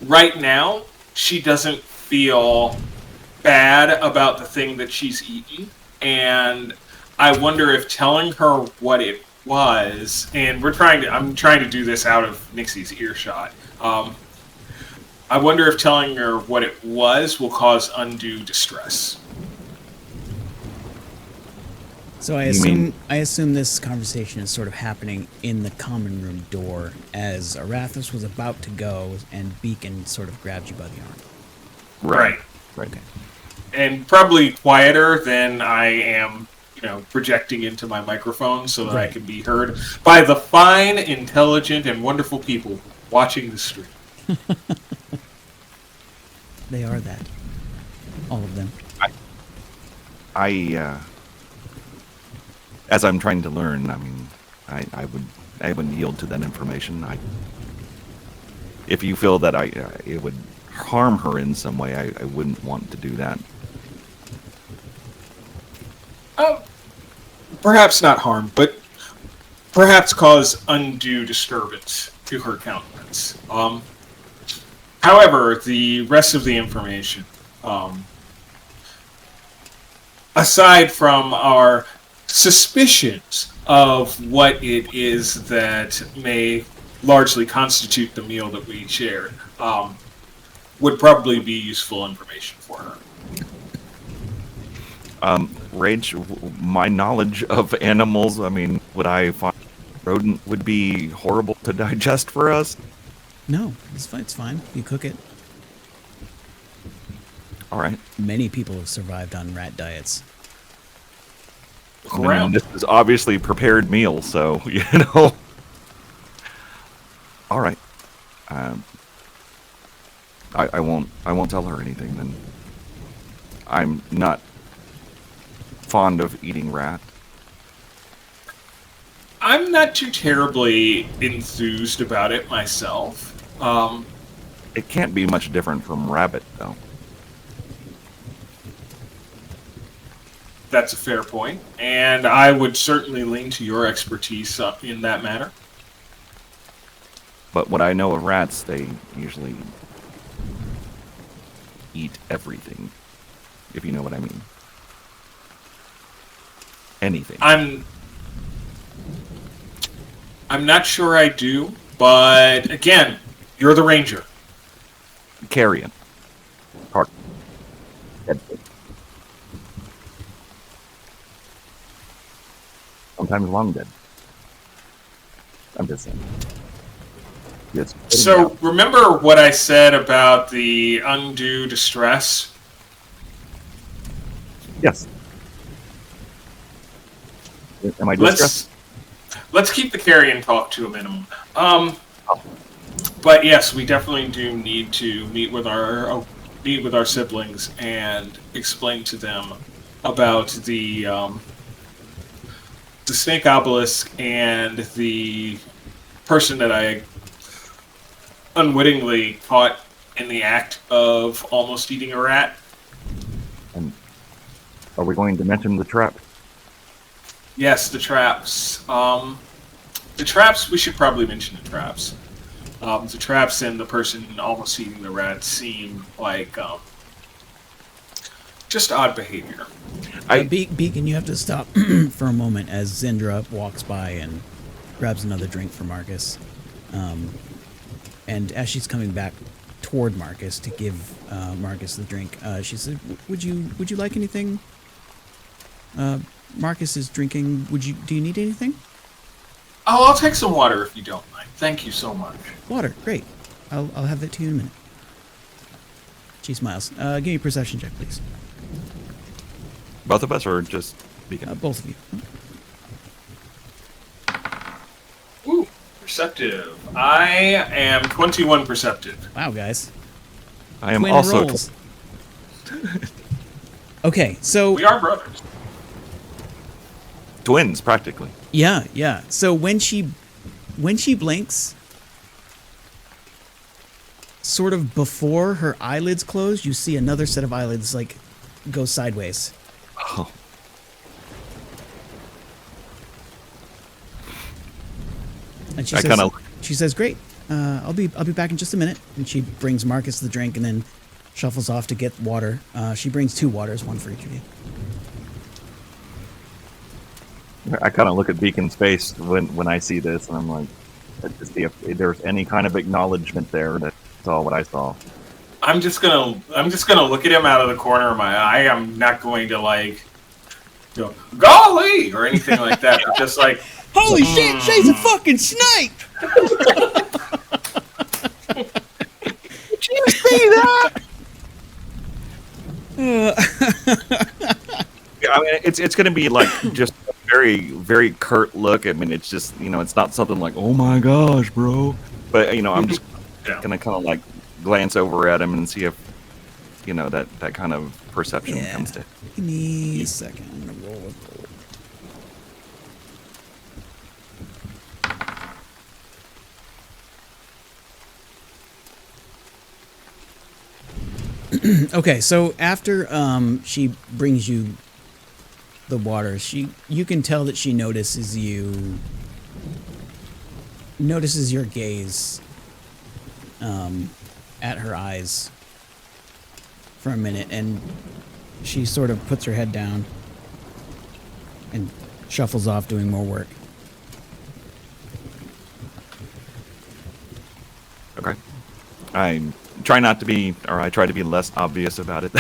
right now she doesn't feel bad about the thing that she's eating, and I wonder if telling her what it was, and I'm trying to do this out of Nyxi's earshot. I wonder if telling her what it was will cause undue distress. So I assume this conversation is sort of happening in the common room door as Arathis was about to go and Beacon sort of grabbed you by the arm. Right. Okay. And probably quieter than I am, projecting into my microphone so that I can be heard by the fine, intelligent, and wonderful people watching the stream. They are that. All of them. As I'm trying to learn, I mean, I would yield to that information. If you feel that it would harm her in some way, I wouldn't want to do that. Perhaps not harm, but perhaps cause undue disturbance to her countenance. However, the rest of the information, aside from our suspicions of what it is that may largely constitute the meal that we shared, would probably be useful information for her. Rage, my knowledge of animals, I mean, would I find rodent would be horrible to digest for us? No, it's fine. It's fine. You cook it. All right. Many people have survived on rat diets. I mean, this is obviously prepared meal, so All right. I won't tell her anything then. I'm not fond of eating rat. I'm not too terribly enthused about it myself. It can't be much different from rabbit, though. That's a fair point, and I would certainly lean to your expertise in that matter. But what I know of rats, they usually eat everything, if you know what I mean. Anything. I'm not sure I do, but again, you're the ranger. Carrion. Sometimes long dead. I'm just saying. Yes. So remember what I said about the undue distress? Yes. Am I distressed? Let's keep the carrion talk to a minimum. But yes, we definitely do need to meet with our siblings and explain to them about the snake obelisk and the person that I unwittingly caught in the act of almost eating a rat. And are we going to mention the trap? Yes, the traps. The traps, we should probably mention the traps. The traps and the person almost eating the rat seem like just odd behavior. Beacon, you have to stop for a moment as Zendra walks by and grabs another drink for Marcus. And as she's coming back toward Marcus to give Marcus the drink, she said, "Would you like anything? Marcus is drinking. Do you need anything?" Oh, I'll take some water if you don't mind. Thank you so much. Water, great. I'll have that to you in a minute. She smiles. Give me a perception check, please. Both of us, or just Beacon? Both of you. Ooh, perceptive. I am 21 perceptive. Wow, guys. I am Twin also. rolls. Okay, so We are brothers. Twins, practically. yeah. So when she blinks, sort of before her eyelids close, you see another set of eyelids like go sideways. Oh. And she says, "Great. I'll be back in just a minute." And she brings Marcus the drink and then shuffles off to get water. She brings 2 waters, one for each of you. I kind of look at Beacon's face when I see this, and I'm like, to see if there's any kind of acknowledgement there. That's all what I saw. I'm just gonna look at him out of the corner of my eye. I'm not going to like go golly or anything like that. I'm just like, Holy shit, she's a fucking snake! Did you see that? I mean, it's going to be like just a very, very curt look. I mean, it's just, it's not something like, oh my gosh, bro. But, I'm just going to kind of like glance over at him and see if, that kind of perception comes to. Give me a second. I'm going to roll a Okay, so after she brings you the water, you can tell that she notices your gaze at her eyes for a minute, and she sort of puts her head down and shuffles off doing more work. Okay. I try to be less obvious about it.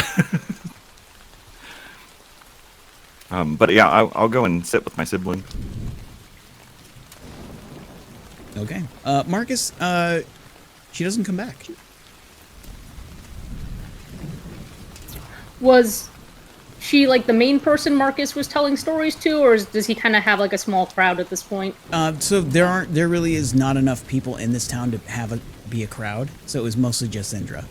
But yeah, I'll go and sit with my sibling. Okay. Marcus, she doesn't come back. Was she like the main person Marcus was telling stories to, or does he kind of have like a small crowd at this point? So there really is not enough people in this town to be a crowd. So it was mostly just Zendra.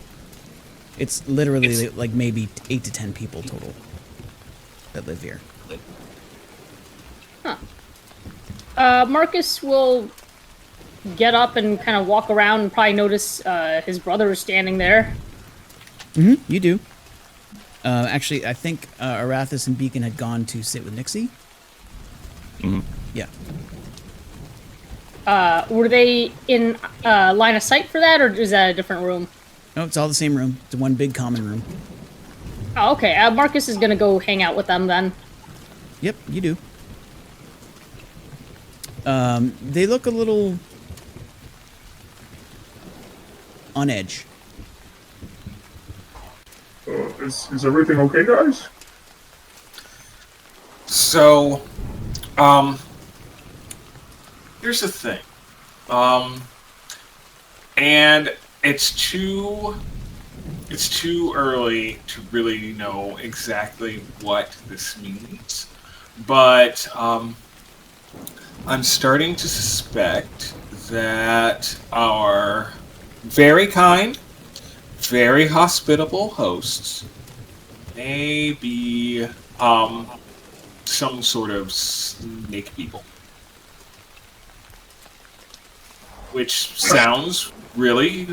It's literally like maybe 8 to 10 people total that live here. Huh. Marcus will get up and kind of walk around and probably notice his brother is standing there. Mm-hmm, you do. Actually, I think Arathis and Beacon had gone to sit with Nyxi. Mm-hmm. Yeah. Were they in line of sight for that, or is that a different room? No, it's all the same room. It's one big common room. Oh, okay. Marcus is gonna go hang out with them then. Yep, you do. They look a little on edge. Is everything okay, guys? so, here's the thing. And it's too early to really know exactly what this means. But I'm starting to suspect that our very kind, very hospitable hosts may be some sort of snake people. Which sounds really,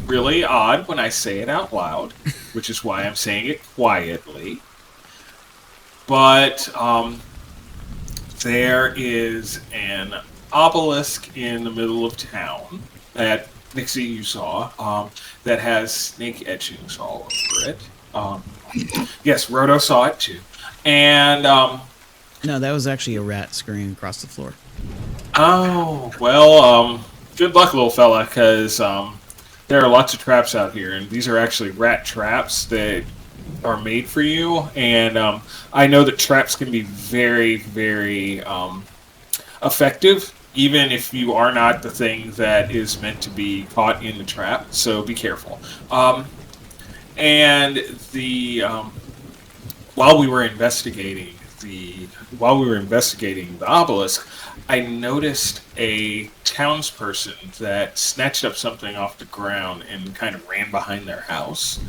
really odd when I say it out loud, which is why I'm saying it quietly. But there is an obelisk in the middle of town that Nyxi you saw that has snake etchings all over it. Yes, Roto saw it too. And No, that was actually a rat scurrying across the floor. oh well, good luck, little fella, because there are lots of traps out here, and these are actually rat traps that are made for you. And I know that traps can be very, very effective, even if you are not the thing that is meant to be caught in the trap. So be careful. And the while we were investigating the obelisk, I noticed a townsperson that snatched up something off the ground and kind of ran behind their house.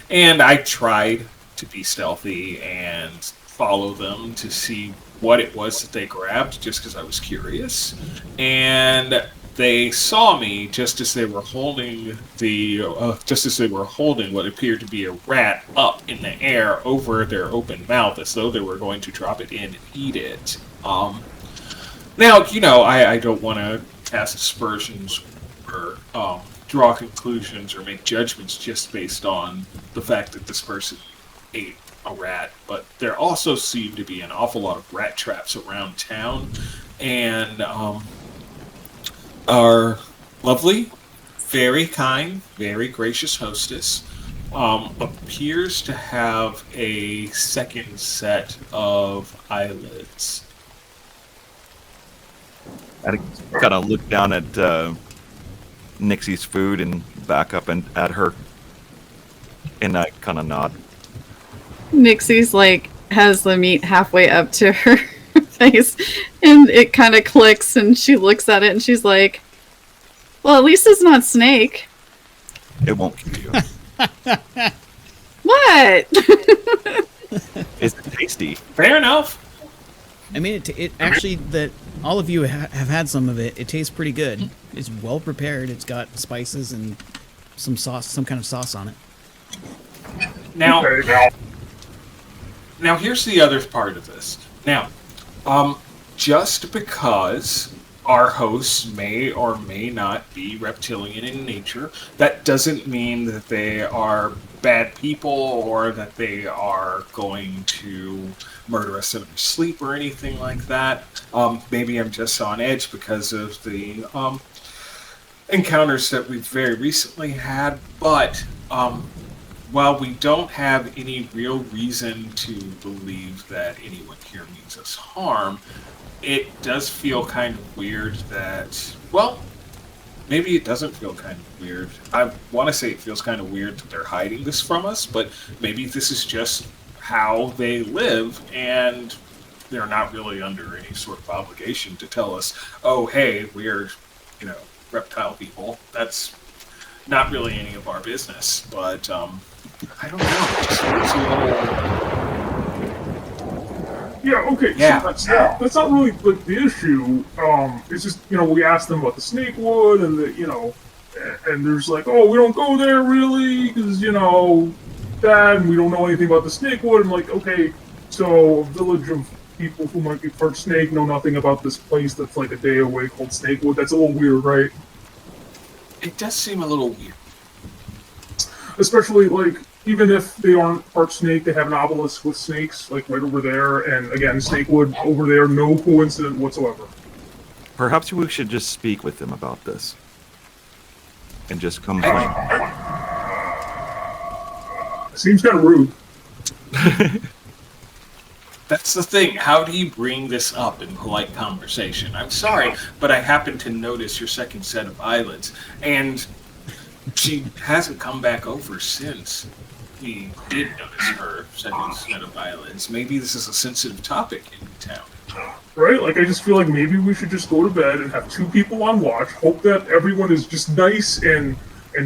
And I tried to be stealthy and follow them to see what it was that they grabbed, just because I was curious. And they saw me just as they were holding what appeared to be a rat up in the air over their open mouth, as though they were going to drop it in and eat it. Now, I don't want to cast aspersions or draw conclusions or make judgments just based on the fact that this person ate a rat, but there also seem to be an awful lot of rat traps around town, and our lovely, very kind, very gracious hostess appears to have a second set of eyelids. I kind of look down at Nyxi's food and back up and at her, and I kind of nod. Nyxi's has the meat halfway up to her face, and it kind of clicks, and she looks at it, and she's like, "Well, at least it's not snake." It won't kill you. What? It's tasty. Fair enough. I mean, it actually, that all of you have had some of it. It tastes pretty good. It's well prepared. It's got spices and some sauce, some kind of sauce on it. Now, here's the other part of this. Now, just because our hosts may or may not be reptilian in nature, that doesn't mean that they are bad people or that they are going to murder us in our sleep or anything like that. Maybe I'm just on edge because of the encounters that we've very recently had, but while we don't have any real reason to believe that anyone here means us harm, it does feel kind of weird that, well, maybe it doesn't feel kind of weird. I want to say it feels kind of weird that they're hiding this from us, but maybe this is just how they live, and they're not really under any sort of obligation to tell us, oh, hey, we're, reptile people. That's not really any of our business, but I don't know. It just feels a little... Yeah, okay, Yeah. So that's not really the issue. It's just, we asked them about the Snakewood, and and there's oh, we don't go there really, because, that, and we don't know anything about the Snakewood. I'm like, okay, so a village of people who might be part snake know nothing about this place that's a day away called Snakewood. That's a little weird, right? It does seem a little weird. Especially, even if they aren't part snake, they have an obelisk with snakes, right over there, and again, Snakewood over there, no coincidence whatsoever. Perhaps we should just speak with them about this. And just complain. Seems kind of rude. That's the thing. How do you bring this up in polite conversation? I'm sorry, but I happen to notice your second set of eyelids. And She hasn't come back over since we did notice her second of violence. Maybe this is a sensitive topic in town. Right? Like, I just feel like maybe we should just go to bed and have 2 people on watch, hope that everyone is just nice and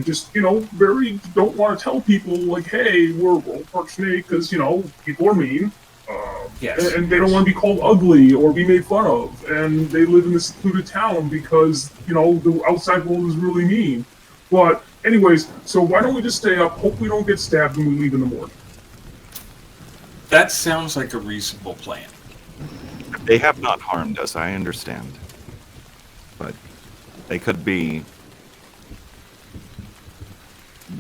just, very don't want to tell people, like, hey, we're Park Snake, because, people are mean. Yes. And they don't want to be called ugly or be made fun of. And they live in this secluded town because, the outside world is really mean. But, anyways, so why don't we just stay up, hope we don't get stabbed when we leave in the morning? That sounds like a reasonable plan. They have not harmed us, I understand. But they could be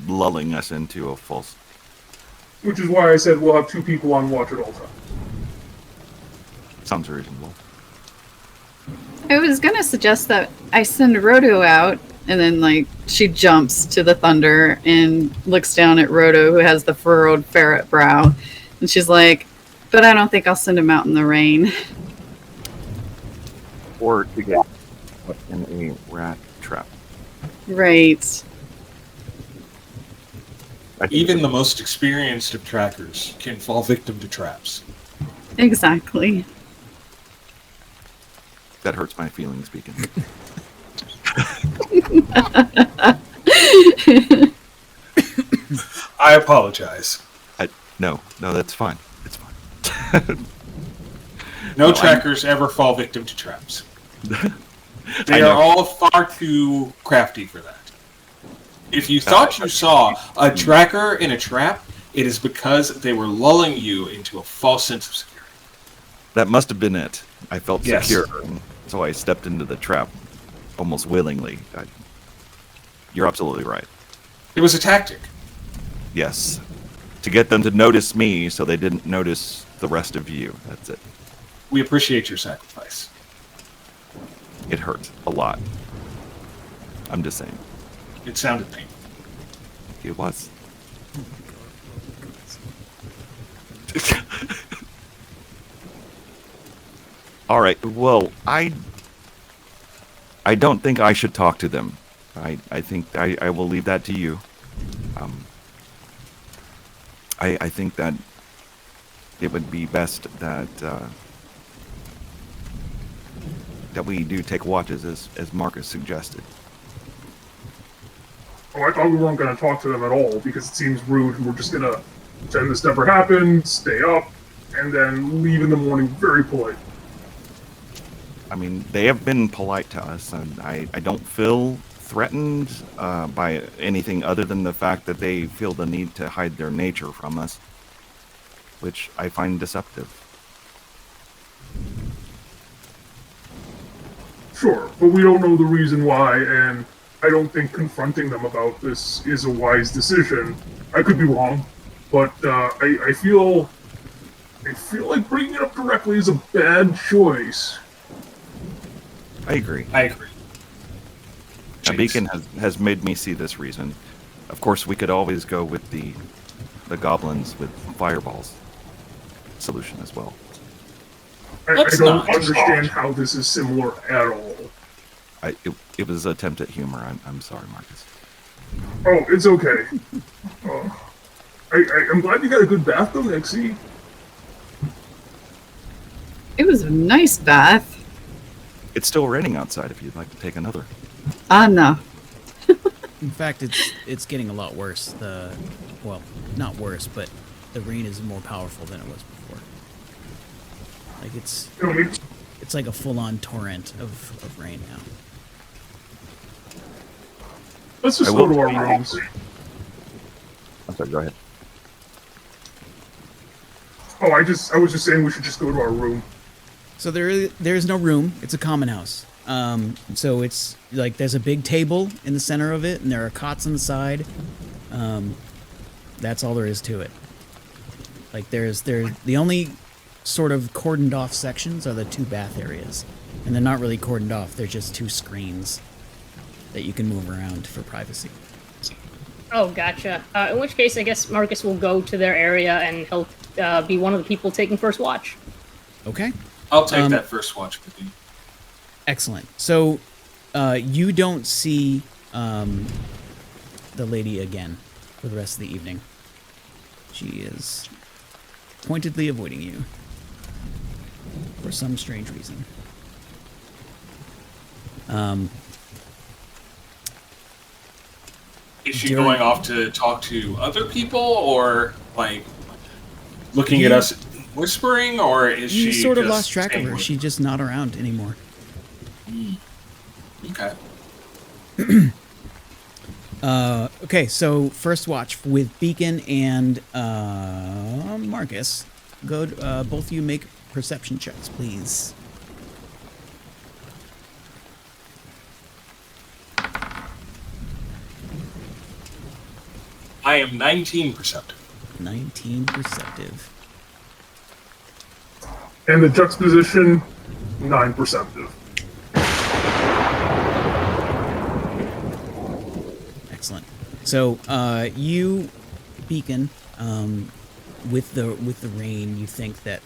lulling us into a false... Which is why I said we'll have 2 people on watch at all times. Sounds reasonable. I was gonna suggest that I send Roto out, and then she jumps to the thunder and looks down at Roto, who has the furrowed ferret brow, and she's like, "But I don't think I'll send him out in the rain." Or to get put in a rat trap. Right. Even the most experienced of trackers can fall victim to traps. Exactly. That hurts my feelings, Beacon. I apologize. No, that's fine. It's fine. No trackers ever fall victim to traps. They are all far too crafty for that. If you thought you saw a tracker in a trap, it is because they were lulling you into a false sense of security. That must have been it. I felt Yes. secure, so I stepped into the trap almost willingly. You're absolutely right. It was a tactic. Yes. To get them to notice me so they didn't notice the rest of you. That's it. We appreciate your sacrifice. It hurt a lot. I'm just saying. It sounded painful. It was. All right. Well, I don't think I should talk to them. I think I will leave that to you. I think that it would be best that that we do take watches as Marcus suggested. Oh, I thought we weren't going to talk to them at all because it seems rude and we're just going to pretend this never happened, stay up, and then leave in the morning very polite. I mean, they have been polite to us, and I don't feel threatened by anything other than the fact that they feel the need to hide their nature from us, which I find deceptive. Sure, but we don't know the reason why, and I don't think confronting them about this is a wise decision. I could be wrong, but I feel like bringing it up directly is a bad choice. I agree. Now, Beacon has made me see this reason. Of course, we could always go with the goblins with fireballs solution as well. I don't understand how this is similar at all. It was an attempt at humor. I'm sorry, Marcus. Oh, it's okay. I'm glad you got a good bath though, Nyxi. It was a nice bath. It's still raining outside if you'd like to take another. No. In fact, it's getting a lot worse. Well, not worse, but the rain is more powerful than it was before. Like it's like a full-on torrent of rain now. Let's just go to our rooms. I'm sorry, go ahead. Oh, I was just saying we should just go to our room. So there's no room. It's a common house. So it's like there's a big table in the center of it, and there are cots on the side. That's all there is to it. Like there's the only sort of cordoned off sections are the 2 bath areas, and they're not really cordoned off. They're just 2 screens that you can move around for privacy. Oh, gotcha. In which case, I guess Marcus will go to their area and he'll be one of the people taking first watch. Okay. I'll take that first watch with you. Excellent. So you don't see the lady again for the rest of the evening. She is pointedly avoiding you for some strange reason. Is she going off to talk to other people, or like looking at us whispering, or is she You sort of just lost track of her. staying She's just not around anymore. Okay. Okay, so first watch with Beacon and Marcus. Go, both of you make perception checks, please. I am 19 perceptive. 19 perceptive. And the juxtaposition, 9 perceptive. Excellent. So, you, Beacon, with the rain, you think that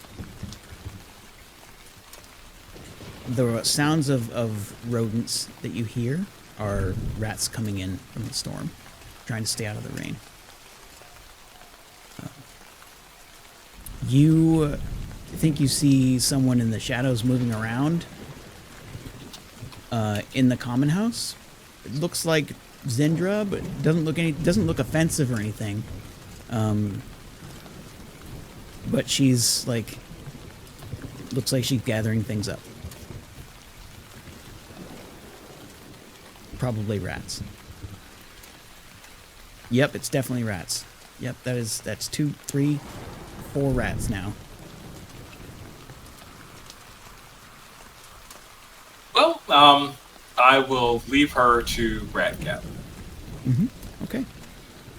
the sounds of rodents that you hear are rats coming in from the storm, trying to stay out of the rain. You think you see someone in the shadows moving around in the common house. It looks like Zendra, but doesn't look offensive or anything. But she's like, looks like she's gathering things up. Probably rats. Yep, it's definitely rats. Yep, that's 2, 3, 4 rats now. Well, I will leave her to rat gather. Mm-hmm. Okay.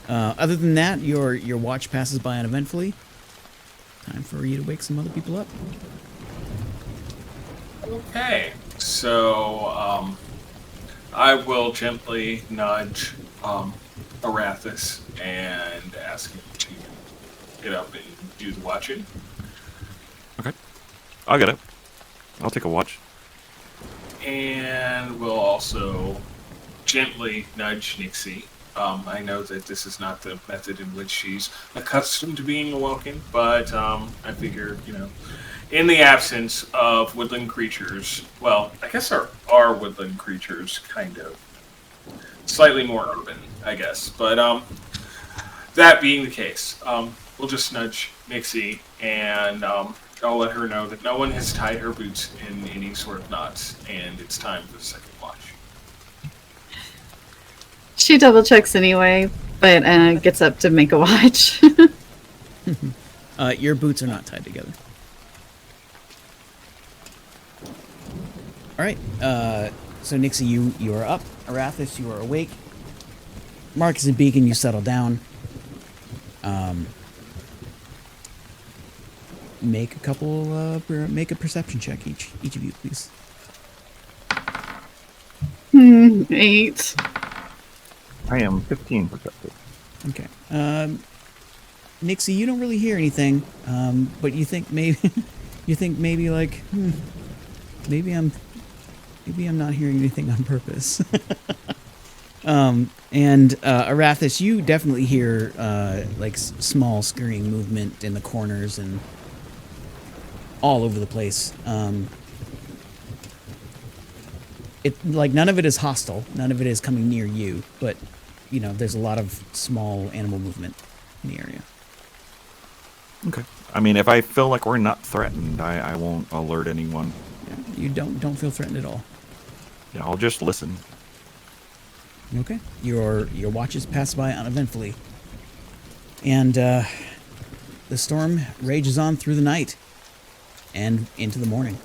Other than that, your watch passes by uneventfully. Time for you to wake some other people up. Okay, so I will gently nudge Arathis and ask him to get up and do the watching. Okay. I'll get it. I'll take a watch. And we'll also gently nudge Nyxi. I know that this is not the method in which she's accustomed to being awoken, but I figure, in the absence of woodland creatures, well, I guess our woodland creatures kind of slightly more urban, I guess. But that being the case, we'll just nudge Nyxi, and I'll let her know that no one has tied her boots in any sort of knots, and it's time for the second watch. She double checks anyway, but gets up to make a watch. Your boots are not tied together. All right. So Nyxi, you are up. Arathis, you are awake. Marcus and Beacon, you settle down. Make a perception check each of you, please. 8. I am 15 perceptive. Okay. Nyxi, you don't really hear anything, but you think maybe like maybe I'm not hearing anything on purpose. And Arathis, you definitely hear like small scurrying movement in the corners and all over the place. None of it is hostile. None of it is coming near you, but there's a lot of small animal movement in the area. Okay. I mean, if I feel like we're not threatened, I won't alert anyone. Yeah, you don't feel threatened at all. Yeah, I'll just listen. Okay. Your watches pass by uneventfully. And the storm rages on through the night and into the morning.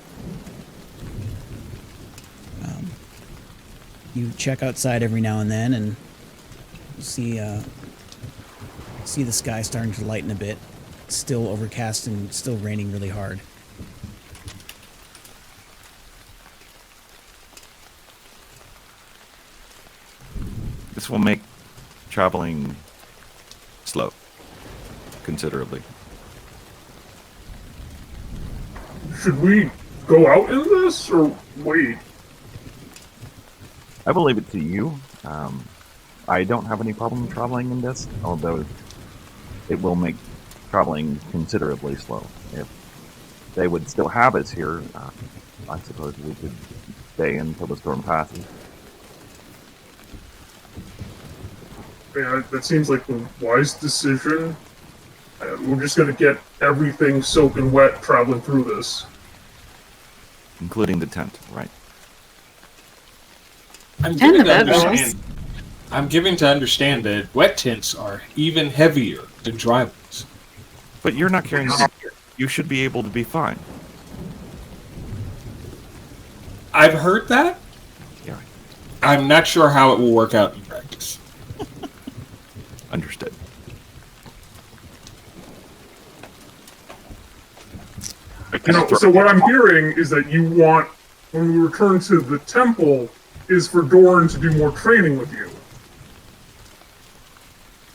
You check outside every now and then and you see the sky starting to lighten a bit. Still overcast and still raining really hard. This will make traveling slow, considerably. Should we go out in this, or wait? I will leave it to you. I don't have any problem traveling in this, although it will make traveling considerably slow. If they would still have us here, I suppose we could stay until the storm passes. Yeah, that seems like the wise decision. We're just going to get everything soaking wet traveling through this. Including the tent, right? And the bedrolls. I'm giving to understand that wet tents are even heavier than dry ones. But you're not carrying gear. You should be able to be fine. I've heard that. Yeah. I'm not sure how it will work out in practice. Understood. So what I'm hearing is that you want, when we return to the temple, is for Dorn to do more training with you.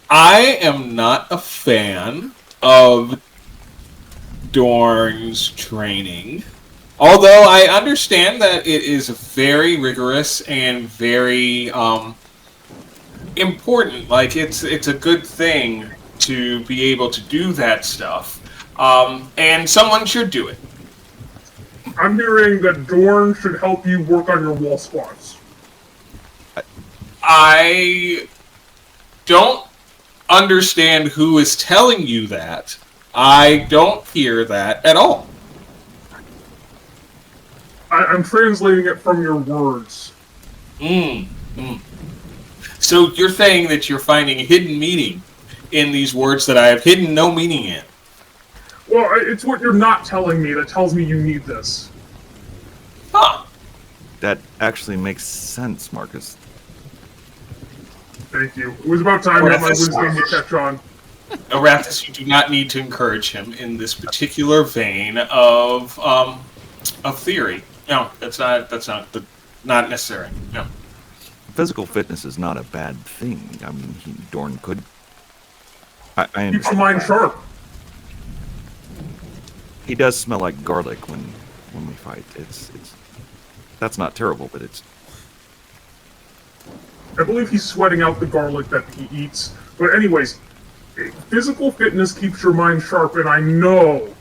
I am not a fan of Dorn's training. Although I understand that it is very rigorous and very important. Like, it's a good thing to be able to do that stuff. And someone should do it. I'm hearing that Dorn should help you work on your wall squats. I don't understand who is telling you that. I don't hear that at all. I'm translating it from your words. So you're saying that you're finding hidden meaning in these words that I have hidden no meaning in. Well, it's what you're not telling me that tells me you need this. Huh. That actually makes sense, Marcus. Thank you. It was about time I got my wisdom to catch on. Arathis, you do not need to encourage him in this particular vein of theory. No, that's not necessary. No. Physical fitness is not a bad thing. I mean, Dorn could. I Keeps your understand. mind sharp. He does smell like garlic when we fight. It's that's not terrible, but it's. I believe he's sweating out the garlic that he eats. But anyways, physical fitness keeps your mind sharp, and I know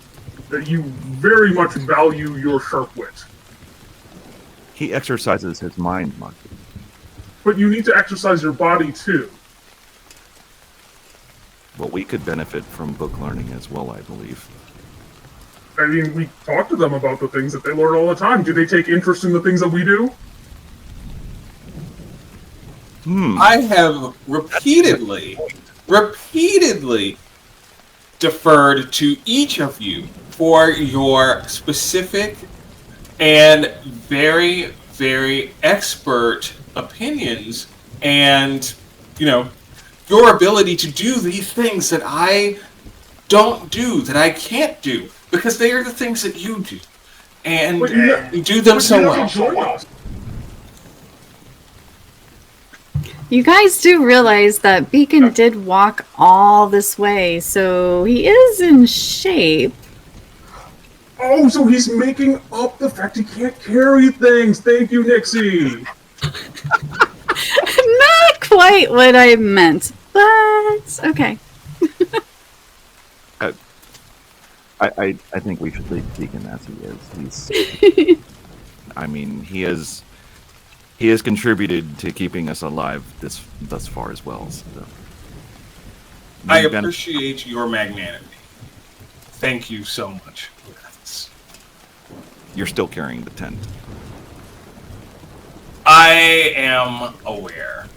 that you very much value your sharp wit. He exercises his mind, Marcus. But you need to exercise your body too. Well, we could benefit from book learning as well, I believe. I mean, we talk to them about the things that they learn all the time. Do they take interest in the things that we do? I have repeatedly deferred to each of you for your specific and very, very expert opinions and, your ability to do these things that I don't do, that I can't do, because they are the things that you do. And you do them so well. You guys do realize that Beacon did walk all this way, so he is in shape. Oh, so he's making up the fact he can't carry things. Thank you, Nyxi. Not quite what I meant, but okay. I think we should leave Deacon as he is. He's I mean, he has contributed to keeping us alive thus far as well. So. I appreciate your magnanimity. Thank you so much. You're still carrying the tent. I am aware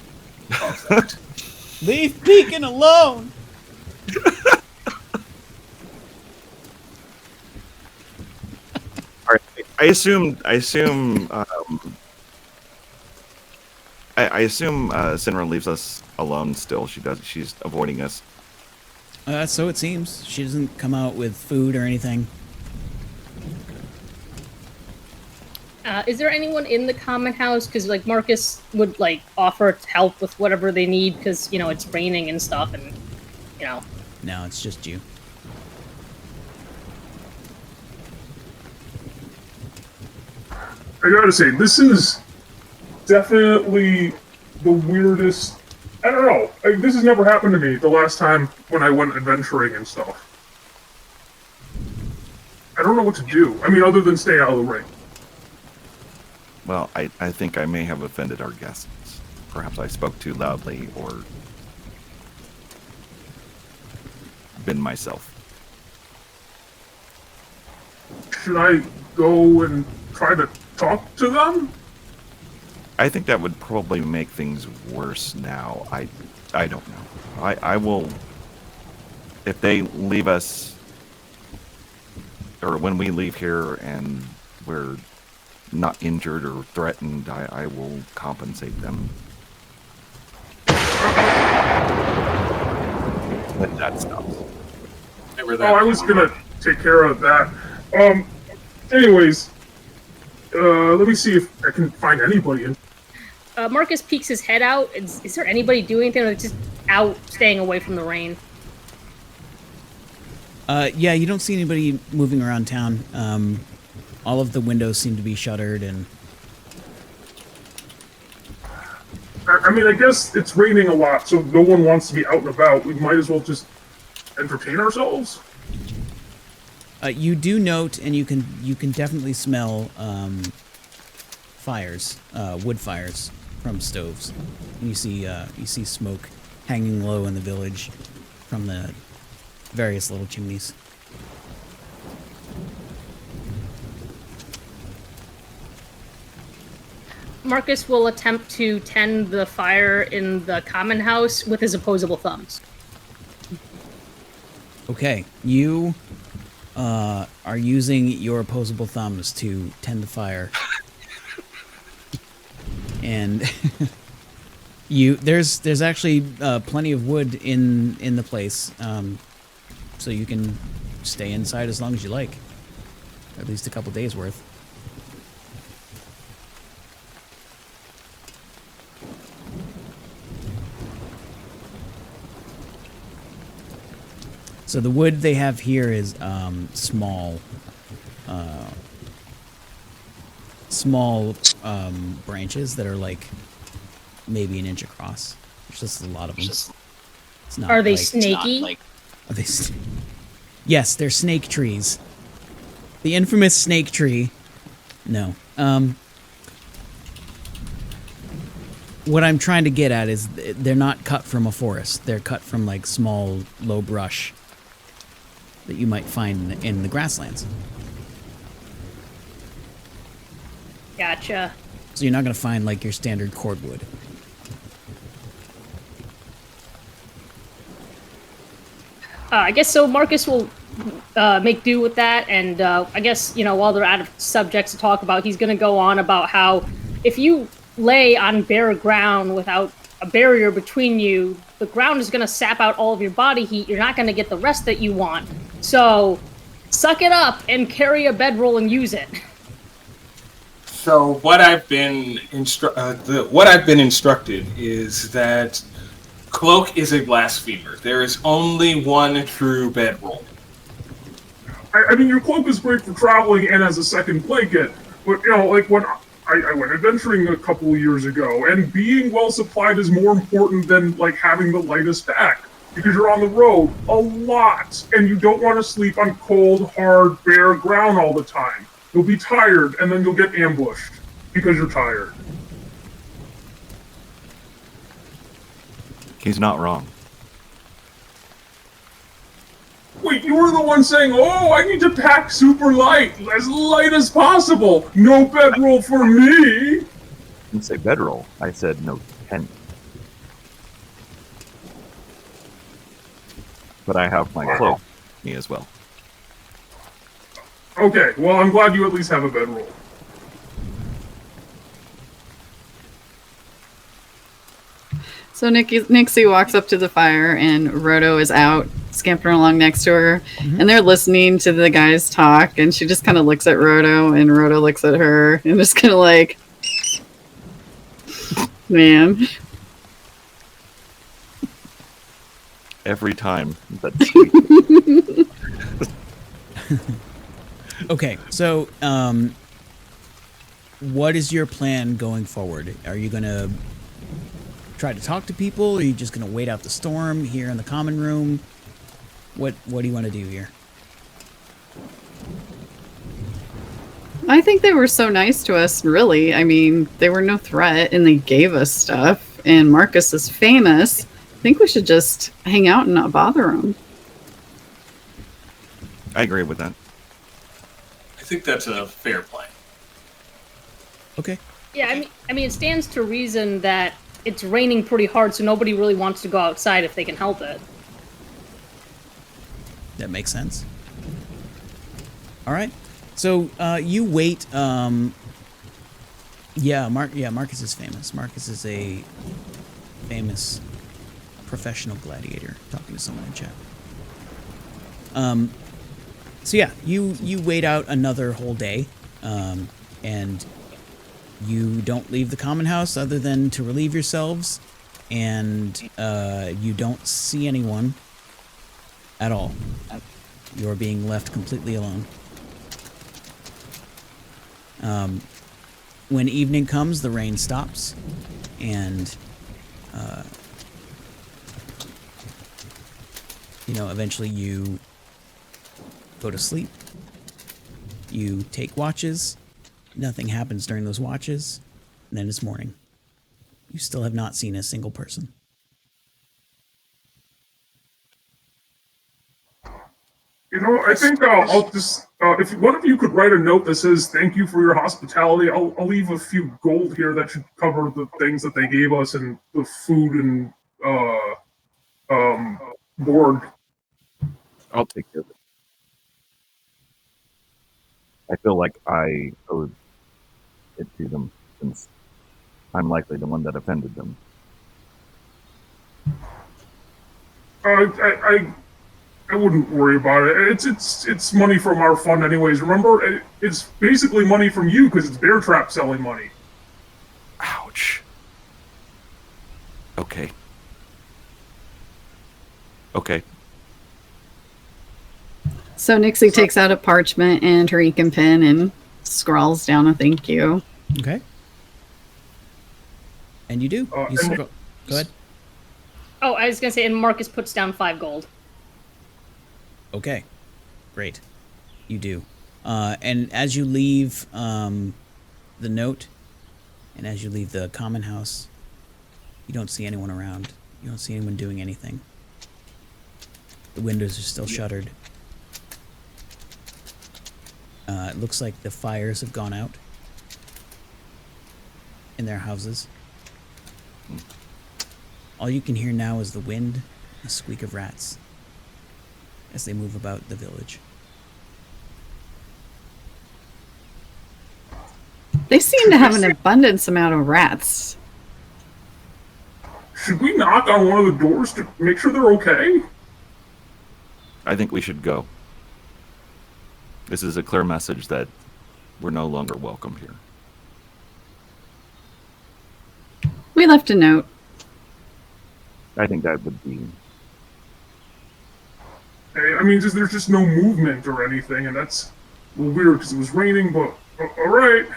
of that. Leave Beacon alone! All right. I assume Sinra leaves us alone still. She's avoiding us. So it seems. She doesn't come out with food or anything. Is there anyone in the common house? Because Marcus would offer help with whatever they need because it's raining and stuff, and No, it's just you. I gotta say, this is definitely the weirdest I don't know. This has never happened to me the last time when I went adventuring and stuff. I don't know what to do. I mean, other than stay out of the ring. Well, I think I may have offended our guests. Perhaps I spoke too loudly or been myself. Should I go and try to talk to them? I think that would probably make things worse now. I don't know. I will, if they leave us, or when we leave here and we're not injured or threatened, I will compensate them. When that stops. I was gonna take care of that. Anyways, let me see if I can find anybody. Marcus peeks his head out. Is there anybody doing anything, or just out staying away from the rain? Yeah, you don't see anybody moving around town. All of the windows seem to be shuttered, and I mean, I guess it's raining a lot, so no one wants to be out and about. We might as well just entertain ourselves. you do note, and you can definitely smell fires, wood fires from stoves. And you see smoke hanging low in the village from the various little chimneys. Marcus will attempt to tend the fire in the common house with his opposable thumbs. Okay, you are using your opposable thumbs to tend the fire, and there's actually plenty of wood in the place, so you can stay inside as long as you like, at least a couple days worth. So the wood they have here is small branches that are like maybe an inch across. There's just a lot of them. It's not Are they like, snaky? Are they? Yes, they're snake trees. The infamous snake tree. No. What I'm trying to get at is they're not cut from a forest. They're cut from like small, low brush that you might find in the grasslands. Gotcha. So you're not going to find like your standard cordwood. I guess so. Marcus will make do with that, and I guess, while they're out of subjects to talk about, he's going to go on about how if you lay on bare ground without a barrier between you, the ground is going to sap out all of your body heat. You're not going to get the rest that you want. So suck it up and carry a bedroll and use it. So what I've been instructed is that cloak is a blasphemer. There is only one true bedroll. I mean, your cloak is great for traveling and as a second blanket, but like when I went adventuring a couple of years ago, and being well supplied is more important than like having the lightest pack, because you're on the road a lot, and you don't want to sleep on cold, hard, bare ground all the time. You'll be tired, and then you'll get ambushed because you're tired. He's not wrong. Wait, you were the one saying, "Oh, I need to pack super light as possible. No bedroll for me." I didn't say bedroll. I said no tent. But I have my cloak. Me as well. Okay, well, I'm glad you at least have a bedroll. So Nyxi walks up to the fire, and Roto is out, scampering along next to her, and they're listening to the guys talk, and she just kind of looks at Roto, and Roto looks at her, and just kind of like, man. Every time. That's sweet. Okay, so what is your plan going forward? Are you gonna try to talk to people? Or are you just going to wait out the storm here in the common room? What do you want to do here? I think they were so nice to us, really. I mean, they were no threat and they gave us stuff. And Marcus is famous. I think we should just hang out and not bother him. I agree with that. I think that's a fair plan. Okay. Yeah, I mean, it stands to reason that it's raining pretty hard, so nobody really wants to go outside if they can help it. That makes sense. All right. So you wait. Marcus is famous. Marcus is a famous professional gladiator. Talking to someone in chat. So yeah, you wait out another whole day, and you don't leave the common house other than to relieve yourselves, and you don't see anyone at all. You're being left completely alone. When evening comes, the rain stops, and eventually you go to sleep. You take watches. Nothing happens during those watches, and then it's morning. You still have not seen a single person. I think I'll just, if one of you could write a note that says, thank you for your hospitality, I'll leave a few gold here that should cover the things that they gave us and the food and board. I'll take care of it. I feel like I owed it to them since I'm likely the one that offended them. I wouldn't worry about it. It's money from our fund anyways. Remember, it's basically money from you because it's Bear Trap selling money. Ouch. Okay. So Nyxi takes out a parchment and her ink and pen and scrawls down a thank you. Okay. And you do. Go ahead. Oh, I was gonna say, and Marcus puts down 5 gold. Okay. Great. You do. And as you leave the note, and as you leave the common house, you don't see anyone around. You don't see anyone doing anything. The windows are still shuttered. It looks like the fires have gone out in their houses. All you can hear now is the wind, the squeak of rats as they move about the village. They seem to have an abundance amount of rats. Should we knock on one of the doors to make sure they're okay? I think we should go. This is a clear message that we're no longer welcome here. We left a note. I think that would be... I mean, there's just no movement or anything, and that's a little weird because it was raining, but all right.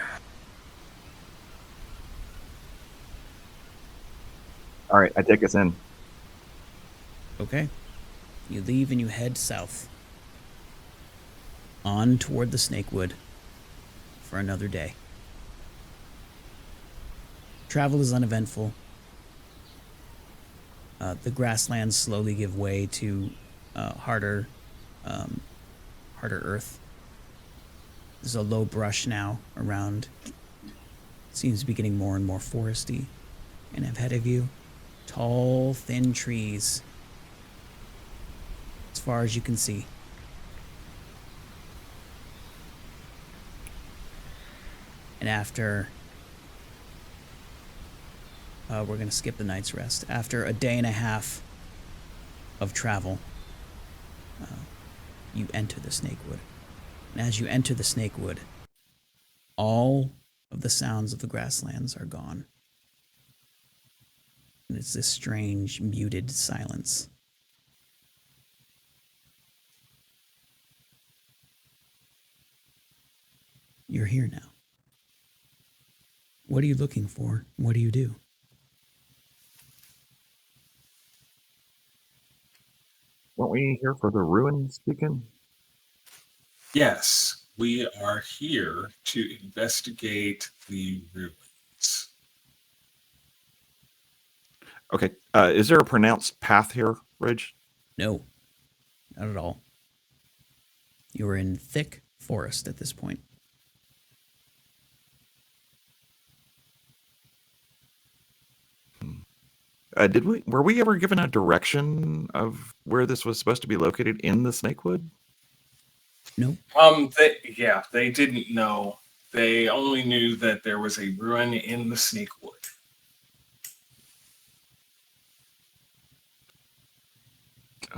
All right, I take us in. Okay. You leave and you head south. On toward the Snakewood for another day. Travel is uneventful. The grasslands slowly give way to harder earth. There's a low brush now around. It seems to be getting more and more foresty. And ahead of you, tall, thin trees. As far as you can see. And after, we're going to skip the night's rest. After a day and a half of travel, you enter the Snakewood. And as you enter the Snakewood, all of the sounds of the grasslands are gone. And it's this strange, muted silence. You're here now. What are you looking for? What do you do? we here for the ruins beacon? Yes, we are here to investigate the ruins. Okay. Is there a pronounced path here, Ridge? No, not at all. You are in thick forest at this point. Were we ever given a direction of where this was supposed to be located in the Snakewood? No. They didn't know. They only knew that there was a ruin in the Snakewood.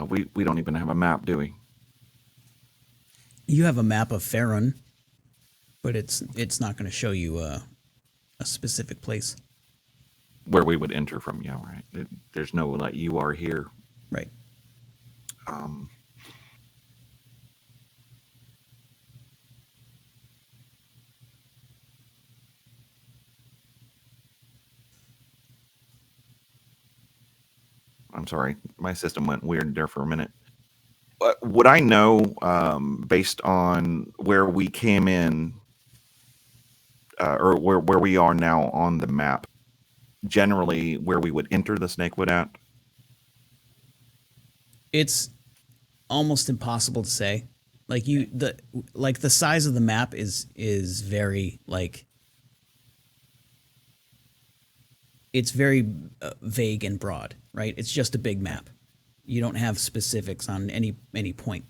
We don't even have a map, do we? You have a map of Farron, but it's not going to show you a specific place. Where we would enter from, yeah, right. There's no like you are here. Right. I'm sorry, my system went weird there for a minute. Would I know, based on where we came in, or where we are now on the map, generally where we would enter the Snakewood at? It's almost impossible to say. Like the size of the map is very like it's very vague and broad, right? It's just a big map. You don't have specifics on any point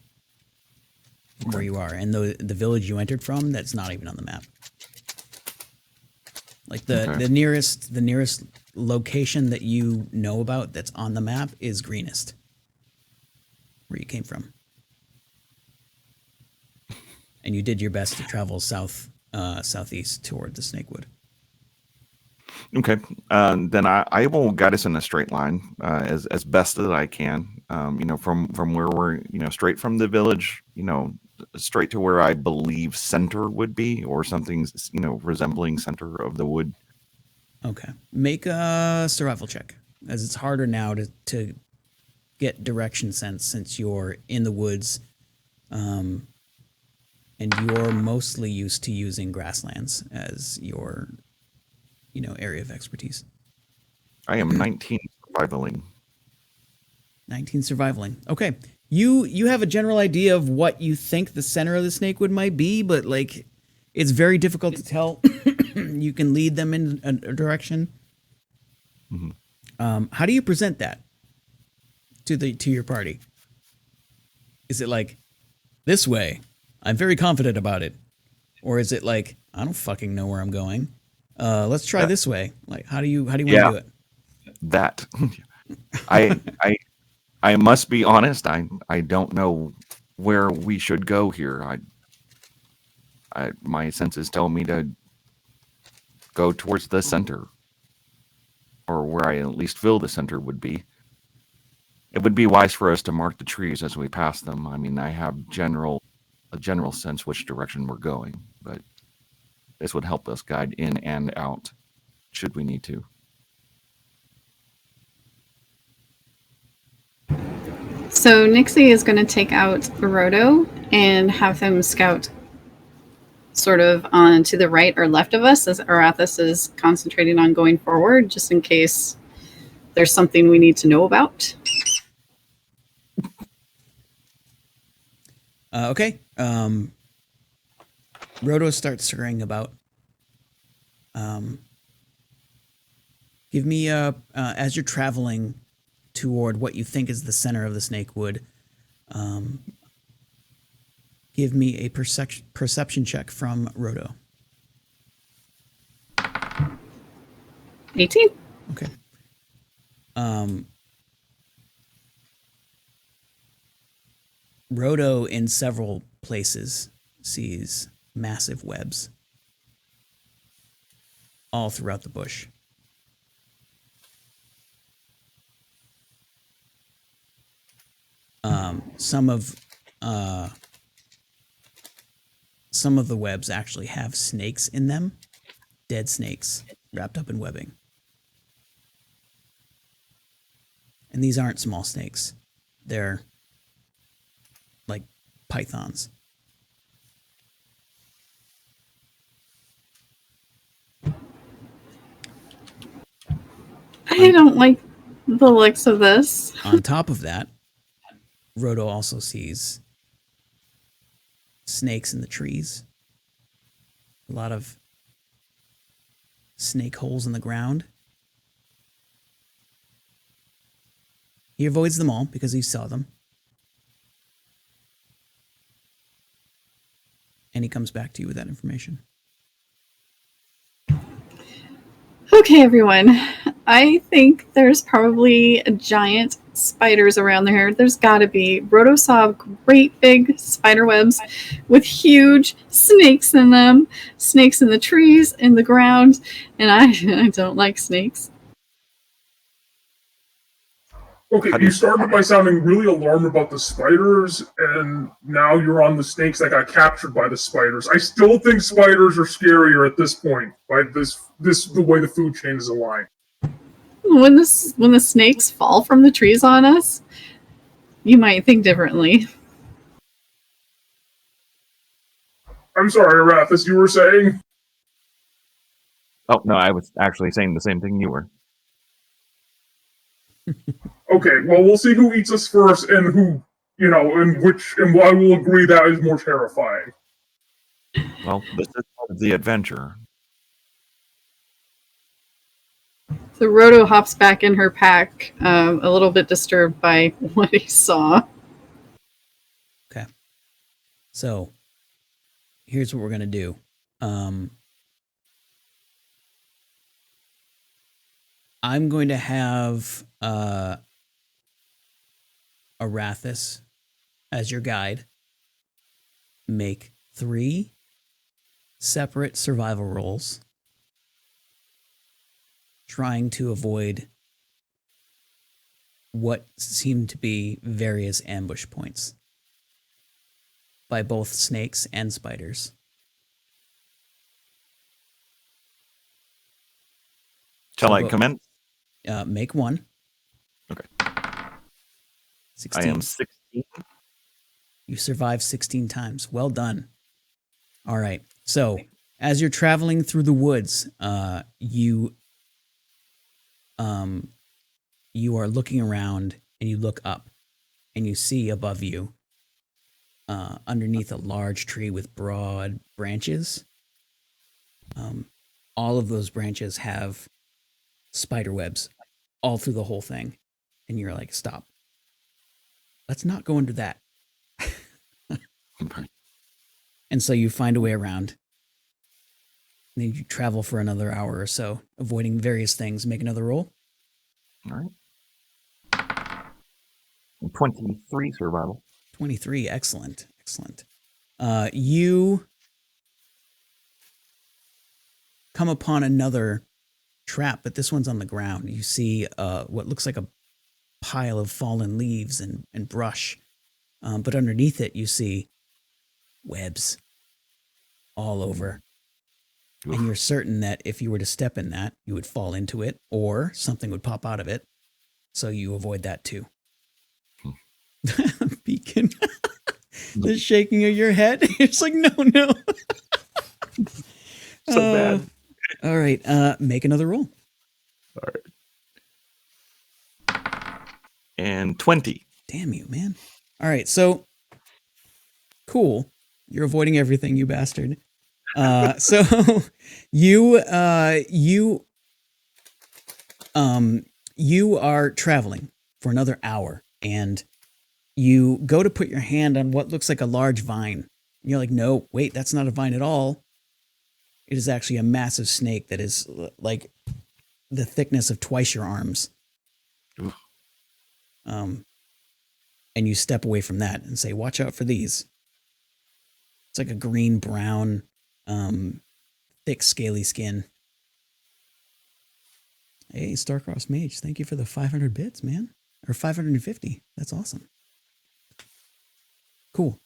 where you are, and the village you entered from, that's not even on the map. Like the nearest location that you know about that's on the map is Greenest, where you came from, and you did your best to travel southeast toward the Snakewood. Okay, then I will guide us in a straight line as best that I can. From where we're, straight from the village, straight to where I believe center would be, or something, resembling center of the wood. Okay, make a survival check, as it's harder now to get direction sense since you're in the woods, and you're mostly used to using grasslands as your area of expertise. I am 19 survivaling. 19 survivaling. Okay. You have a general idea of what you think the center of the Snakewood might be, but like it's very difficult to tell. You can lead them in a direction. Mm-hmm. How do you present that to your party? Is it like this way? I'm very confident about it. Or is it like I don't fucking know where I'm going? Let's try this way. Like, how do you want to do it? That I must be honest. I don't know where we should go here. My senses tell me to go towards the center, or where I at least feel the center would be. It would be wise for us to mark the trees as we pass them. I mean, I have a general sense which direction we're going, but this would help us guide in and out, should we need to. So Nyxi is going to take out Rodo and have him scout sort of on to the right or left of us as Arathis is concentrating on going forward, just in case there's something we need to know about. Okay. Rodo starts scurrying about. Give me as you're traveling toward what you think is the center of the Snakewood, give me a perception check from Rodo. 18. Okay. Rodo in several places sees massive webs all throughout the bush. Some of the webs actually have snakes in them, dead snakes wrapped up in webbing. And these aren't small snakes. They're pythons. I don't like the looks of this. On top of that, Roto also sees snakes in the trees. A lot of snake holes in the ground. He avoids them all because he saw them. And he comes back to you with that information. Okay, everyone. I think there's probably giant spiders around there. There's got to be. Roto saw great big spider webs with huge snakes in them. Snakes in the trees, in the ground. And I don't like snakes. Okay, you started by sounding really alarmed about the spiders, and now you're on the snakes that got captured by the spiders. I still think spiders are scarier at this point, by the way the food chain is aligned. When the snakes fall from the trees on us, you might think differently. I'm sorry, Arathis, you were saying? Oh no, I was actually saying the same thing you were. Okay, well, we'll see who eats us first and who, and I will agree that is more terrifying. Well, this is part of the adventure. So Roto hops back in her pack, a little bit disturbed by what he saw. Okay. So, here's what we're going to do. I'm going to have Arathis as your guide make 3 separate survival rolls, trying to avoid what seem to be various ambush points by both snakes and spiders. Shall I commence? Make 1. Okay. 16. I am 16. You survived 16 times. Well done. All right. So, as you're traveling through the woods, you are looking around and you look up and you see above you, underneath a large tree with broad branches, all of those branches have spider webs all through the whole thing. And you're like, stop. Let's not go under that. Okay. And so you find a way around. And then you travel for another hour or so, avoiding various things. Make another roll. All right. 23 survival. 23. Excellent. Excellent. You come upon another trap, but this one's on the ground. You see what looks like a pile of fallen leaves and brush. But underneath it, you see webs all over. Oof. And you're certain that if you were to step in that, you would fall into it or something would pop out of it. So you avoid that too. Beacon. The shaking of your head. It's like, no. So bad. All right. Make another roll. All right. And 20. Damn you, man. All right. So cool. You're avoiding everything, you bastard. So you are traveling for another hour and you go to put your hand on what looks like a large vine. You're like, no, wait, that's not a vine at all. It is actually a massive snake that is like the thickness of twice your arms. Oof. And you step away from that and say, watch out for these. It's like a green, brown, thick, scaly skin. Hey, Starcross Mage, thank you for the 500 bits, man. Or 550. That's awesome. Cool.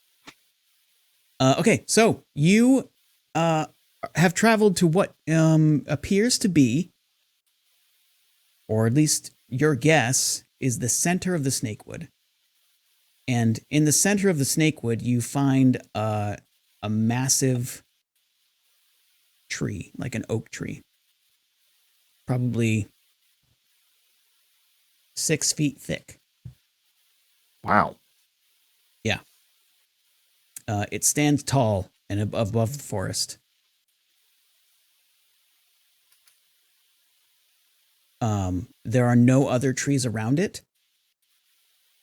Okay, so you have traveled to what appears to be, or at least your guess, is the center of the Snakewood. And in the center of the Snakewood, you find a massive tree, like an oak tree, probably 6 feet thick. Wow. Yeah. It stands tall and above the forest. There are no other trees around it.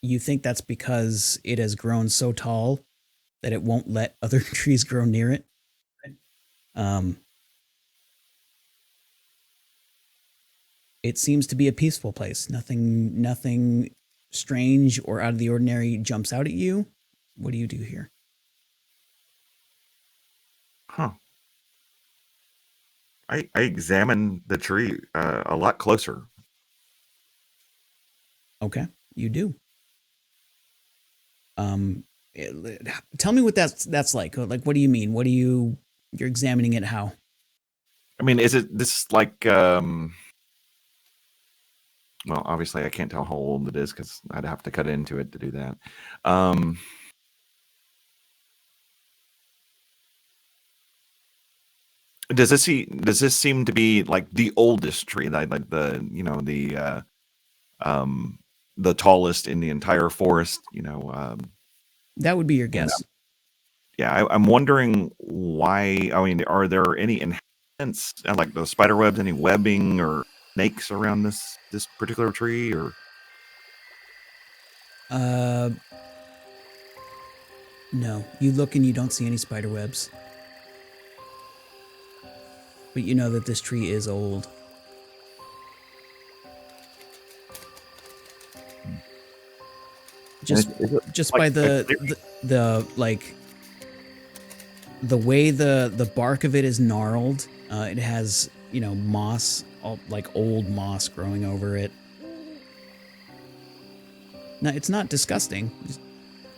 You think that's because it has grown so tall that it won't let other trees grow near it. It seems to be a peaceful place. Nothing strange or out of the ordinary jumps out at you. What do you do here? Huh. I examined the tree a lot closer. Okay, you do. Tell me what that's like. Like, what do you mean? You're examining it how? I mean, is it this like well, obviously I can't tell how old it is because I'd have to cut into it to do that. Does this seem to be like the oldest tree, like the tallest in the entire forest? That would be your guess. Yeah, I'm wondering why. I mean, are there any inhabitants, like the spider webs, any webbing or snakes around this particular tree, or? No. You look and you don't see any spider webs. But you know that this tree is old. Just like, by the way the bark of it is gnarled, it has, moss, like old moss growing over it. No, it's not disgusting.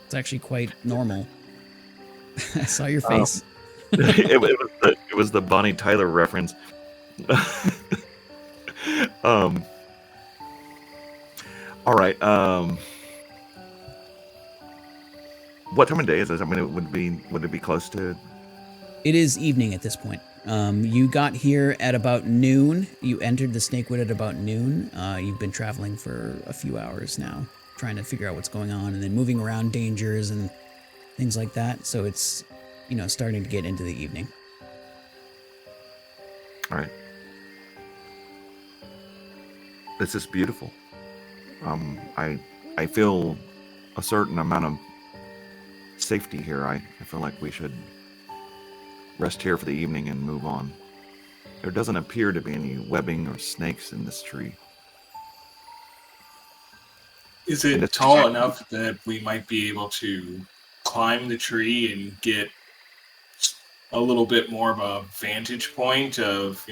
It's actually quite normal. I saw your face. It was the Bonnie Tyler reference. All right. What time of day is this? I mean, would it be close to? It is evening at this point. You got here at about noon. You entered the Snakewood at about noon. You've been traveling for a few hours now, trying to figure out what's going on, and then moving around dangers and things like that. So it's, starting to get into the evening. All right. This is beautiful. I feel a certain amount of safety here. I feel like we should rest here for the evening and move on. There doesn't appear to be any webbing or snakes in this tree. Is it tall enough that we might be able to climb the tree and get a little bit more of a vantage point of,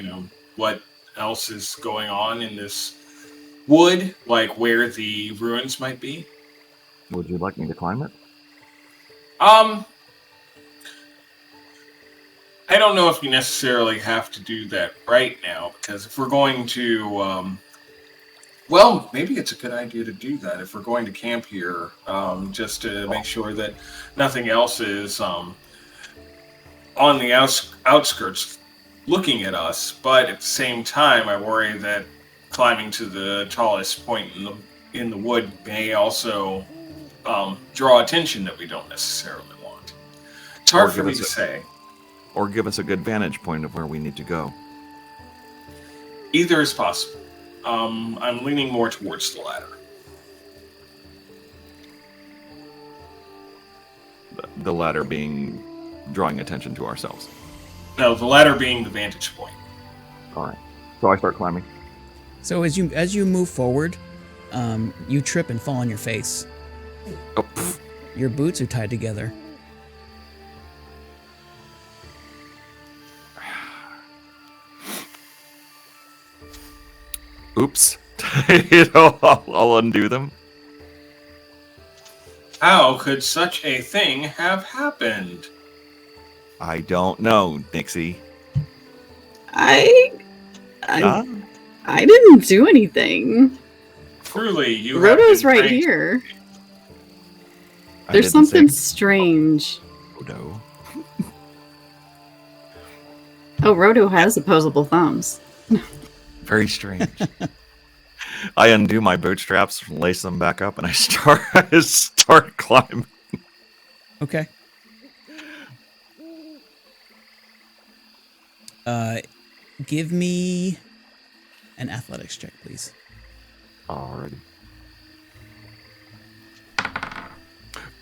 what else is going on in this wood, like where the ruins might be? Would you like me to climb it? I don't know if you necessarily have to do that right now, because if we're going to, well, maybe it's a good idea to do that if we're going to camp here, just to make sure that nothing else is on the outskirts looking at us. But at the same time, I worry that climbing to the tallest point in the wood may also draw attention that we don't necessarily want. It's hard for me to say. Or give us a good vantage point of where we need to go. Either is possible. I'm leaning more towards the latter. The latter being drawing attention to ourselves. No, the latter being the vantage point. All right. So I start climbing. So as you move forward, you trip and fall on your face. Oh, pff. Your boots are tied together. Oops. I'll undo them. How could such a thing have happened? I don't know, Nyxi. I didn't do anything. Truly, you Rhoda's have been right here. There's didn't something say strange. Rodo. Oh, Rodo has opposable thumbs. Very strange. I undo my bootstraps, lace them back up, and I start climbing. Okay. Give me an athletics check, please. Alrighty.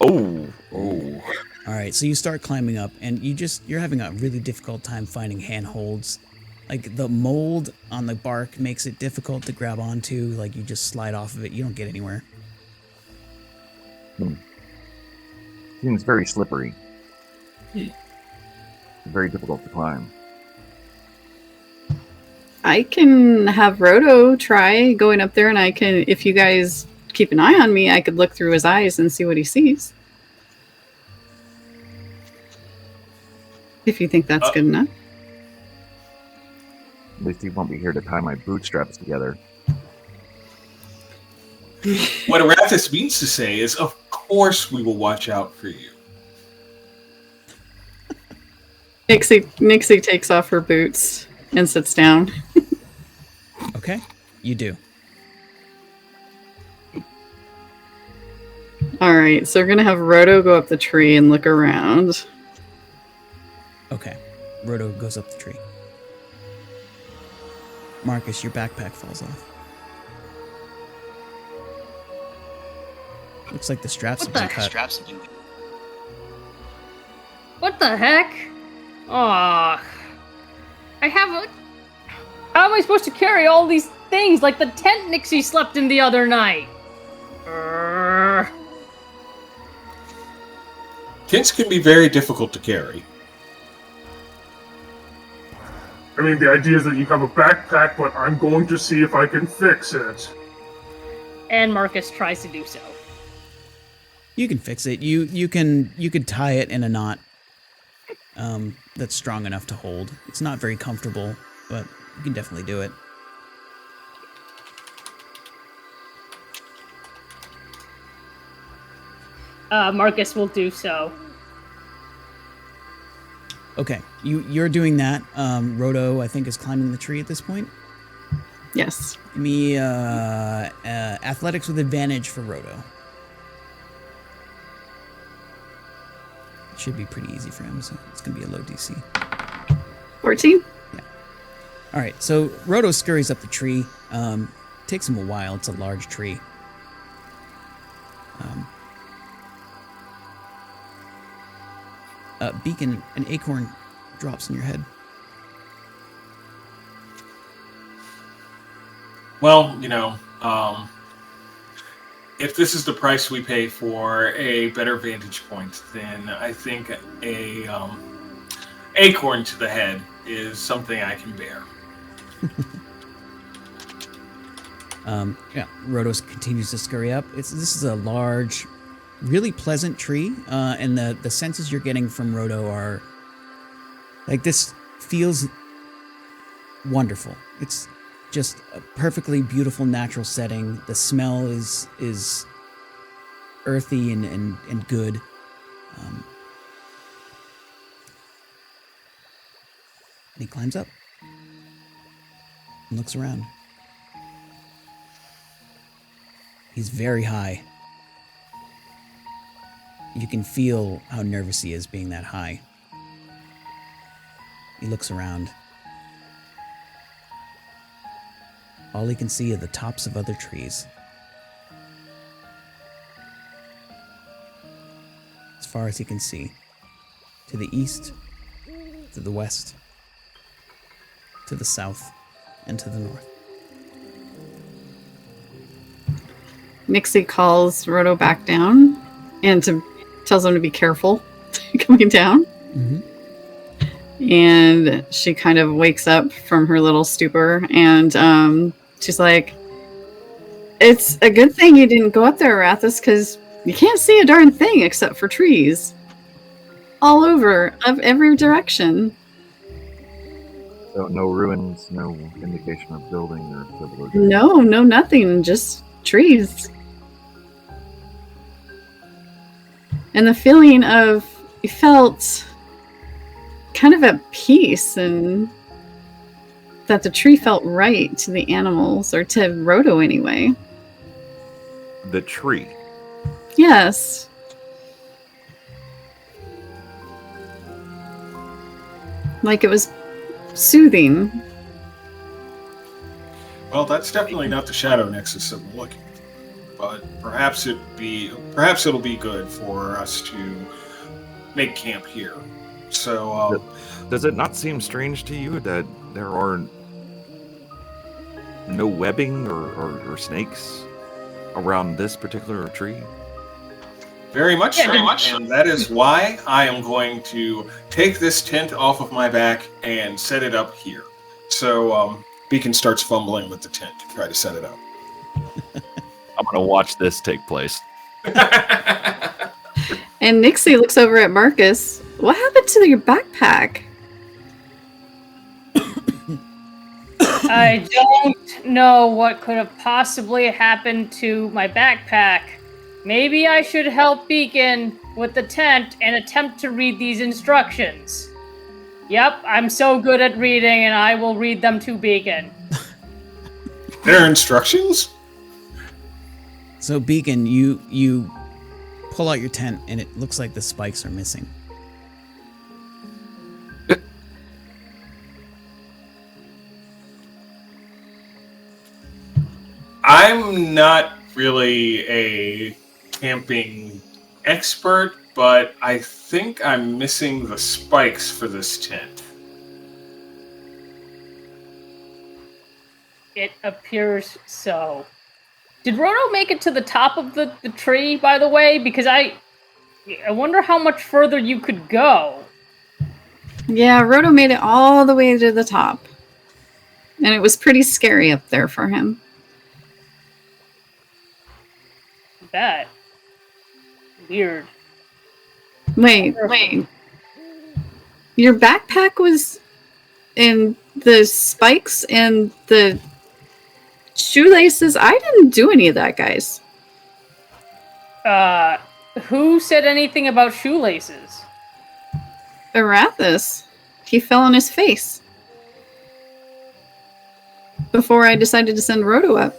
Oh. All right, so you start climbing up, and you're having a really difficult time finding handholds. Like, the mold on the bark makes it difficult to grab onto. Like, you just slide off of it. You don't get anywhere. Seems very slippery. Very difficult to climb. I can have Roto try going up there, and I can, if you guys keep an eye on me, I could look through his eyes and see what he sees. If you think that's good enough. At least you won't be here to tie my bootstraps together. What Arathis means to say is, of course we will watch out for you. Nyxi takes off her boots and sits down. Okay, you do. All right, so we're going to have Roto go up the tree and look around. Okay, Roto goes up the tree. Marcus, your backpack falls off. Looks like the straps have been cut. What the heck? Aw. How am I supposed to carry all these things like the tent Nyxi slept in the other night? Tents can be very difficult to carry. I mean, the idea is that you have a backpack, but I'm going to see if I can fix it. And Marcus tries to do so. You can fix it. You could tie it in a knot that's strong enough to hold. It's not very comfortable, but you can definitely do it. Marcus will do so. Okay, you're doing that. Roto, I think, is climbing the tree at this point. Yes. Give me athletics with advantage for Roto. It should be pretty easy for him, so it's going to be a low DC. 14? Yeah. All right, so Roto scurries up the tree. Takes him a while. It's a large tree. Beacon, an acorn drops in your head. Well, if this is the price we pay for a better vantage point, then I think a acorn to the head is something I can bear. Yeah, Rotos continues to scurry up. This is a large, really pleasant tree, and the senses you're getting from Roto are like, this feels wonderful. It's just a perfectly beautiful natural setting. The smell is earthy and good. And he climbs up and looks around. He's very high. You can feel how nervous he is being that high. He looks around. All he can see are the tops of other trees. As far as he can see. To the east, to the west, to the south, and to the north. Nyxi calls Roto back down and tells him to be careful coming down. Mm-hmm. And she kind of wakes up from her little stupor, and she's like, "It's a good thing you didn't go up there, Arathis, because you can't see a darn thing except for trees. All over, of every direction." So no ruins, no indication of building or civilization. No, nothing, just trees. And the feeling of, you felt kind of at peace, and that the tree felt right to the animals, or to Roto anyway. The tree. Yes. Like it was soothing. Well, that's definitely not the shadow nexus that we're looking for. But perhaps it'll be good for us to make camp here. So, Does it not seem strange to you that there are no webbing or snakes around this particular tree? very much so. And that is why I am going to take this tent off of my back and set it up here. So Beacon starts fumbling with the tent to try to set it up. I'm going to watch this take place. And Nyxi looks over at Marcus. What happened to your backpack? I don't know what could have possibly happened to my backpack. Maybe I should help Beacon with the tent and attempt to read these instructions. Yep, I'm so good at reading, and I will read them to Beacon. There are instructions? So Beacon, you pull out your tent, and it looks like the spikes are missing. I'm not really a camping expert, but I think I'm missing the spikes for this tent. It appears so. Did Roto make it to the top of the tree, by the way? Because I wonder how much further you could go. Yeah, Roto made it all the way to the top. And it was pretty scary up there for him. That. Weird. Wait. Your backpack was in the spikes and the shoelaces? I didn't do any of that, guys. Who said anything about shoelaces? Arathis. He fell on his face. Before I decided to send Roto up.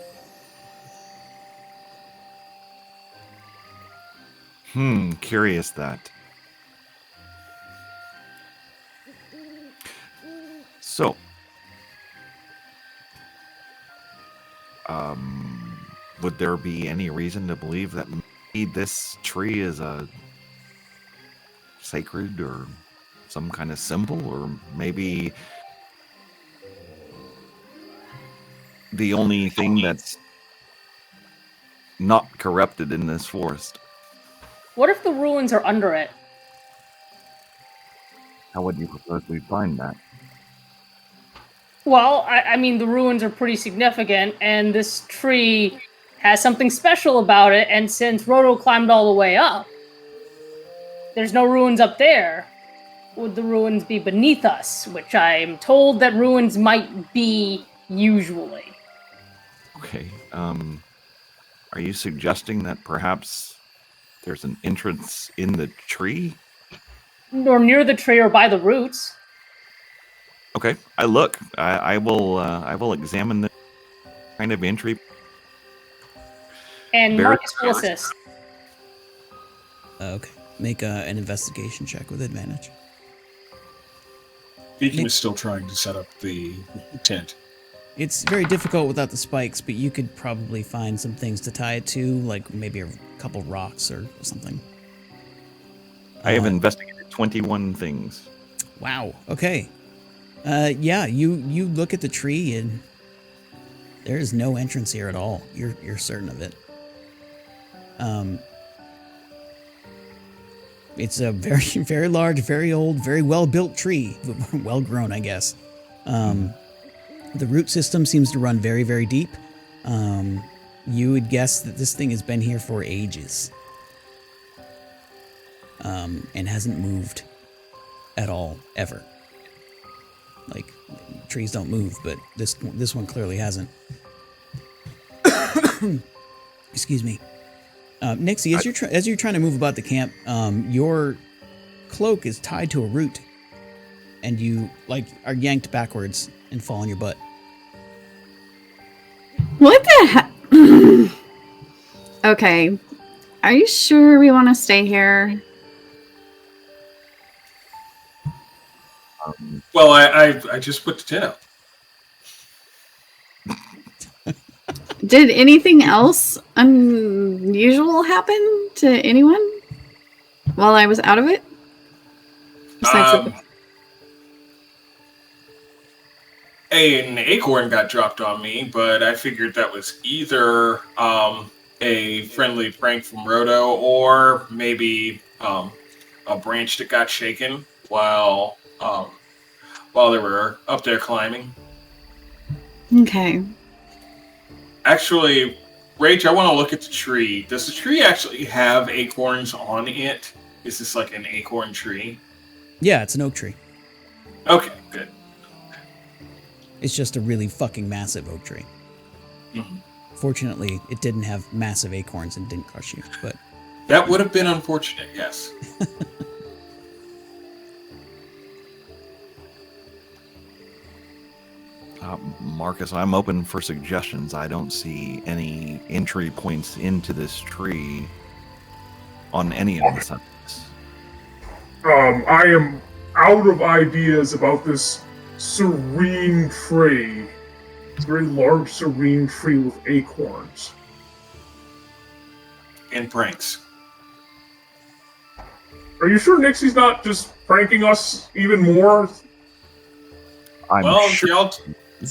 Curious that. So, would there be any reason to believe that maybe this tree is a sacred or some kind of symbol, or maybe the only thing that's not corrupted in this forest? What if the ruins are under it? How would you propose we find that? Well, I mean, the ruins are pretty significant, and this tree has something special about it, and since Roto climbed all the way up, there's no ruins up there. Would the ruins be beneath us, which I'm told that ruins might be usually? Okay, are you suggesting that perhaps there's an entrance in the tree? Or near the tree or by the roots. Okay, I will examine the kind of entry. And Very Marcus will assist. Okay. Make an investigation check with advantage. Beacon is still trying to set up the tent. It's very difficult without the spikes, but you could probably find some things to tie it to, like maybe a couple rocks or something. I have investigated 21 things. Wow. Okay. Yeah, you look at the tree and there is no entrance here at all. You're certain of it. It's a very, very large, very old, very well-built tree. Well-grown, I guess. The root system seems to run very, very deep. You would guess that this thing has been here for ages. And hasn't moved at all, ever. Like, trees don't move, but this one clearly hasn't. Excuse me. Nyxi, as you're trying to move about the camp, your cloak is tied to a root, and you are yanked backwards and fall on your butt. What the heck? Okay. Are you sure we want to stay here? Well, I just put the tent up. Did anything else unusual happen to anyone while I was out of it? An acorn got dropped on me, but I figured that was either a friendly prank from Roto or maybe a branch that got shaken while they were up there climbing. Okay. Actually, Rach, I want to look at the tree. Does the tree actually have acorns on it? Is this like an acorn tree? Yeah, it's an oak tree. Okay, good. It's just a really fucking massive oak tree. Mm-hmm. Fortunately, it didn't have massive acorns and didn't crush you, but... That would have been unfortunate, yes. Marcus, I'm open for suggestions. I don't see any entry points into this tree on any of the sides. I am out of ideas about this serene tree. It's a very large serene tree with acorns. And pranks. Are you sure Nyxi's not just pranking us even more? Well, sure.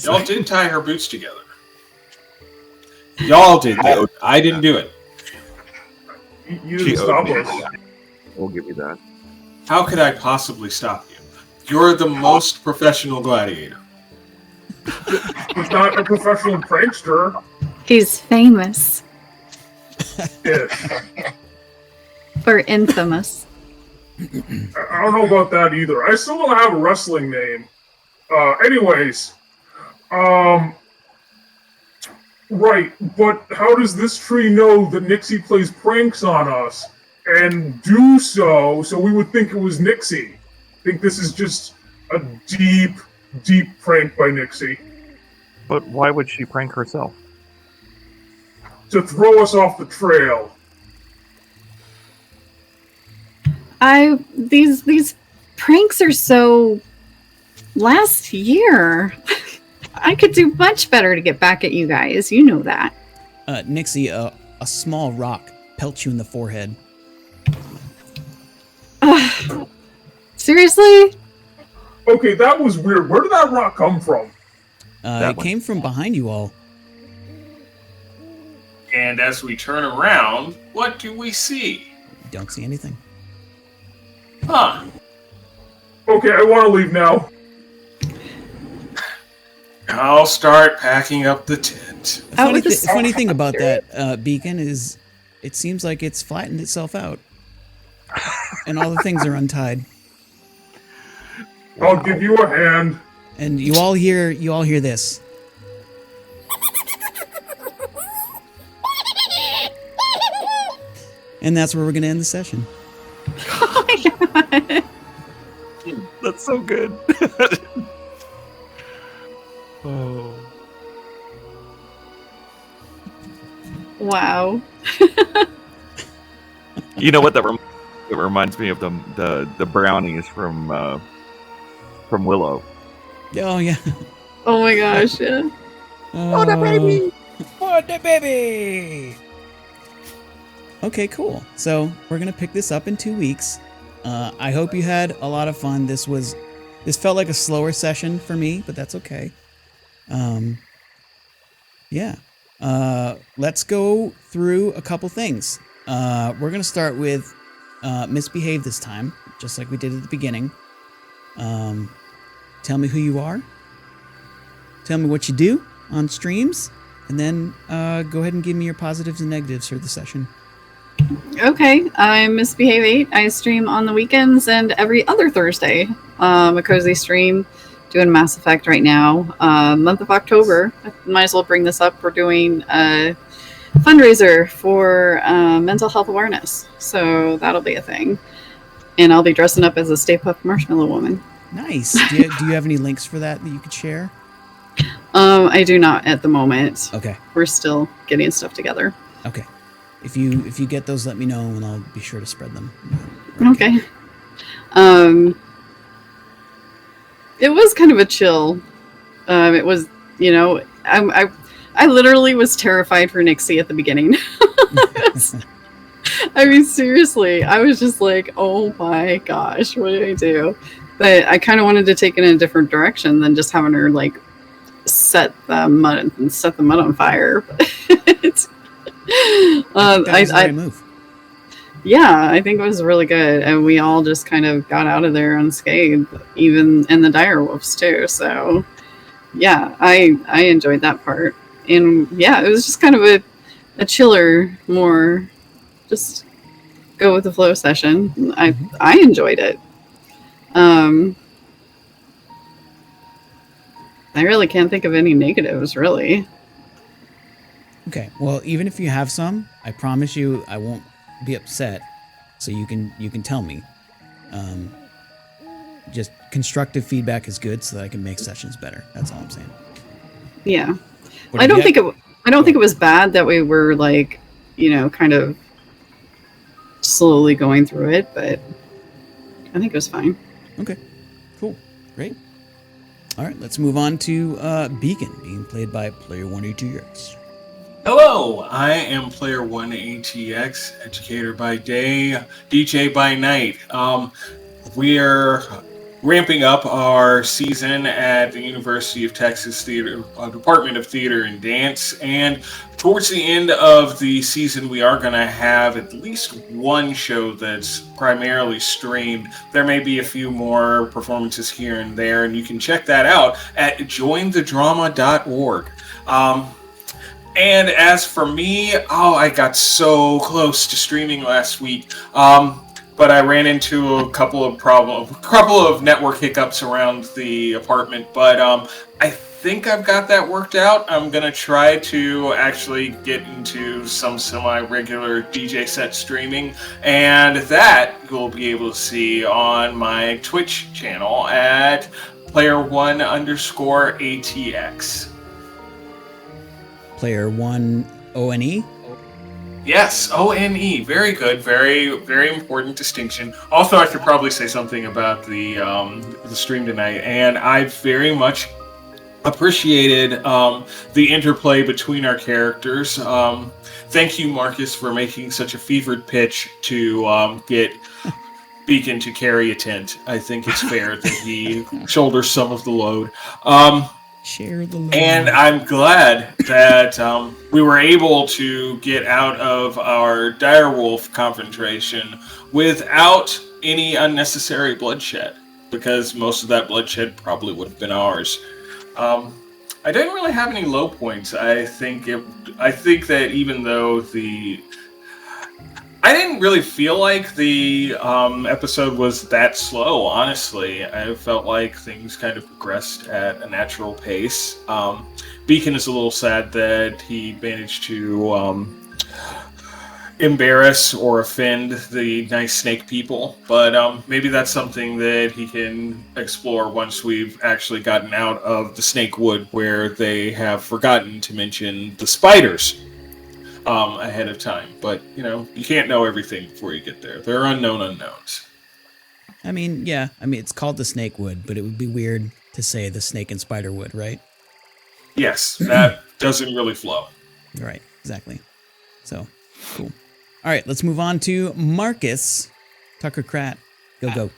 Y'all did tie her boots together. Y'all did that. I didn't do it. You didn't stop us. We'll give you that. How could I possibly stop you? You're the most professional gladiator. He's not a professional prankster. He's famous. Ish. Or infamous. I don't know about that either. I still want to have a wrestling name. Anyways. Right, but how does this tree know that Nyxi plays pranks on us? And do so we would think it was Nyxi. I think this is just a deep, deep prank by Nyxi. But why would she prank herself? To throw us off the trail. These pranks are so... Last year... I could do much better to get back at you guys. You know that. Nyxi, a small rock pelts you in the forehead. Seriously? Okay, that was weird. Where did that rock come from? It came from behind you all. And as we turn around, what do we see? Don't see anything. Huh. Okay, I want to leave now. I'll start packing up the tent. Funny thing about that beacon is it seems like it's flattened itself out. And all the things are untied. I'll give you a hand. And you all hear this. And that's where we're going to end the session. Oh my god. That's so good. Oh. Wow. You know what? It reminds me of the brownies from Willow. Oh yeah. Oh my gosh, yeah. Oh, the baby! Oh, the baby! Okay, cool. So we're gonna pick this up in 2 weeks. I hope you had a lot of fun. This felt like a slower session for me, but that's okay. Yeah. Let's go through a couple things. We're gonna start with misbehave this time, just like we did at the beginning. Tell me who you are. Tell me what you do on streams, and then go ahead and give me your positives and negatives for the session. Okay, I'm Misbehave 8. I stream on the weekends and every other Thursday. A cozy stream, doing Mass Effect right now. Month of October. I might as well bring this up. We're doing fundraiser for mental health awareness. So that'll be a thing. And I'll be dressing up as a Stay Puft Marshmallow Woman. Nice. Do you have any links for that you could share? I do not at the moment. Okay. We're still getting stuff together. Okay. If you get those, let me know, and I'll be sure to spread them. Okay. It was kind of a chill. It was, I literally was terrified for Nyxi at the beginning. I mean, seriously, I was just like, oh my gosh, what do I do? But I kind of wanted to take it in a different direction than just having her like set the mud on fire. That was a great move. Yeah, I think it was really good, and we all just kind of got out of there unscathed, even and the dire wolves too. So, yeah, I enjoyed that part, and yeah, it was just kind of a chiller, more just go with the flow session. I enjoyed it. I really can't think of any negatives, really. Okay, well, even if you have some, I promise you I won't be upset, so you can tell me. Just constructive feedback is good, so that I can make sessions better. That's all I'm saying. Yeah, I don't think it was bad that we were like, kind of slowly going through it, but I think it was fine. Okay, cool, great. All right, let's move on to Beacon, being played by Player 1ATX. Hello, I am Player 1ATX, educator by day, DJ by night. We're ramping up our season at the University of Texas Department of Theater and Dance, and towards the end of the season, we are going to have at least one show that's primarily streamed. There may be a few more performances here and there, and you can check that out at jointhedrama.org. And as for me, I got so close to streaming last week, but I ran into a couple of network hiccups around the apartment. But I think I've got that worked out. I'm gonna try to actually get into some semi-regular DJ set streaming, and that you'll be able to see on my Twitch channel at player1_ATX. Player 1 ONE? Yes, ONE. Very good. Very, very important distinction. Also, I should probably say something about the stream tonight, and I very much appreciated the interplay between our characters. Thank you, Marcus, for making such a fevered pitch to get Beacon to carry a tent. I think it's fair that he shoulders some of the load. Share the load. And I'm glad that we were able to get out of our direwolf confrontation without any unnecessary bloodshed, because most of that bloodshed probably would have been ours. I didn't really have any low points. I think that even though I didn't really feel like the episode was that slow, honestly. I felt like things kind of progressed at a natural pace. Beacon is a little sad that he managed to embarrass or offend the nice snake people, but maybe that's something that he can explore once we've actually gotten out of the Snakewood, where they have forgotten to mention the spiders ahead of time. But, you can't know everything before you get there. There are unknown unknowns. I mean, yeah. It's called the Snakewood, but it would be weird to say the snake and spider wood, right? Yes, that doesn't really flow. Right, exactly. So, cool. All right, let's move on to Marcus. Tucker Kratt. Go.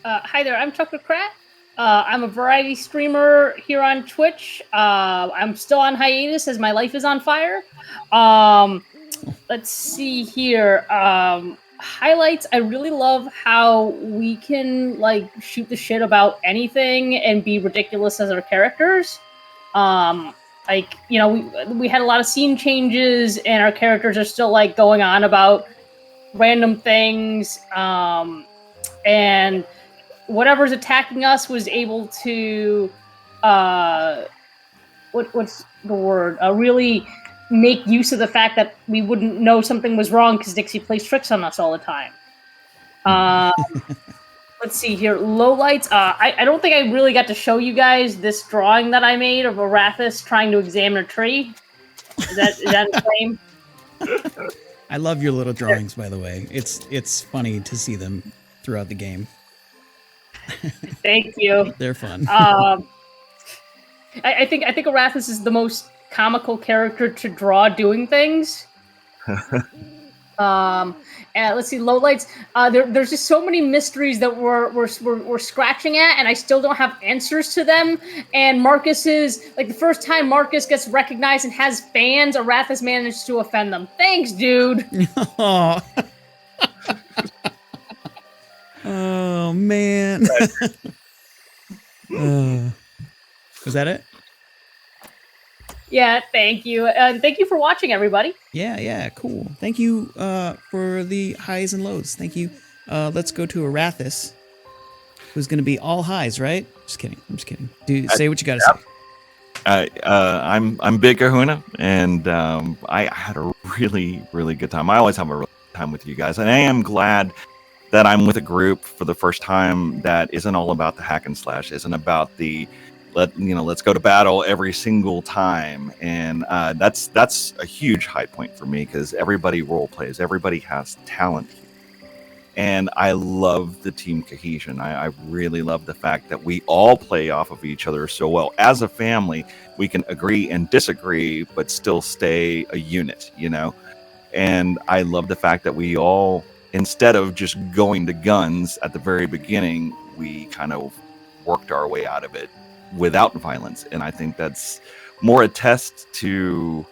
Hi there, I'm Tucker Kratt. I'm a variety streamer here on Twitch. I'm still on hiatus as my life is on fire. Let's see here. Highlights. I really love how we can shoot the shit about anything and be ridiculous as our characters. We had a lot of scene changes and our characters are still going on about random things. And whatever's attacking us was able to what's the word? Really make use of the fact that we wouldn't know something was wrong because Nyxi plays tricks on us all the time. Let's see here. Lowlights. I don't think I really got to show you guys this drawing that I made of Arathis trying to examine a tree. Is that a claim? I love your little drawings, by the way. It's funny to see them throughout the game. Thank you. They're fun. I think Arathis is the most comical character to draw doing things. And let's see, lowlights. There's just so many mysteries that we're scratching at, and I still don't have answers to them. And Marcus's, like, the first time Marcus gets recognized and has fans, Arathis managed to offend them. Thanks, dude. Oh, oh man. Was that it? Yeah, thank you. Thank you for watching, everybody. Yeah, cool. Thank you for the highs and lows. Thank you. Let's go to Arathis, who's going to be all highs, right? Just kidding. I'm just kidding. Dude, say what you got to say. I'm Big Kahuna, and I had a really, really good time. I always have a really good time with you guys, and I am glad that I'm with a group for the first time that isn't all about the hack and slash, isn't about the let's go to battle every single time, and that's a huge high point for me because everybody role plays, everybody has talent here. And I love the team cohesion. I really love the fact that we all play off of each other so well. As a family, we can agree and disagree, but still stay a unit, And I love the fact that we all, instead of just going to guns at the very beginning, we kind of worked our way out of it without violence. And I think that's more a test to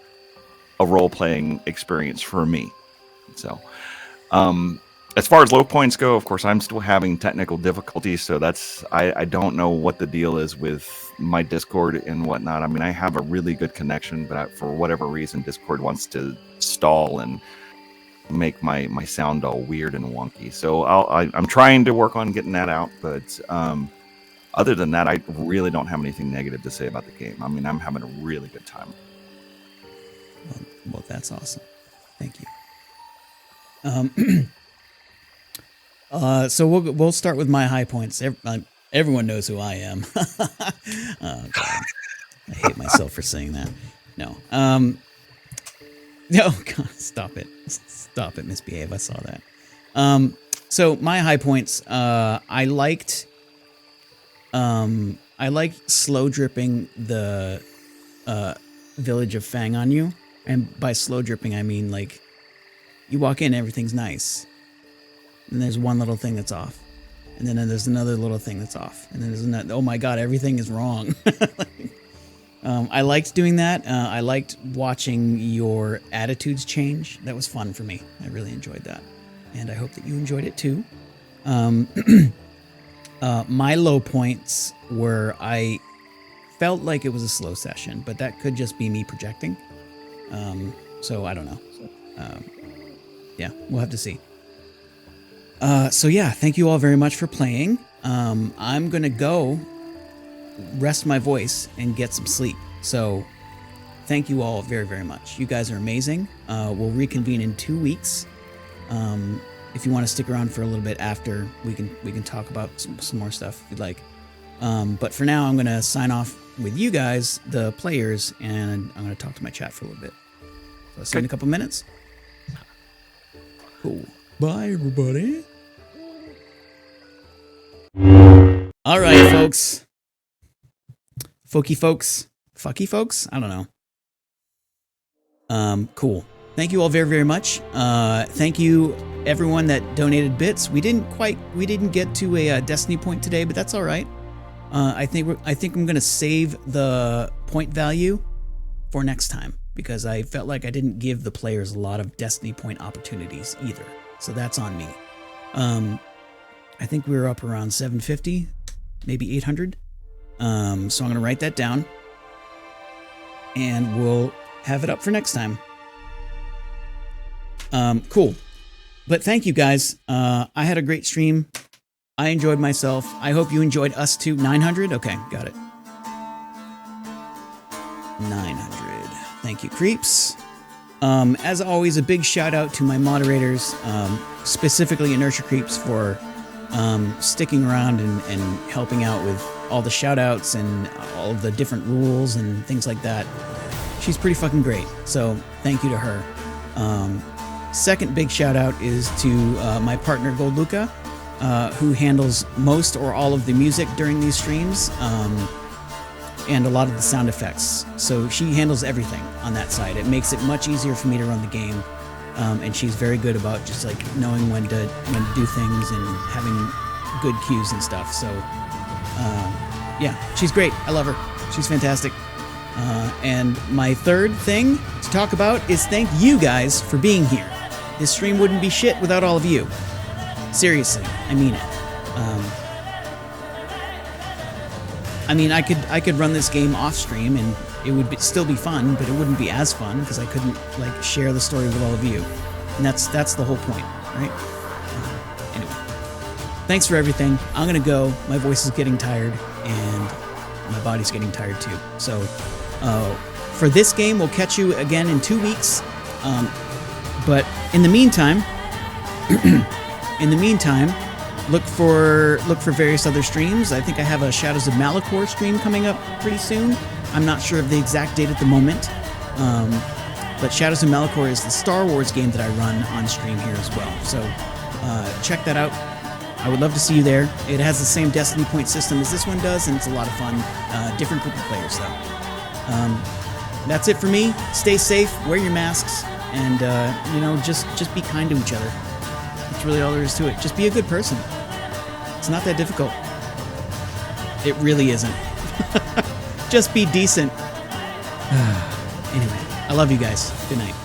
a role-playing experience for me. So, as far as low points go, of course, I'm still having technical difficulties, so I don't know what the deal is with my Discord and whatnot. I mean, I have a really good connection, but for whatever reason, Discord wants to stall and make my sound all weird and wonky. So I'm trying to work on getting that out, but other than that, I really don't have anything negative to say about the game. I mean, I'm having a really good time. Well, that's awesome. Thank you. So we'll start with my high points. Everyone knows who I am. Oh, God. I hate myself for saying that. No. No, God, stop it. Stop it, misbehave. I saw that. So my high points, I liked slow dripping the village of Fang on you. And by slow dripping, I mean, like, you walk in, everything's nice. And there's one little thing that's off. And then there's another little thing that's off. And then there's another, oh my God, everything is wrong. I liked doing that. I liked watching your attitudes change. That was fun for me. I really enjoyed that. And I hope that you enjoyed it too. My low points were I felt like it was a slow session, but that could just be me projecting. So I don't know. Yeah, we'll have to see. So yeah, thank you all very much for playing. I'm going to go rest my voice and get some sleep. So thank you all very, very much. You guys are amazing. We'll reconvene in 2 weeks. If you want to stick around for a little bit after, we can talk about some more stuff if you'd like. But for now, I'm going to sign off with you guys, the players, and I'm going to talk to my chat for a little bit. So I'll see you in a couple minutes. Cool. Bye, everybody. All right, folks. Fucky folks? I don't know. Cool. Thank you all very, very much. Thank you everyone that donated bits. We didn't get to a destiny point today, but that's all right. I think I'm gonna save the point value for next time because I felt like I didn't give the players a lot of destiny point opportunities either. So that's on me. I think we were up around 750, maybe 800. So I'm gonna write that down, and we'll have it up for next time. Cool. But thank you guys. I had a great stream. I enjoyed myself. I hope you enjoyed us too. 900? Okay, got it. 900. Thank you, creeps. As always, a big shout out to my moderators, specifically Inertia Creeps, for sticking around and helping out with all the shout outs and all of the different rules and things like that. She's pretty fucking great, so thank you to her. Second big shout out is to my partner Gold Luca, who handles most or all of the music during these streams, and a lot of the sound effects. So she handles everything on that side. It makes it much easier for me to run the game, and she's very good about just like knowing when to do things and having good cues and stuff. So yeah, she's great. I love her. She's fantastic. And my third thing to talk about is thank you guys for being here. This stream wouldn't be shit without all of you. Seriously, I mean it. I mean, I could run this game off stream and it would still be fun, but it wouldn't be as fun because I couldn't like share the story with all of you. And that's the whole point, right? Anyway, thanks for everything. I'm gonna go. My voice is getting tired and my body's getting tired too. So for this game, we'll catch you again in 2 weeks. But in the meantime, look for various other streams. I think I have a Shadows of Malachor stream coming up pretty soon. I'm not sure of the exact date at the moment. But Shadows of Malachor is the Star Wars game that I run on stream here as well. So check that out. I would love to see you there. It has the same Destiny point system as this one does, and it's a lot of fun. Different group of players, though. That's it for me. Stay safe, wear your masks, and just be kind to each other. That's really all there is to it. Just be a good person. It's not that difficult. It really isn't. Just be decent. Anyway, I love you guys. Good night.